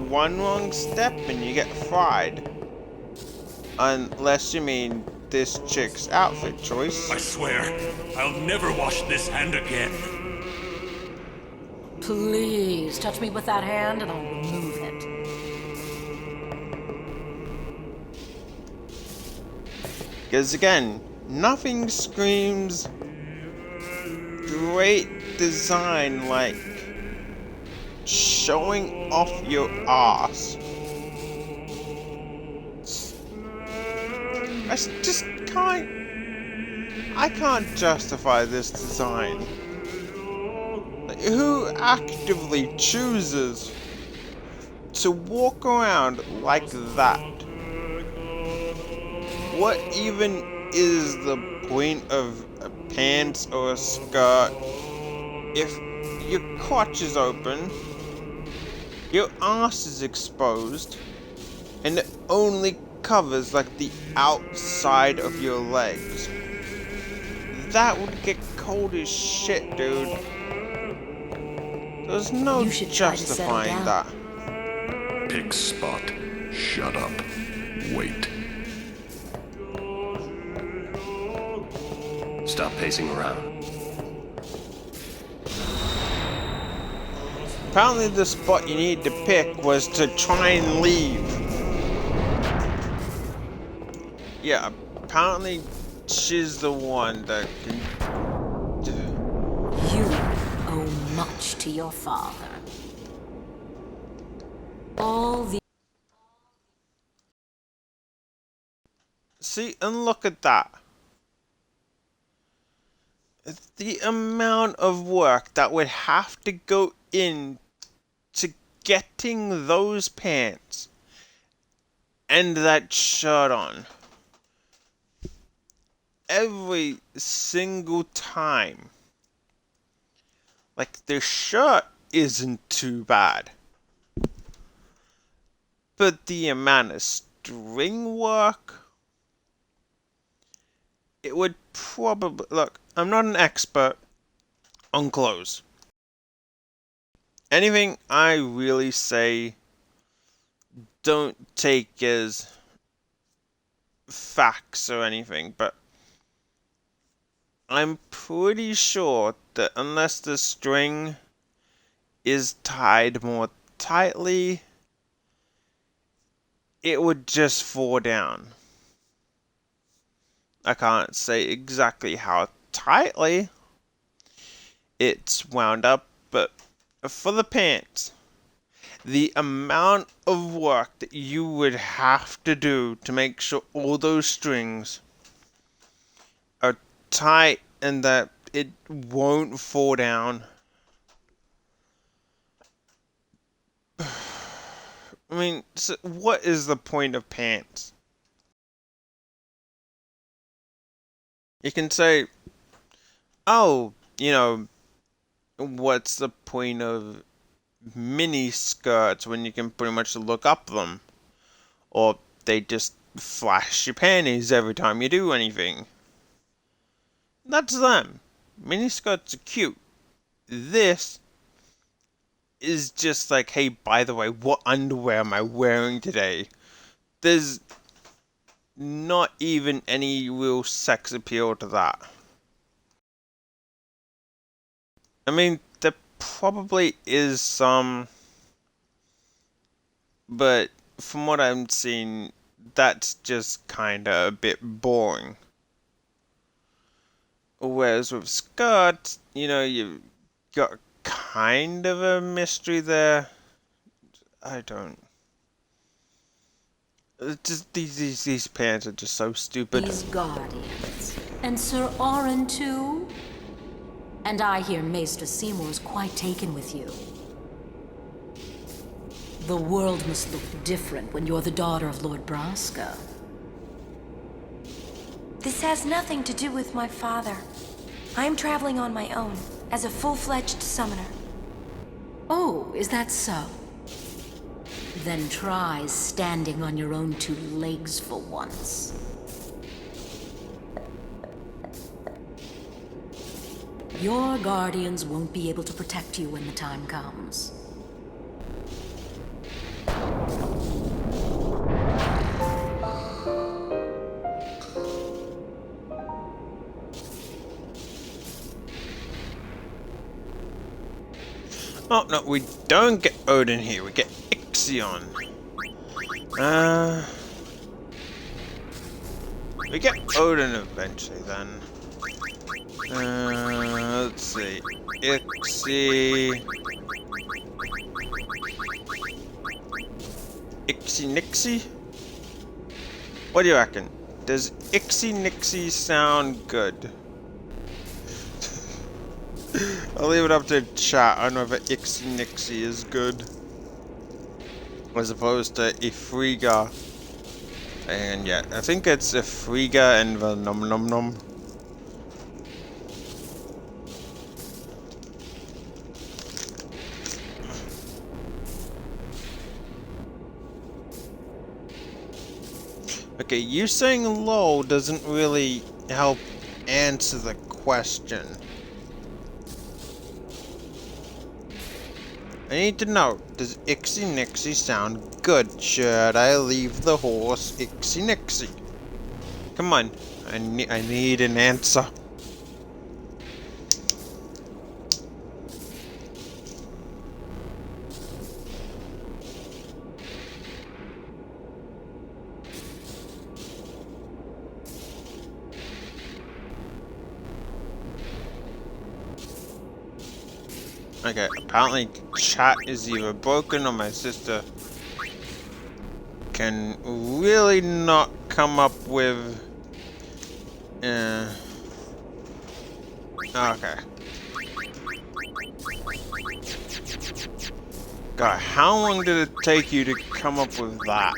One wrong step and you get fried. Unless you mean this chick's outfit choice. I swear, I'll never wash this hand again. Please, touch me with that hand and I'll remove it. Because again, nothing screams great design like showing off your ass. I can't justify this design. Like, who actively chooses to walk around like that? What even is the point of a pants or a skirt if your crotch is open, your ass is exposed, and it only covers like the outside of your legs? That would get cold as shit, dude. There's no justifying that. Pick spot. Shut up. Wait. Stop pacing around. Apparently the spot you need to pick was to try and leave. Yeah, apparently she's the one that can... You owe much to your father. All the... See, and look at that. The amount of work that would have to go in to getting those pants and that shirt on every single time. Like, the shirt isn't too bad, but the amount of string work, it would probably... Look, I'm not an expert on clothes. Anything I really say, don't take as facts or anything, but I'm pretty sure that unless the string is tied more tightly, it would just fall down. I can't say exactly how tightly it's wound up, but for the pants, the amount of work that you would have to do to make sure all those strings are tight and that it won't fall down. I mean, so what is the point of pants? You can say, oh, you know, what's the point of mini skirts when you can pretty much look up them. Or they just flash your panties every time you do anything. That's them. Mini skirts are cute. This is just like, hey, by the way, what underwear am I wearing today? There's not even any real sex appeal to that. I mean, there probably is some, but from what I'm seeing, that's just kinda a bit boring. Whereas with skirts, you know, you've got kind of a mystery there. I don't. Just these pants are just so stupid. These guardians. And Sir Orin too? And I hear Maester Seymour's quite taken with you. The world must look different when you're the daughter of Lord Braska. This has nothing to do with my father. I am traveling on my own, as a full-fledged summoner. Oh, is that so? Then try standing on your own two legs for once. Your guardians won't be able to protect you when the time comes. Oh, no, we don't get Odin here, we get Ixion. We get Odin eventually then. Let's see. Ixie Nixie? What do you reckon? Does Ixie Nixie sound good? I'll leave it up to chat. I don't know if Ixie Nixie is good. As opposed to Ifriga. And yeah, I think it's Ifriga and the Nom Nom Nom. Okay, you saying low doesn't really help answer the question. I need to know, does Ixie Nixie sound good? Should I leave the horse Ixie Nixie? Come on, I need an answer. Okay, apparently chat is either broken or my sister can really not come up with... Okay. God, how long did it take you to come up with that?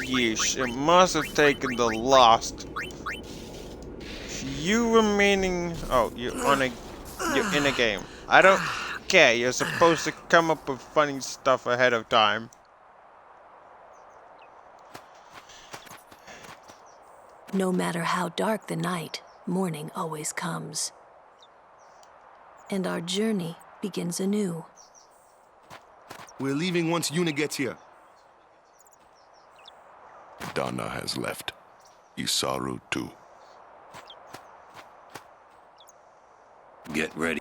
Yeesh, it must have taken the last few remaining... Oh, you're in a game. I don't care, you're supposed to come up with funny stuff ahead of time. No matter how dark the night, morning always comes. And our journey begins anew. We're leaving once Yuna gets here. Dana has left. Isaru too. Get ready.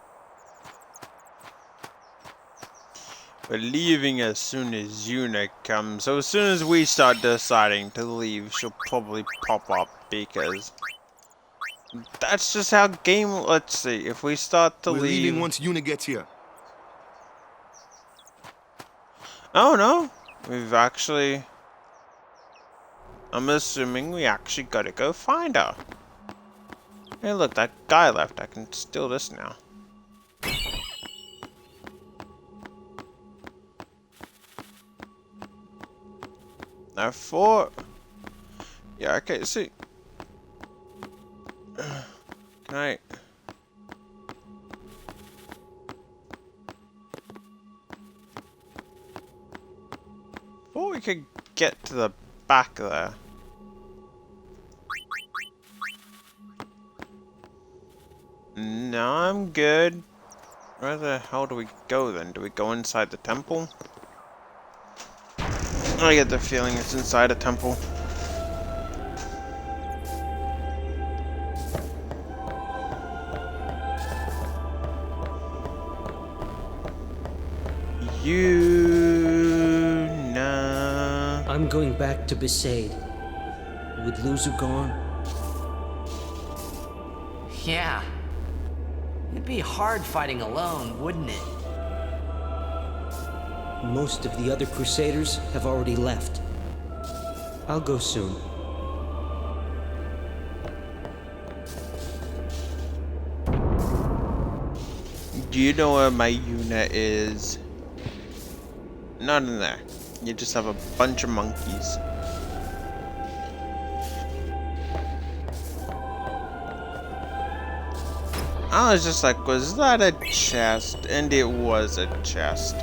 We're leaving as soon as Yuna comes. So as soon as we start deciding to leave, she'll probably pop up because that's just how game. Let's see. If we start to We're leave, leaving once Yuna gets here. Oh no, we've actually. I'm assuming we actually gotta go find her. Hey, look, that guy left. I can steal this now. I thought... Yeah, okay, see... Can I... Thought we could get to the back there. No, I'm good. Where the hell do we go then? Do we go inside the temple? I get the feeling it's inside a temple. I'm going back to Besaid. With Luzu gone. Yeah. It'd be hard fighting alone, wouldn't it? Most of the other Crusaders have already left. I'll go soon. Do you know where my unit is? Not in there. You just have a bunch of monkeys. I was just like, was that a chest? And it was a chest.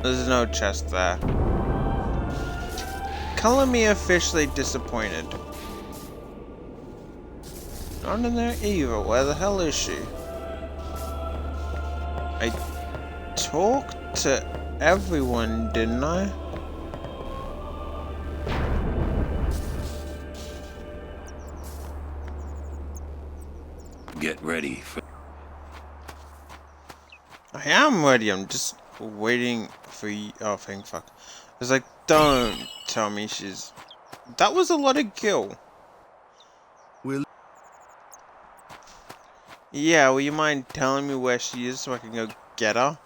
There's no chest there. Color me officially disappointed. Not in there either. Where the hell is she? I talked to everyone, didn't I? Get ready for... I am ready, I'm just waiting for you. Oh, thank fuck. I was like, don't tell me she's... That was a lot of kill. Yeah, will you mind telling me where she is so I can go get her?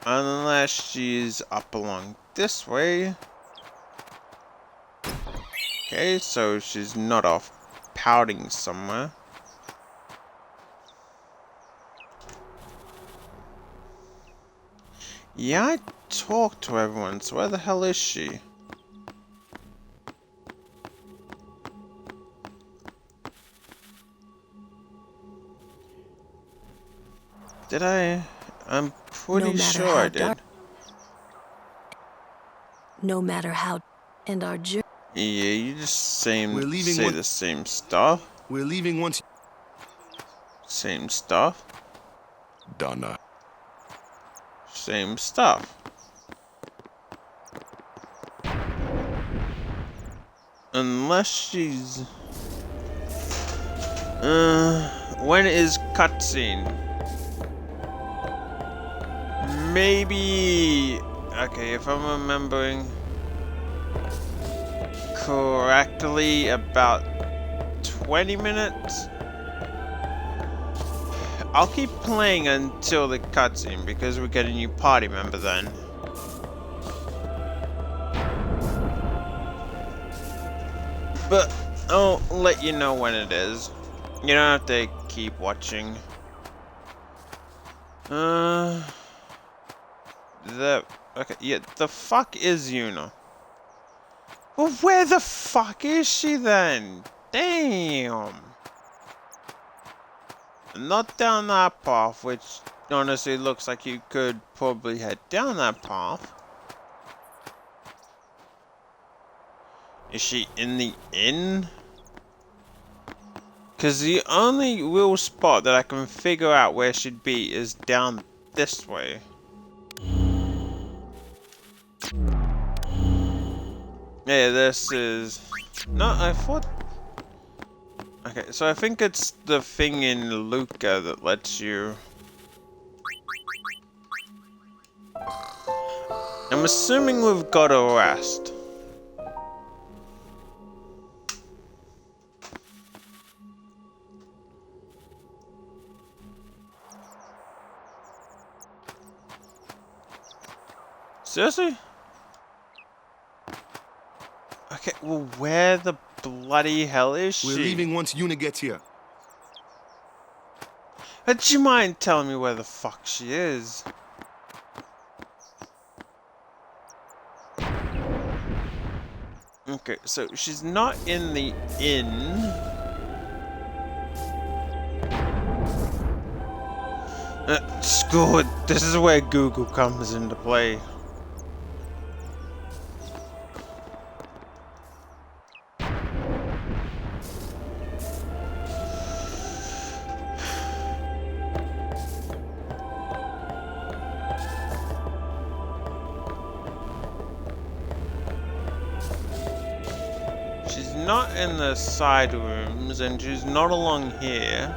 Unless she's up along this way. Okay, so she's not off pouting somewhere. Yeah, I talked to everyone, so where the hell is she? Did I? I'm pretty sure I did. No matter how, and our journey. Yeah, you just say the same stuff. We're leaving once. Same stuff. Donna. Same stuff. Unless she's... when is cutscene? Maybe... Okay, if I'm remembering correctly, about 20 minutes? I'll keep playing until the cutscene because we get a new party member then. But I'll let you know when it is. You don't have to keep watching. Okay, yeah, the fuck is Yuna? Well, where the fuck is she then? Damn. Not down that path, which honestly looks like you could probably head down that path. Is she in the inn? Because the only real spot that I can figure out where she'd be is down this way. Yeah, this is... No, I thought... Okay, so I think it's the thing in Luca that lets you... I'm assuming we've got a rest. Seriously? Okay, well, where the bloody hell is she? We're leaving once Yuna gets here. Would you mind telling me where the fuck she is? Okay, so she's not in the inn. School, this is where Google comes into play. She's not in the side rooms, and she's not along here.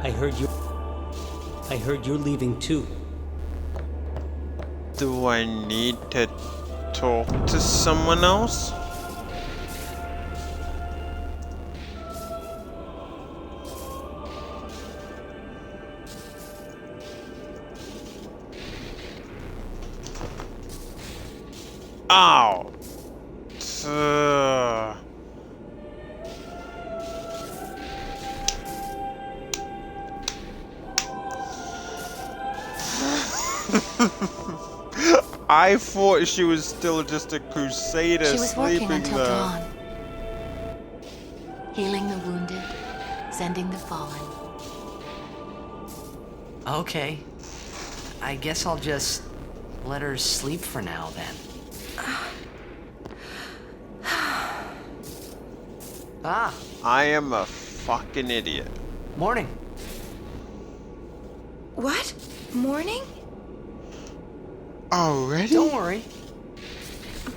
I heard you're leaving too. Do I need to talk to someone else? Ow! I thought she was still just a crusader She was working sleeping until there. dawn. Healing the wounded, sending the fallen. Okay. I guess I'll just let her sleep for now then. Ah. I am a fucking idiot. Morning. What? Morning? Already? Don't worry.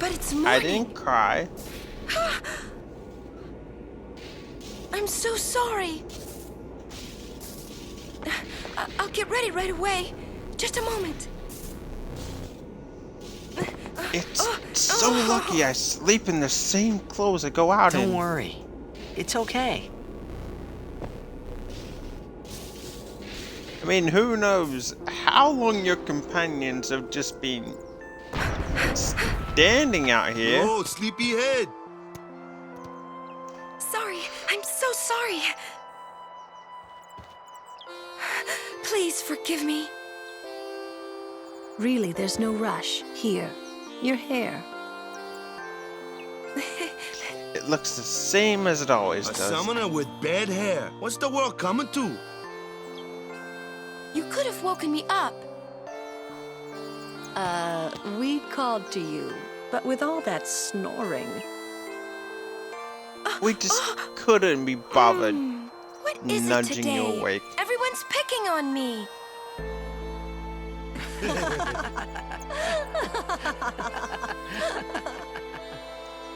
But it's morning. I didn't cry. I'm so sorry. I'll get ready right away. Just a moment. It's so lucky I sleep in the same clothes I go out in. Don't worry. It's okay. I mean, who knows how long your companions have just been standing out here. Oh, sleepyhead. Sorry. I'm so sorry. Please forgive me. Really, there's no rush. Here, your hair. It looks the same as it always A does. summoner with bad hair. What's the world coming to? You could have woken me up. We called to you, but with all that snoring. We just couldn't be bothered What is it nudging today? you awake. Everyone's picking on me.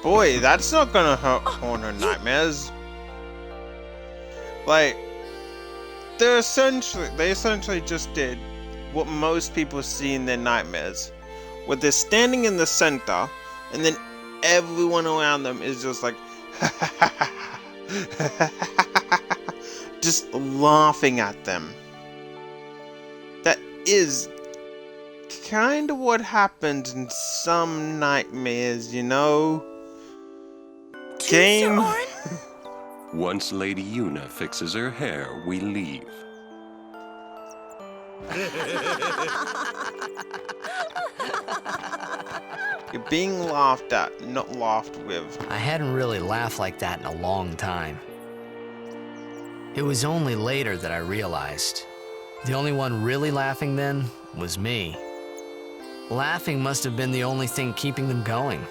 Boy, that's not gonna haunt her nightmares. Like, they essentially just did what most people see in their nightmares, where they're standing in the center, and then everyone around them is just like, just laughing at them. That is kind of what happens in some nightmares, you know? Game. Once Lady Yuna fixes her hair, we leave. You're being laughed at, not laughed with. I hadn't really laughed like that in a long time. It was only later that I realized the only one really laughing then was me. Laughing must have been the only thing keeping them going.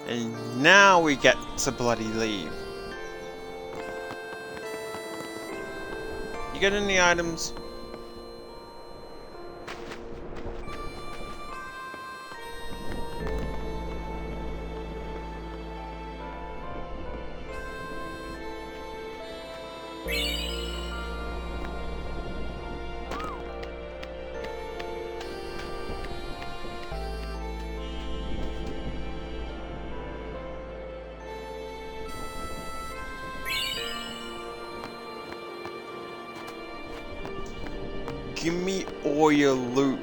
And now we get to bloody leave. You get any items? Give me all your loot.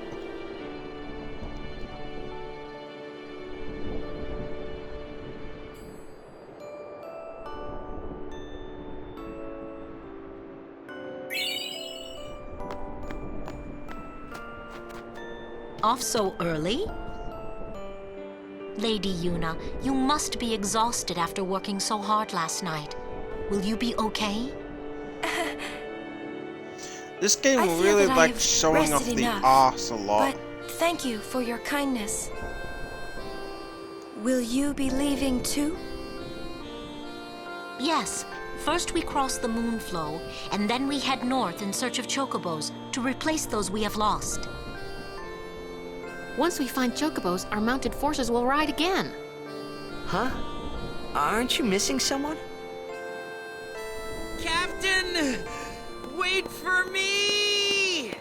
Off so early? Lady Yuna, you must be exhausted after working so hard last night. Will you be okay? This game I feel really that likes I've showing off rested the enough, arse a lot. But thank you for your kindness. Will you be leaving too? Yes. First we cross the Moonflow, and then we head north in search of chocobos to replace those we have lost. Once we find chocobos, our mounted forces will ride again. Huh? Aren't you missing someone? Captain! Wait for me!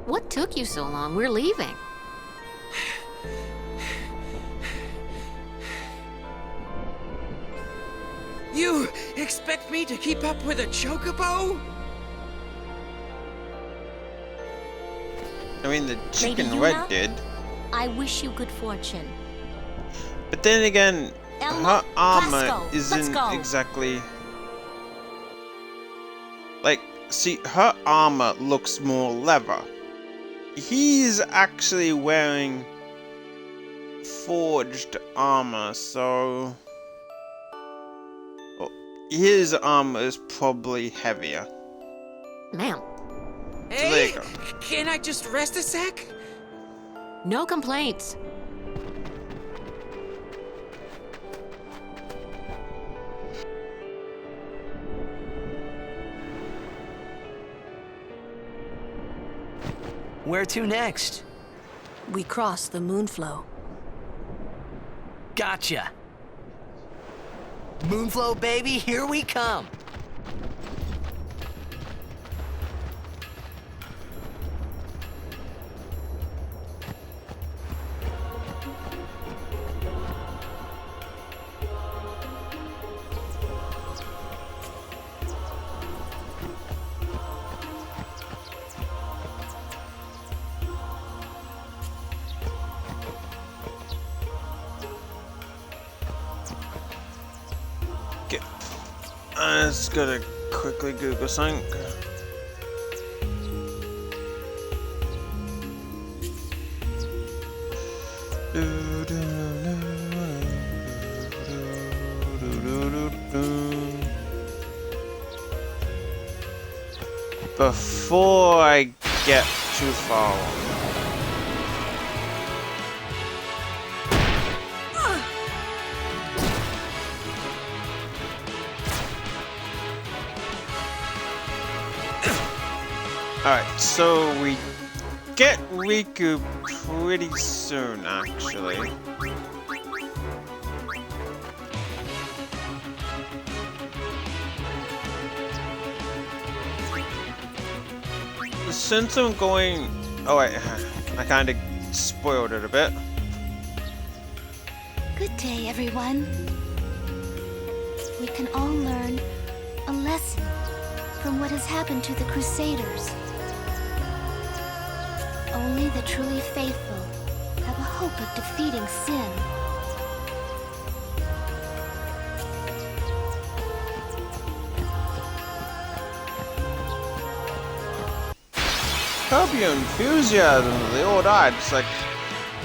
What took you so long? We're leaving. You expect me to keep up with a chocobo? I mean, the chicken Lady red Yuna? did. I wish you good fortune. But then again, Elma, her armor Clasco, let's isn't go. exactly... Like, see, her armor looks more leather. He's actually wearing forged armor, so... Well, his armor is probably heavier. Ma'am. So there you go. Can I just rest a sec? No complaints. Where to next? We cross the Moonflow. Gotcha. Moonflow, baby, here we come. Let's gotta quickly Google something. Before I get too far along. Alright, so we get Riku pretty soon, actually. Since I'm going... Oh wait, I kinda spoiled it a bit. Good day, everyone. We can all learn a lesson from what has happened to the Crusaders. Only the truly faithful have a hope of defeating sin. Curb your enthusiasm, they all died. It's like,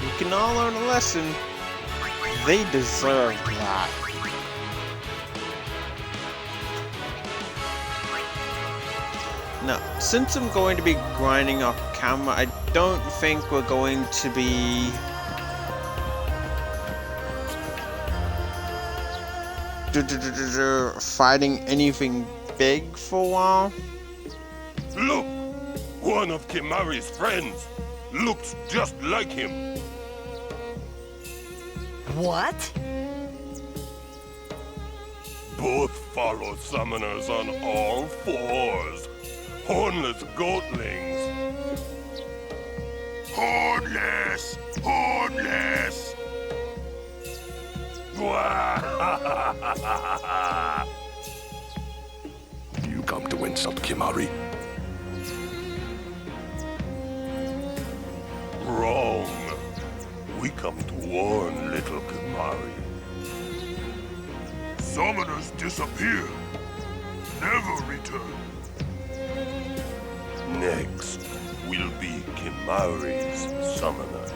we can all learn a lesson. They deserve that. Now, since I'm going to be grinding off camera, I don't think we're going to be... fighting anything big for a while. Look! One of Kimahri's friends looks just like him. What? Both follow summoners on all fours. Hornless goatlings. Hornless! Hornless! You come to insult Kimahri? Wrong. We come to warn little Kimahri. Summoners disappear, never return. Next, will be Kimahri's summoner.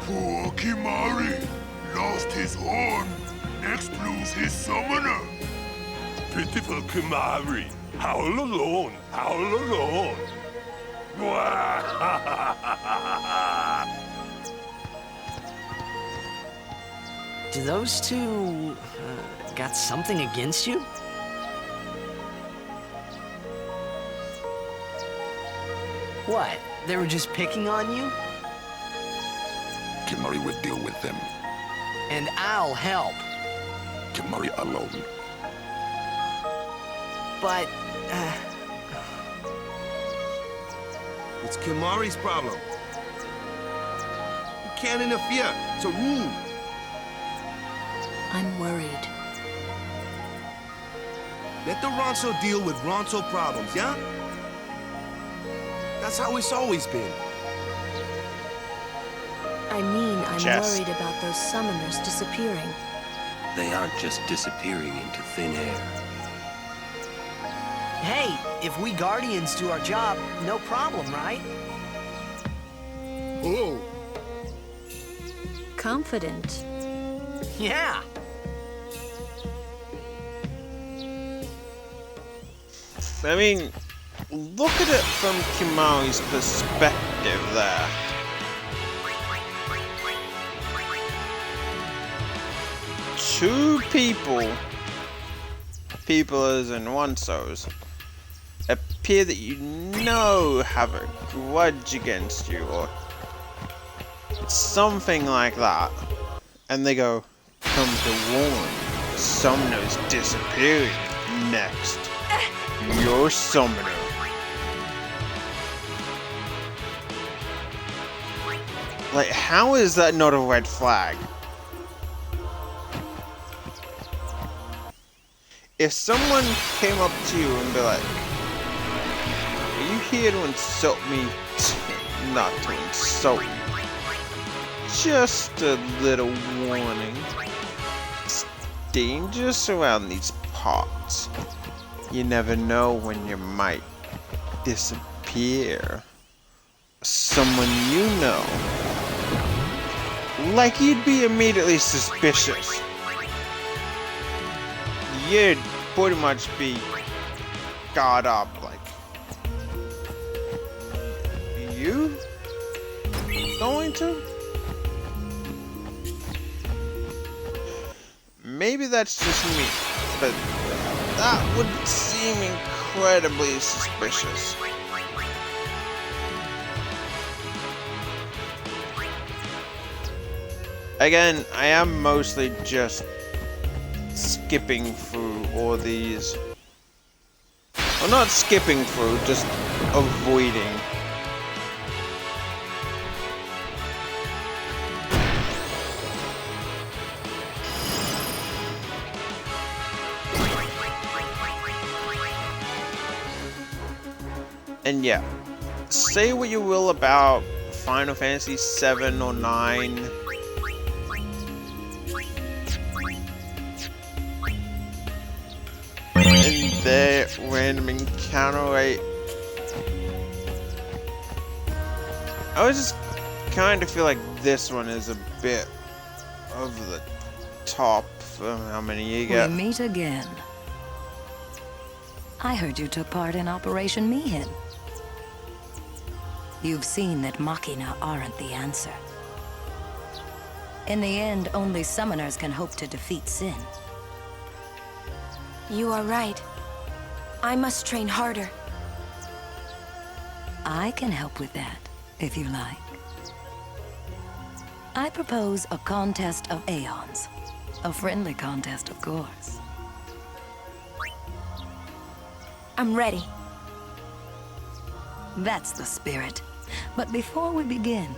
Poor Kimahri lost his horn, next lose his summoner. Pitiful Kimahri, howl alone, howl alone. Do those two got something against you? What? They were just picking on you? Kimahri will deal with them. And I'll help. Kimahri alone. But, It's Kimahri's problem. You can't interfere. It's a rule. I'm worried. Let the Ronso deal with Ronso problems, yeah? That's how it's always been. I mean, I'm Chess. worried about those summoners disappearing. They aren't just disappearing into thin air. Hey, if we Guardians do our job, no problem, right? Oh. Confident. Yeah. I mean, look at it from Kimahri's perspective there. Two people as in Ronsos, appear that you know have a grudge against you, or something like that, and they go, come to warn, summoner's disappearing next. Your summoner. Like, how is that not a red flag? If someone came up to you and be like, are you here to insult me? Not to insult you. Just a little warning. It's dangerous around these parts. You never know when you might disappear. Someone you know. Like you'd be immediately suspicious. You'd pretty much be guard up, like, you going to? Maybe that's just me, but that would seem incredibly suspicious. Again, I am mostly just skipping through all these. Well, not skipping through, just avoiding. And yeah, say what you will about Final Fantasy 7 or 9. And their random encounter rate. I was just kind of feel like this one is a bit over the top for how many you get. We meet again. I heard you took part in Operation Mihin. You've seen that Machina aren't the answer. In the end, only summoners can hope to defeat Sin. You are right. I must train harder. I can help with that, if you like. I propose a contest of Aeons. A friendly contest, of course. I'm ready. That's the spirit. But before we begin,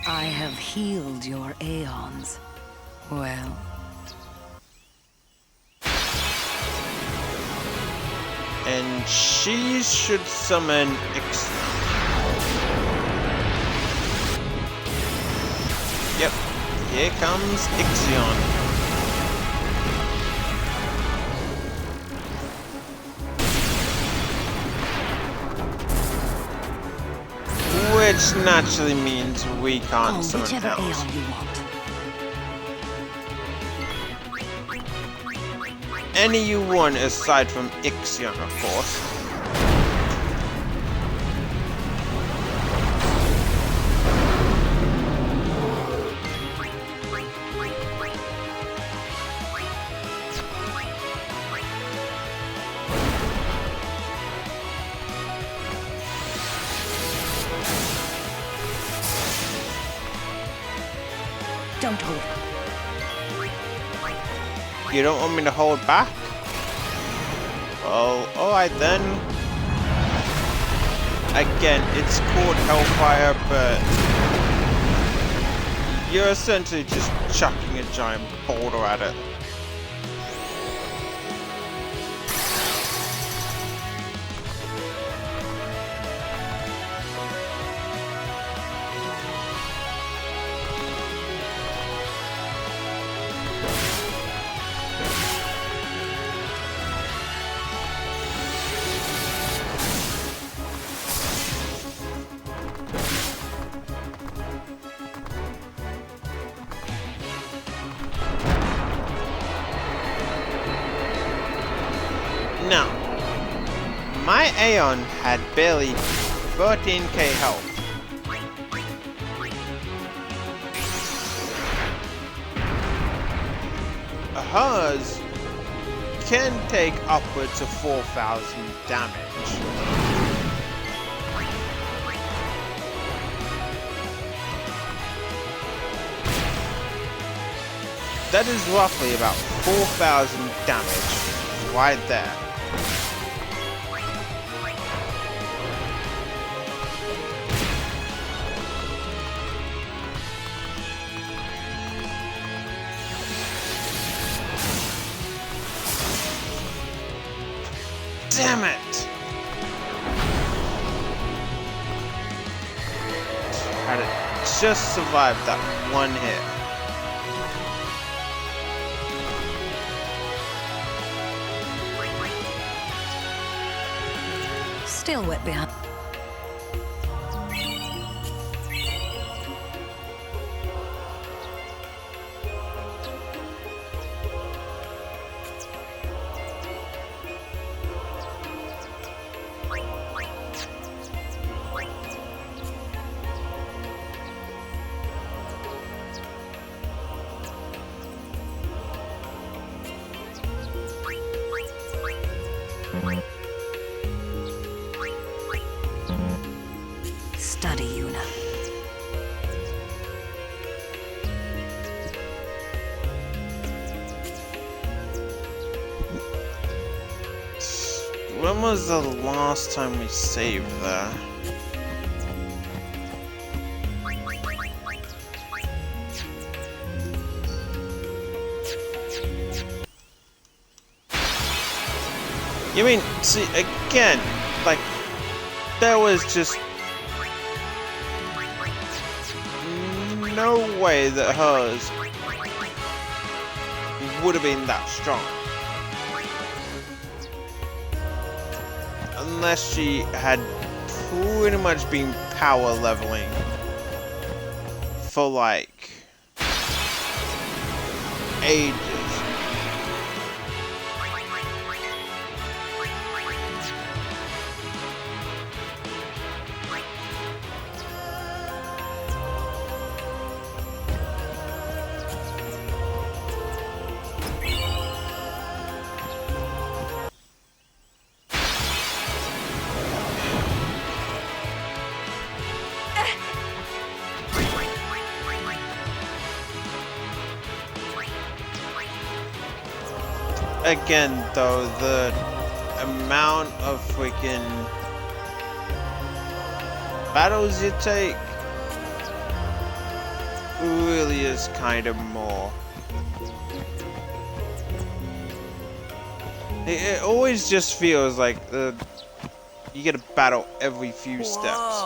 I have healed your Aeons. Well, and she should summon Ixion. Yep, here comes Ixion. Which naturally means we can't Oh, summon whichever else. Aeon you want. Any you want aside from Ixion, of course. Don't hold. You don't want me to hold back? Well, alright then. Again, it's called Hellfire, but you're essentially just chucking a giant boulder at it. Now, my Aeon had barely 13k health. Hers can take upwards of 4,000 damage. That is roughly about 4,000 damage right there. Damn it! Had it just survived that one hit. Still wet behind. Study, Yuna. When was the last time we saved there? You mean, see, again, like, there was just no way that hers would have been that strong. Unless she had pretty much been power leveling for like ages. Again, though, the amount of freaking battles you take really is kind of more. It always just feels like you get a battle every few steps.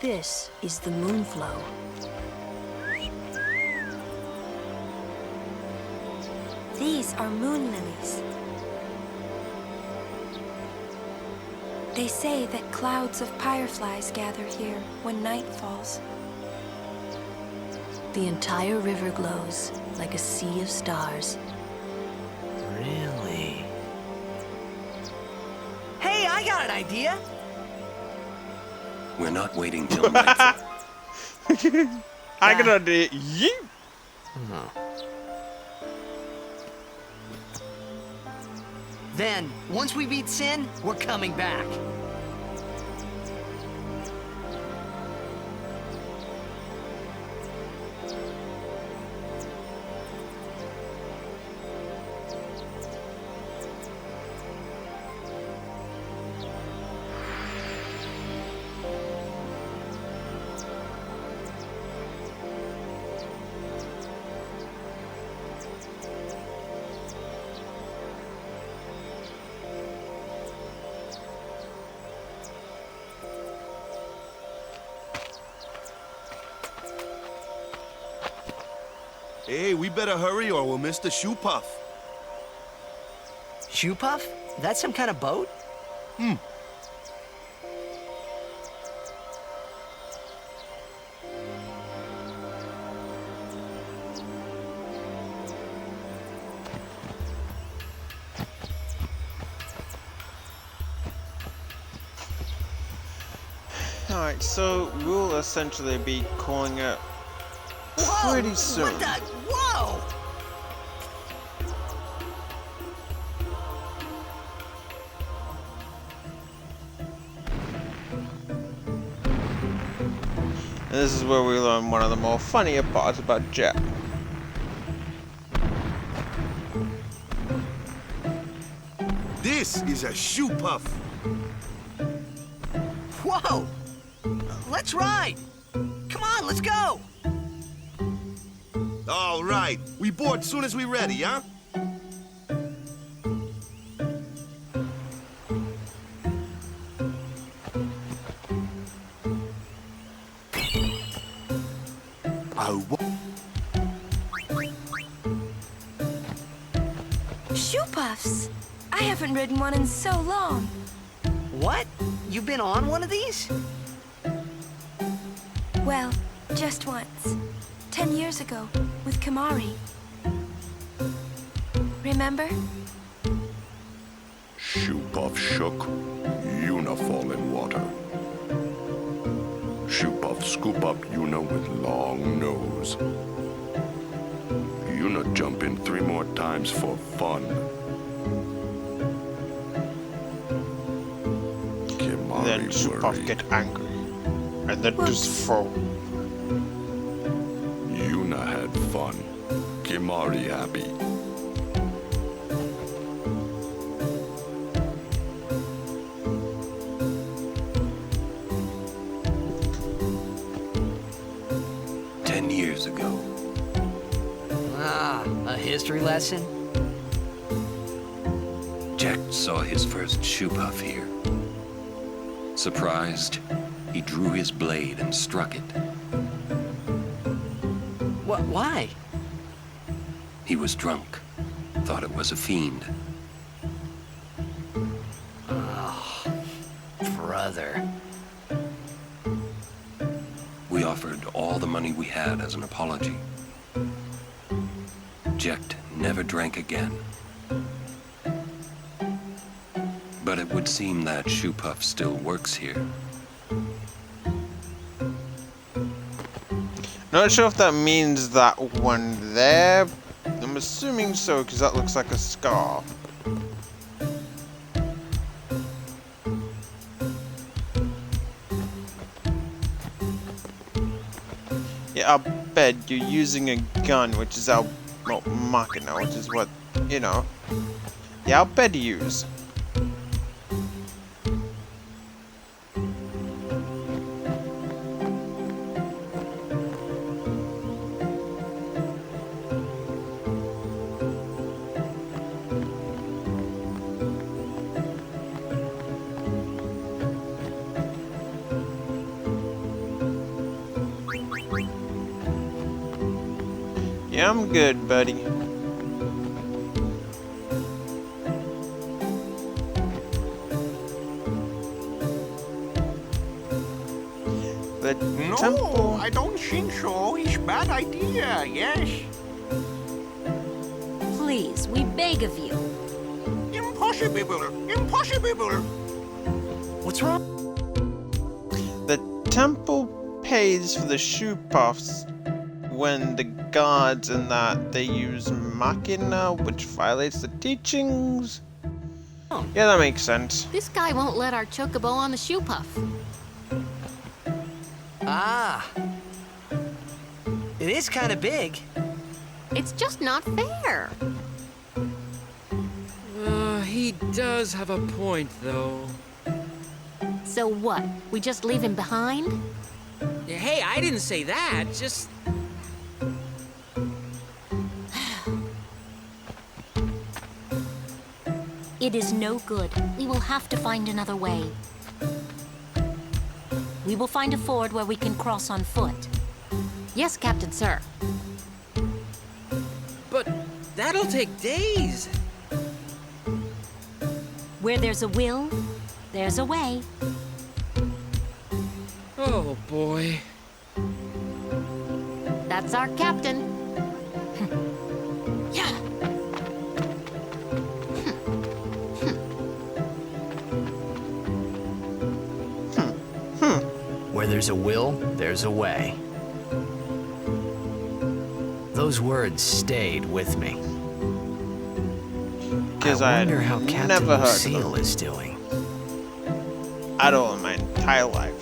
This is the Moonflow. These These are moon lilies. They say that clouds of fireflies gather here when night falls. The entire river glows like a sea of stars. Really? Hey, I got an idea! We're not waiting till nightfall. I got an idea. You. Then, once we beat Sin, we're coming back. Hey, we better hurry or we'll miss the shoe puff. Shoe puff? That's some kind of boat? Alright, so we'll essentially be calling it pretty soon. What the? Whoa! And this is where we learn one of the more funnier parts about Jet. This is a shoe puff. Whoa! Let's ride! Come on, let's go! All right, we board soon as we ready, huh? Shoe puffs! I haven't ridden one in so long. What? You've been on one of these? Well, just once. 10 years ago, with Kimahri. Remember? Shoe puff shook, Yuna fall in water. Shoe puff scoop up Yuna with long nose. Yuna jump in 3 more times for fun. Kimahri Then Shoe Puff worried. get angry. And then just fall. Yuna had fun. Kimahri happy. Years ago. Ah, a history lesson? Jack saw his first shoe puff here. Surprised, he drew his blade and struck it. Why? He was drunk. Thought it was a fiend. Oh, brother. We offered all the money we had as an apology. Jecht never drank again. But it would seem that Shoe Puff still works here. Not sure if that means that one there. I'm assuming so, because that looks like a scar. Yeah, I'll bet you're using a gun, which is our Machina, which is what, you know. Yeah, I'll bet you use. Yeah, I'm good, buddy. The No, temple. I don't think so. It's bad idea, yes. Please, we beg of you. Impossible. Impossible. What's wrong? The temple pays for the shoe puffs when the guards and that they use machina, which violates the teachings. Yeah, that makes sense. This guy won't let our chocobo on the shoe puff. Ah. It is kind of big. It's just not fair. He does have a point, though. So what? We just leave him behind? Hey, I didn't say that. Just... It is no good. We will have to find another way. We will find a ford where we can cross on foot. Yes, Captain Sir. But that'll take days. Where there's a will, there's a way. Oh, boy. That's our captain. Yeah. Where there's a will, there's a way. Those words stayed with me. Because I I wonder how Captain never heard of Lucille them is doing. at all in my entire life.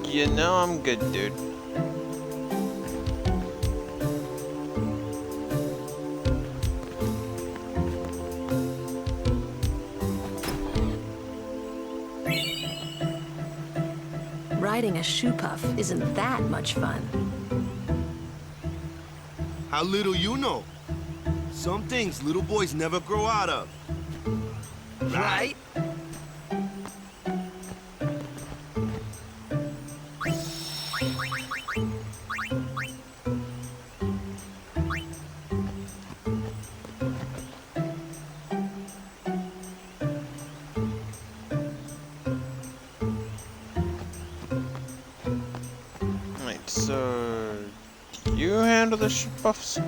You know I'm good, dude. Riding a shoe puff isn't that much fun. How little you know. Some things little boys never grow out of. Right? Right, so you handle the shoe puffs.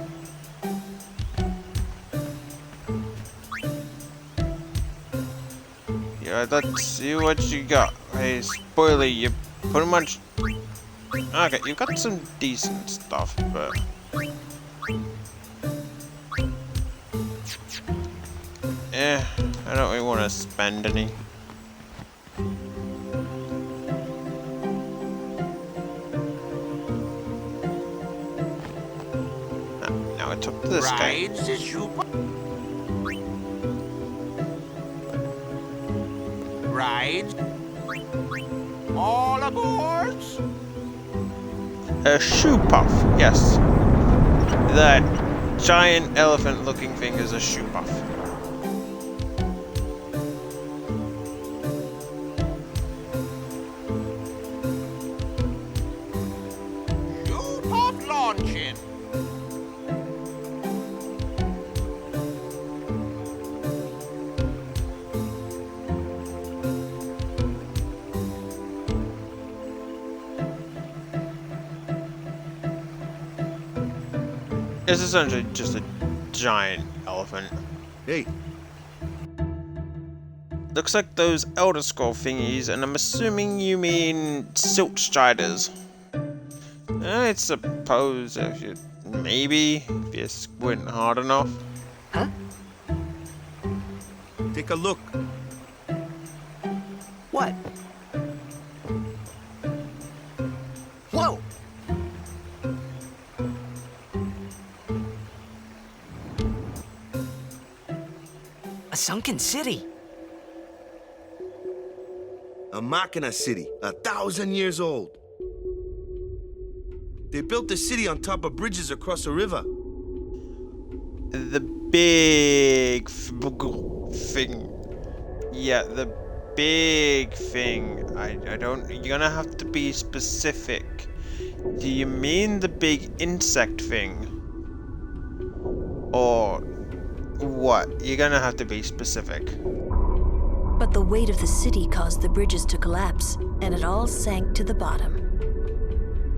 Yeah, let's see what you got. Hey, spoiler, you pretty much... Okay, you got some decent stuff, but... I don't really want to spend any. Now it's up to this guy. Rides the shoe puff. Rides. All aboard. A shoe puff, yes. That giant elephant-looking thing is a shoe puff. Shoe puff launching. It's essentially just a giant elephant. Hey. Looks like those Elder Scroll thingies, and I'm assuming you mean Silt Striders. I suppose if you... maybe, if you squint hard enough. Huh? Take a look. What? Whoa! A sunken city. A Machina city, 1,000 years old. They built the city on top of bridges across a river. The big thing. Yeah, the big thing. I don't... You're gonna have to be specific. Do you mean the big insect thing? Or What? You're gonna have to be specific. But the weight of the city caused the bridges to collapse, and it all sank to the bottom.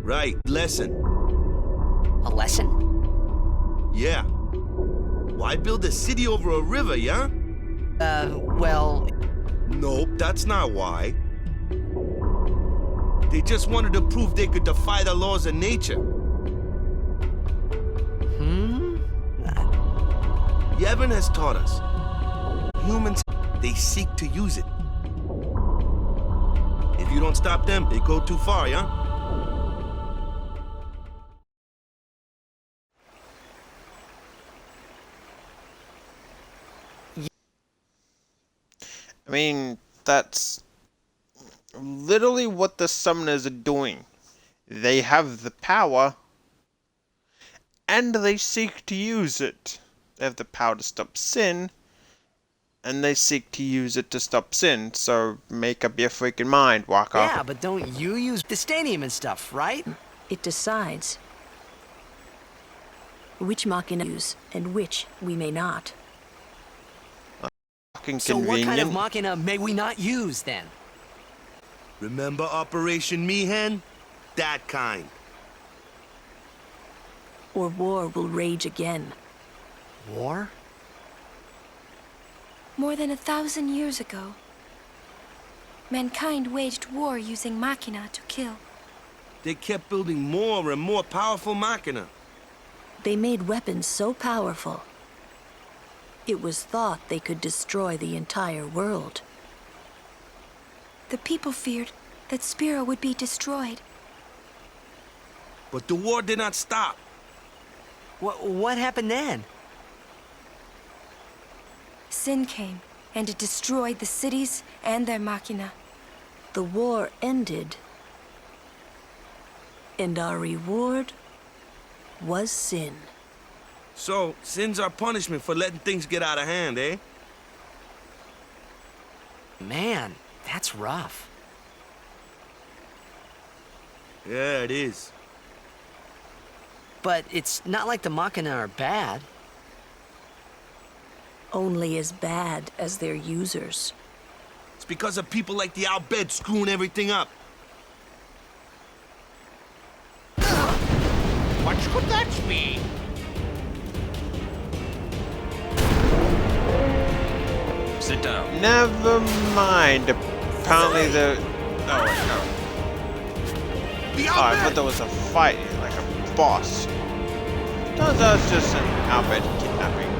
Right, lesson. A lesson? Yeah. Why build a city over a river, yeah? Well... Nope, that's not why. They just wanted to prove they could defy the laws of nature. Yevon has taught us. Humans, they seek to use it. If you don't stop them, they go too far, yeah? I mean, that's literally what the summoners are doing. They have the power, and they seek to use it. They have the power to stop sin, and they seek to use it to stop sin. So make up your freaking mind, Wakka. Yeah, but don't you use the stadium and stuff, right? It decides which Machina use and which we may not. Fucking so convenient. what kind of Machina may we not use, then? Remember Operation Mi'ihen? That kind. Or war will rage again. War? More than 1,000 years ago, mankind waged war using Machina to kill. They kept building more and more powerful Machina. They made weapons so powerful, it was thought they could destroy the entire world. The people feared that Spira would be destroyed. But the war did not stop. What happened then? Sin came, and it destroyed the cities and their Machina. The war ended, and our reward was sin. So, sin's our punishment for letting things get out of hand, eh? Man, that's rough. Yeah, it is. But it's not like the Machina are bad. Only as bad as their users. It's because of people like the Al Bhed screwing everything up. What could that be? Sit down. Never mind. Apparently the... Oh, wait, no. Oh, I thought there was a fight, like a boss. Turns out it's just an Al Bhed kidnapping.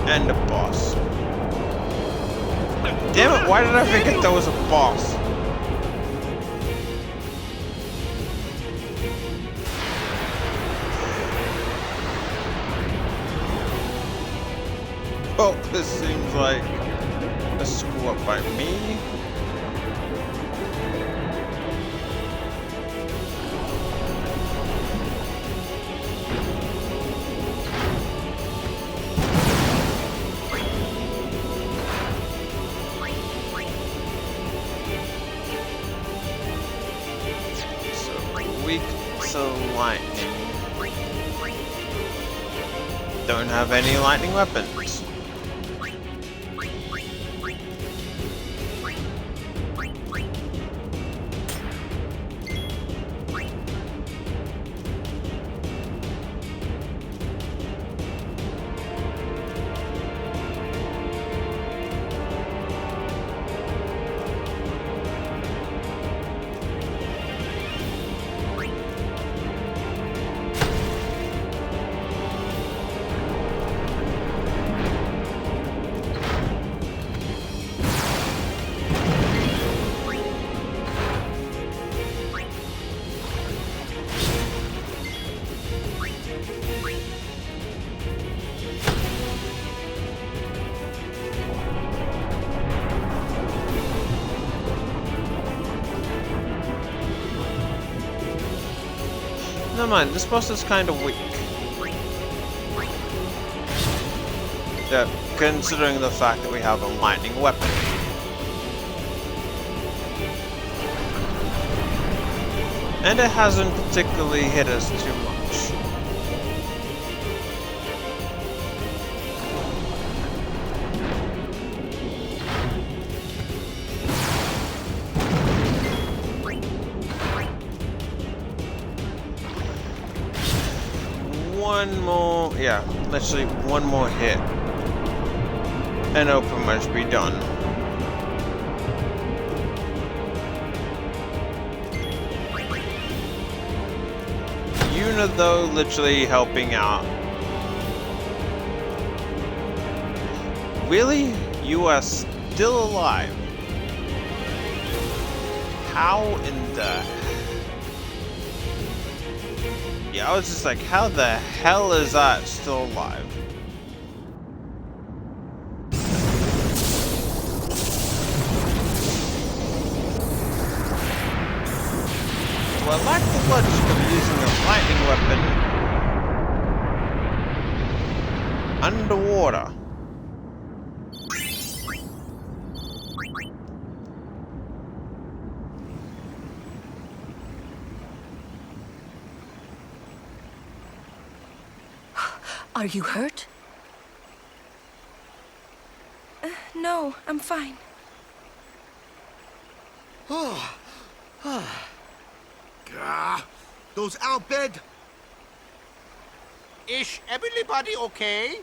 And a boss. Damn it, why did I forget there was a boss? Oh, this seems like a screw up by me. So weak to lightning. Don't have any lightning weapons. Never mind, this boss is kind of weak. Yeah, considering the fact that we have a lightning weapon. And it hasn't particularly hit us too much. one more, yeah, literally one more hit, and it'll pretty much be done. Yuna, though, literally helping out. Really? You are still alive? How in the... Yeah, I was just like, how the hell is that still alive? So I like the logic of using a lightning weapon underwater. Are you hurt? No, I'm fine. Those Al Bhed. Is everybody okay?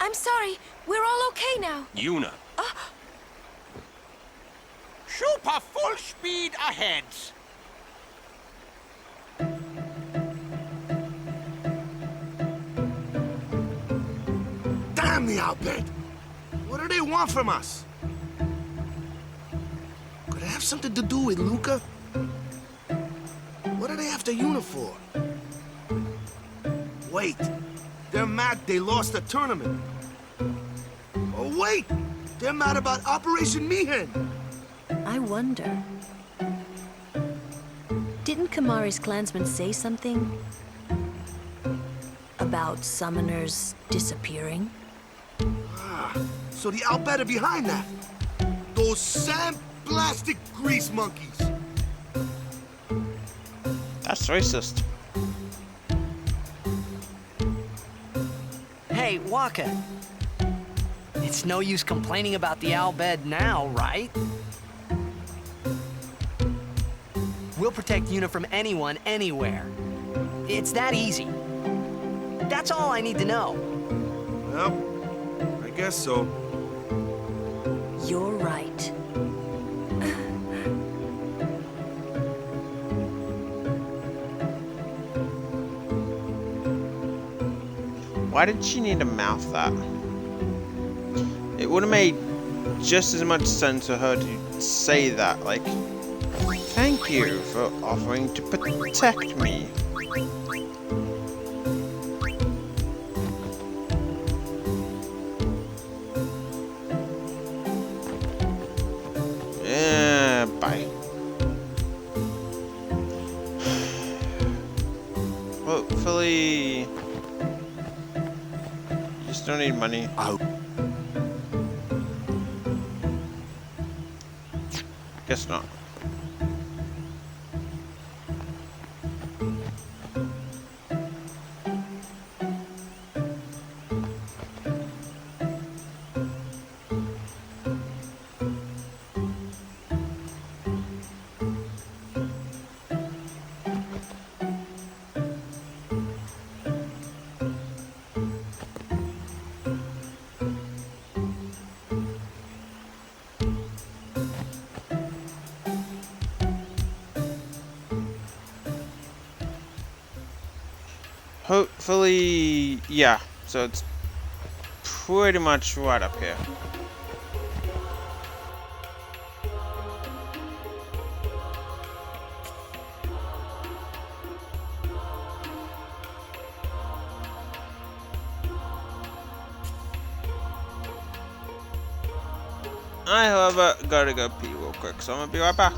I'm sorry. We're all okay now. Yuna. Super full speed ahead. Damn the Al Bhed. What do they want from us? Could it have something to do with Luca? What are they after Yuna for? Wait, they're mad they lost the tournament. Oh wait, they're mad about Operation Mi'ihen. I wonder. Didn't Kamari's clansmen say something about summoners disappearing? So the Al Bhed are behind that. Those sandblasted grease monkeys. That's racist. Hey, Waka. It's no use complaining about the Al Bhed now, right? We'll protect Yuna from anyone, anywhere. It's that easy. That's all I need to know. Well, I guess so. You're right. Why did she need to mouth that? It would have made just as much sense for her to say that, like, thank you for offering to protect me. Yeah, bye. Hopefully... You still need money. Guess not. Hopefully, yeah, so it's pretty much right up here. I, however, gotta go pee real quick, so I'm gonna be right back.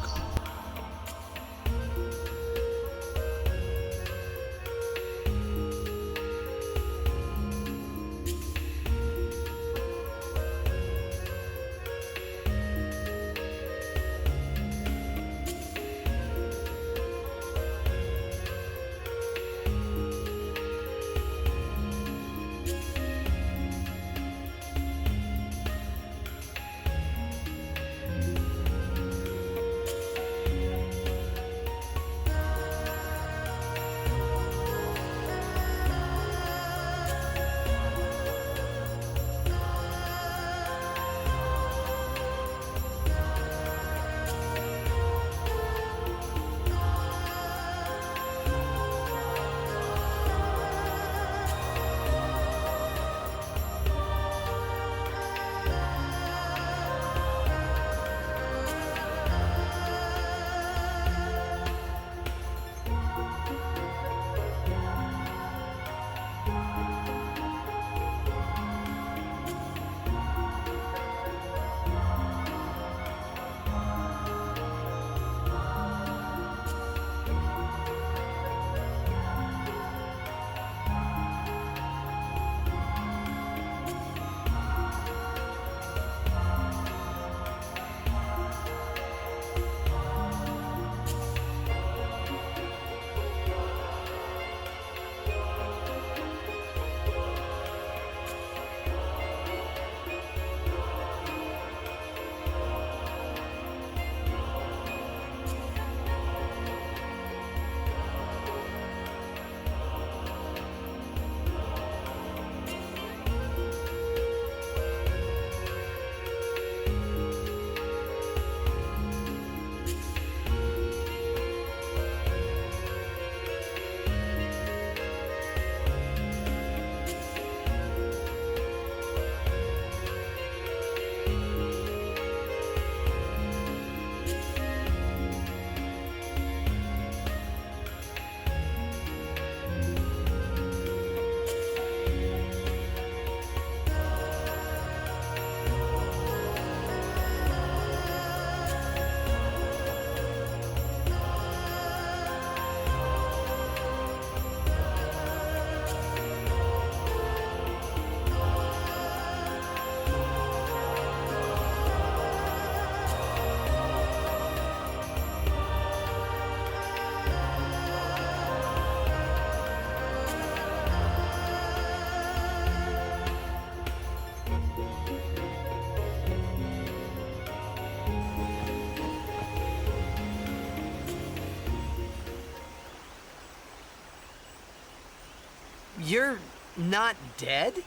You're not dead?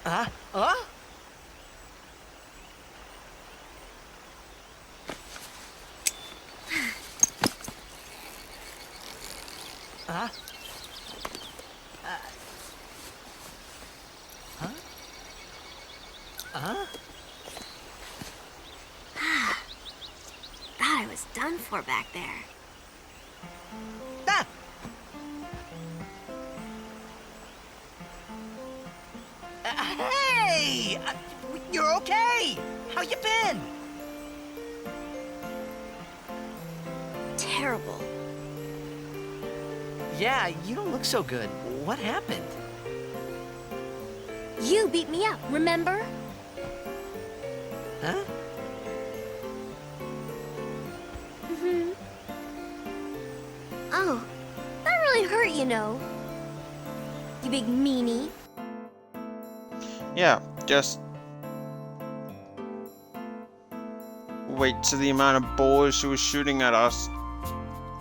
Huh? Thought I was done for back there. Hey! You're okay! How you been? Terrible. Yeah, you don't look so good. What happened? You beat me up, remember? Huh? Mm-hmm. Oh, that really hurt, you know. You big meanie. Yeah, just wait till the amount of balls she was shooting at us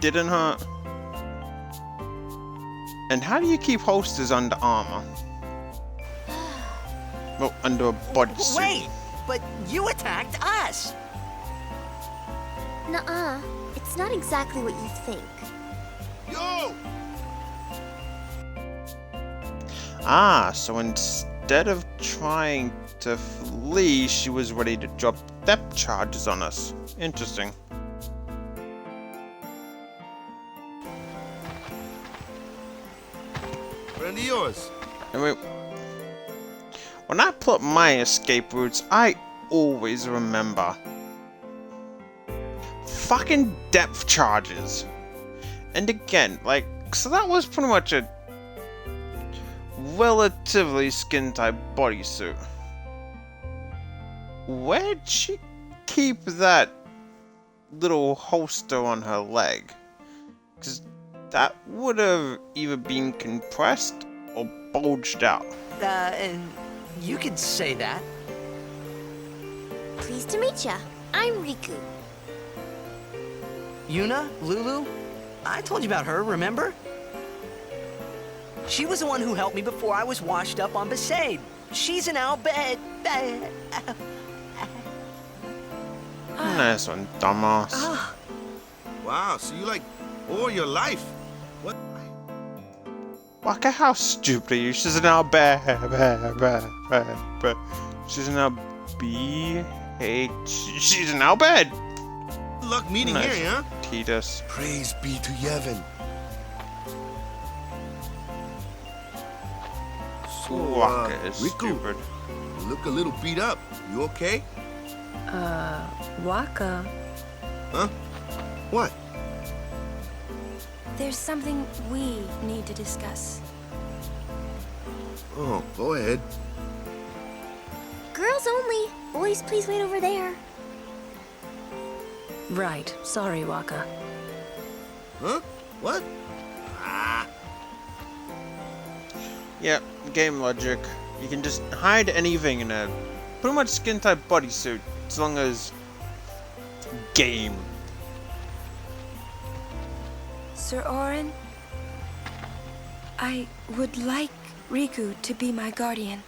didn't hurt. And how do you keep holsters under armor? Well, under a bodysuit. Wait, but you attacked us. Nuh-uh. It's not exactly what you think. Yo! Ah, so instead of trying to flee, she was ready to drop depth charges on us. Interesting. Friend of yours. I mean, when I plot my escape routes, I always remember fucking depth charges. And again, like, so that was pretty much a relatively skin-tight bodysuit. Where'd she keep that little holster on her leg? Because that would have either been compressed or bulged out. And you could say that. Pleased to meet ya. I'm Riku. Yuna? Lulu? I told you about her, remember? She was the one who helped me before I was washed up on Besaid. She's in our bed. Nice one, dumbass. Wow, so you like all your life? What? Waka, how stupid are you? She's in our bed. She's in our She's in our bed. Good luck meeting Nice. here, huh? Titus. Praise be to Yevon. So, Waka is Riku, stupid. you look a little beat up. You okay? Waka. Huh? What? There's something we need to discuss. Oh, go ahead. Girls only. Boys, please wait over there. Right. Sorry, Waka. Huh? What? Ah. Yeah, game logic. You can just hide anything in a pretty much skin-tight bodysuit as long as game. Sir Orin, I would like Riku to be my guardian.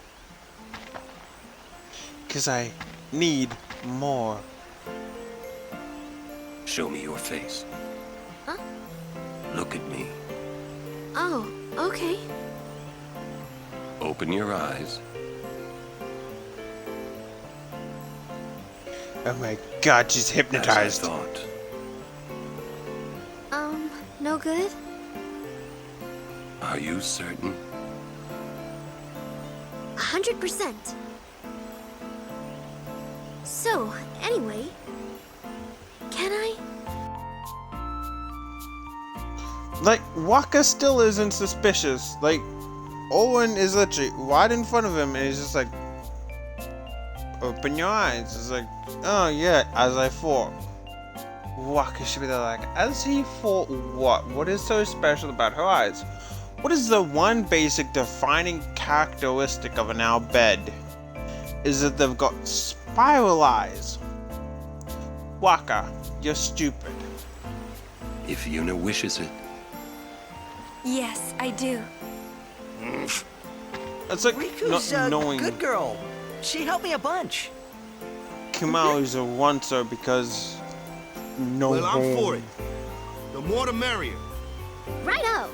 Cause I need more. Show me your face. Huh? Look at me. Oh, okay. Open your eyes. Oh my god, she's hypnotized. As I thought. No good? Are you certain? 100%. So, anyway, can I? Like, Waka still isn't suspicious. Like, Owen is literally right in front of him and he's just like, open your eyes. It's like, oh yeah, as I thought. Waka should be there like, as he thought what? What is so special about her eyes? What is the one basic defining characteristic of an Al Bhed? Is that they've got spiral eyes. Waka, you're stupid. If Yuna wishes it, Yes, I do. It's like Riku's not a knowing good girl. She helped me a bunch. Kamau's a once-er because no Well, I'm for home. it. The more the merrier. Righto!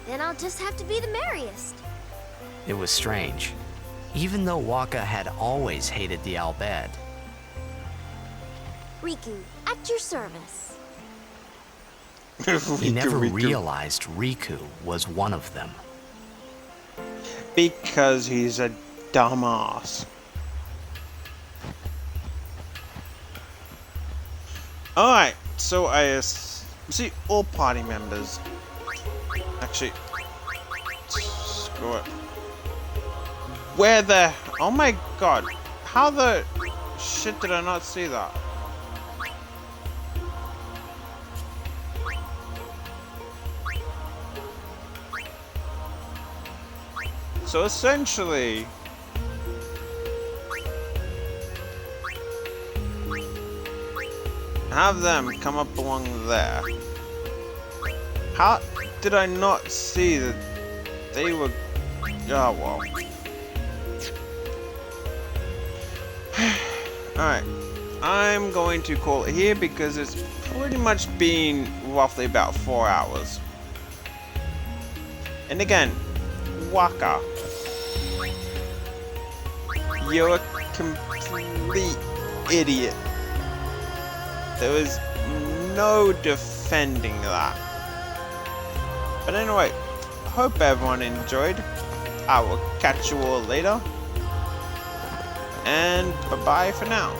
Then I'll just have to be the merriest. It was strange. Even though Waka had always hated the Al Bhed, Riku, at your service. he never Riku. realized Riku was one of them. Because he's a dumbass. Alright, so I see all party members. Actually, screw it. Where the... Oh my god. How the shit did I not see that? So essentially... have them come up along there. How did I not see that they were... Oh, well. Alright. I'm going to call it here because it's pretty much been roughly about 4 hours. And again, Waka. You're a complete idiot. There was no defending that. But anyway, hope everyone enjoyed. I will catch you all later. And bye-bye for now.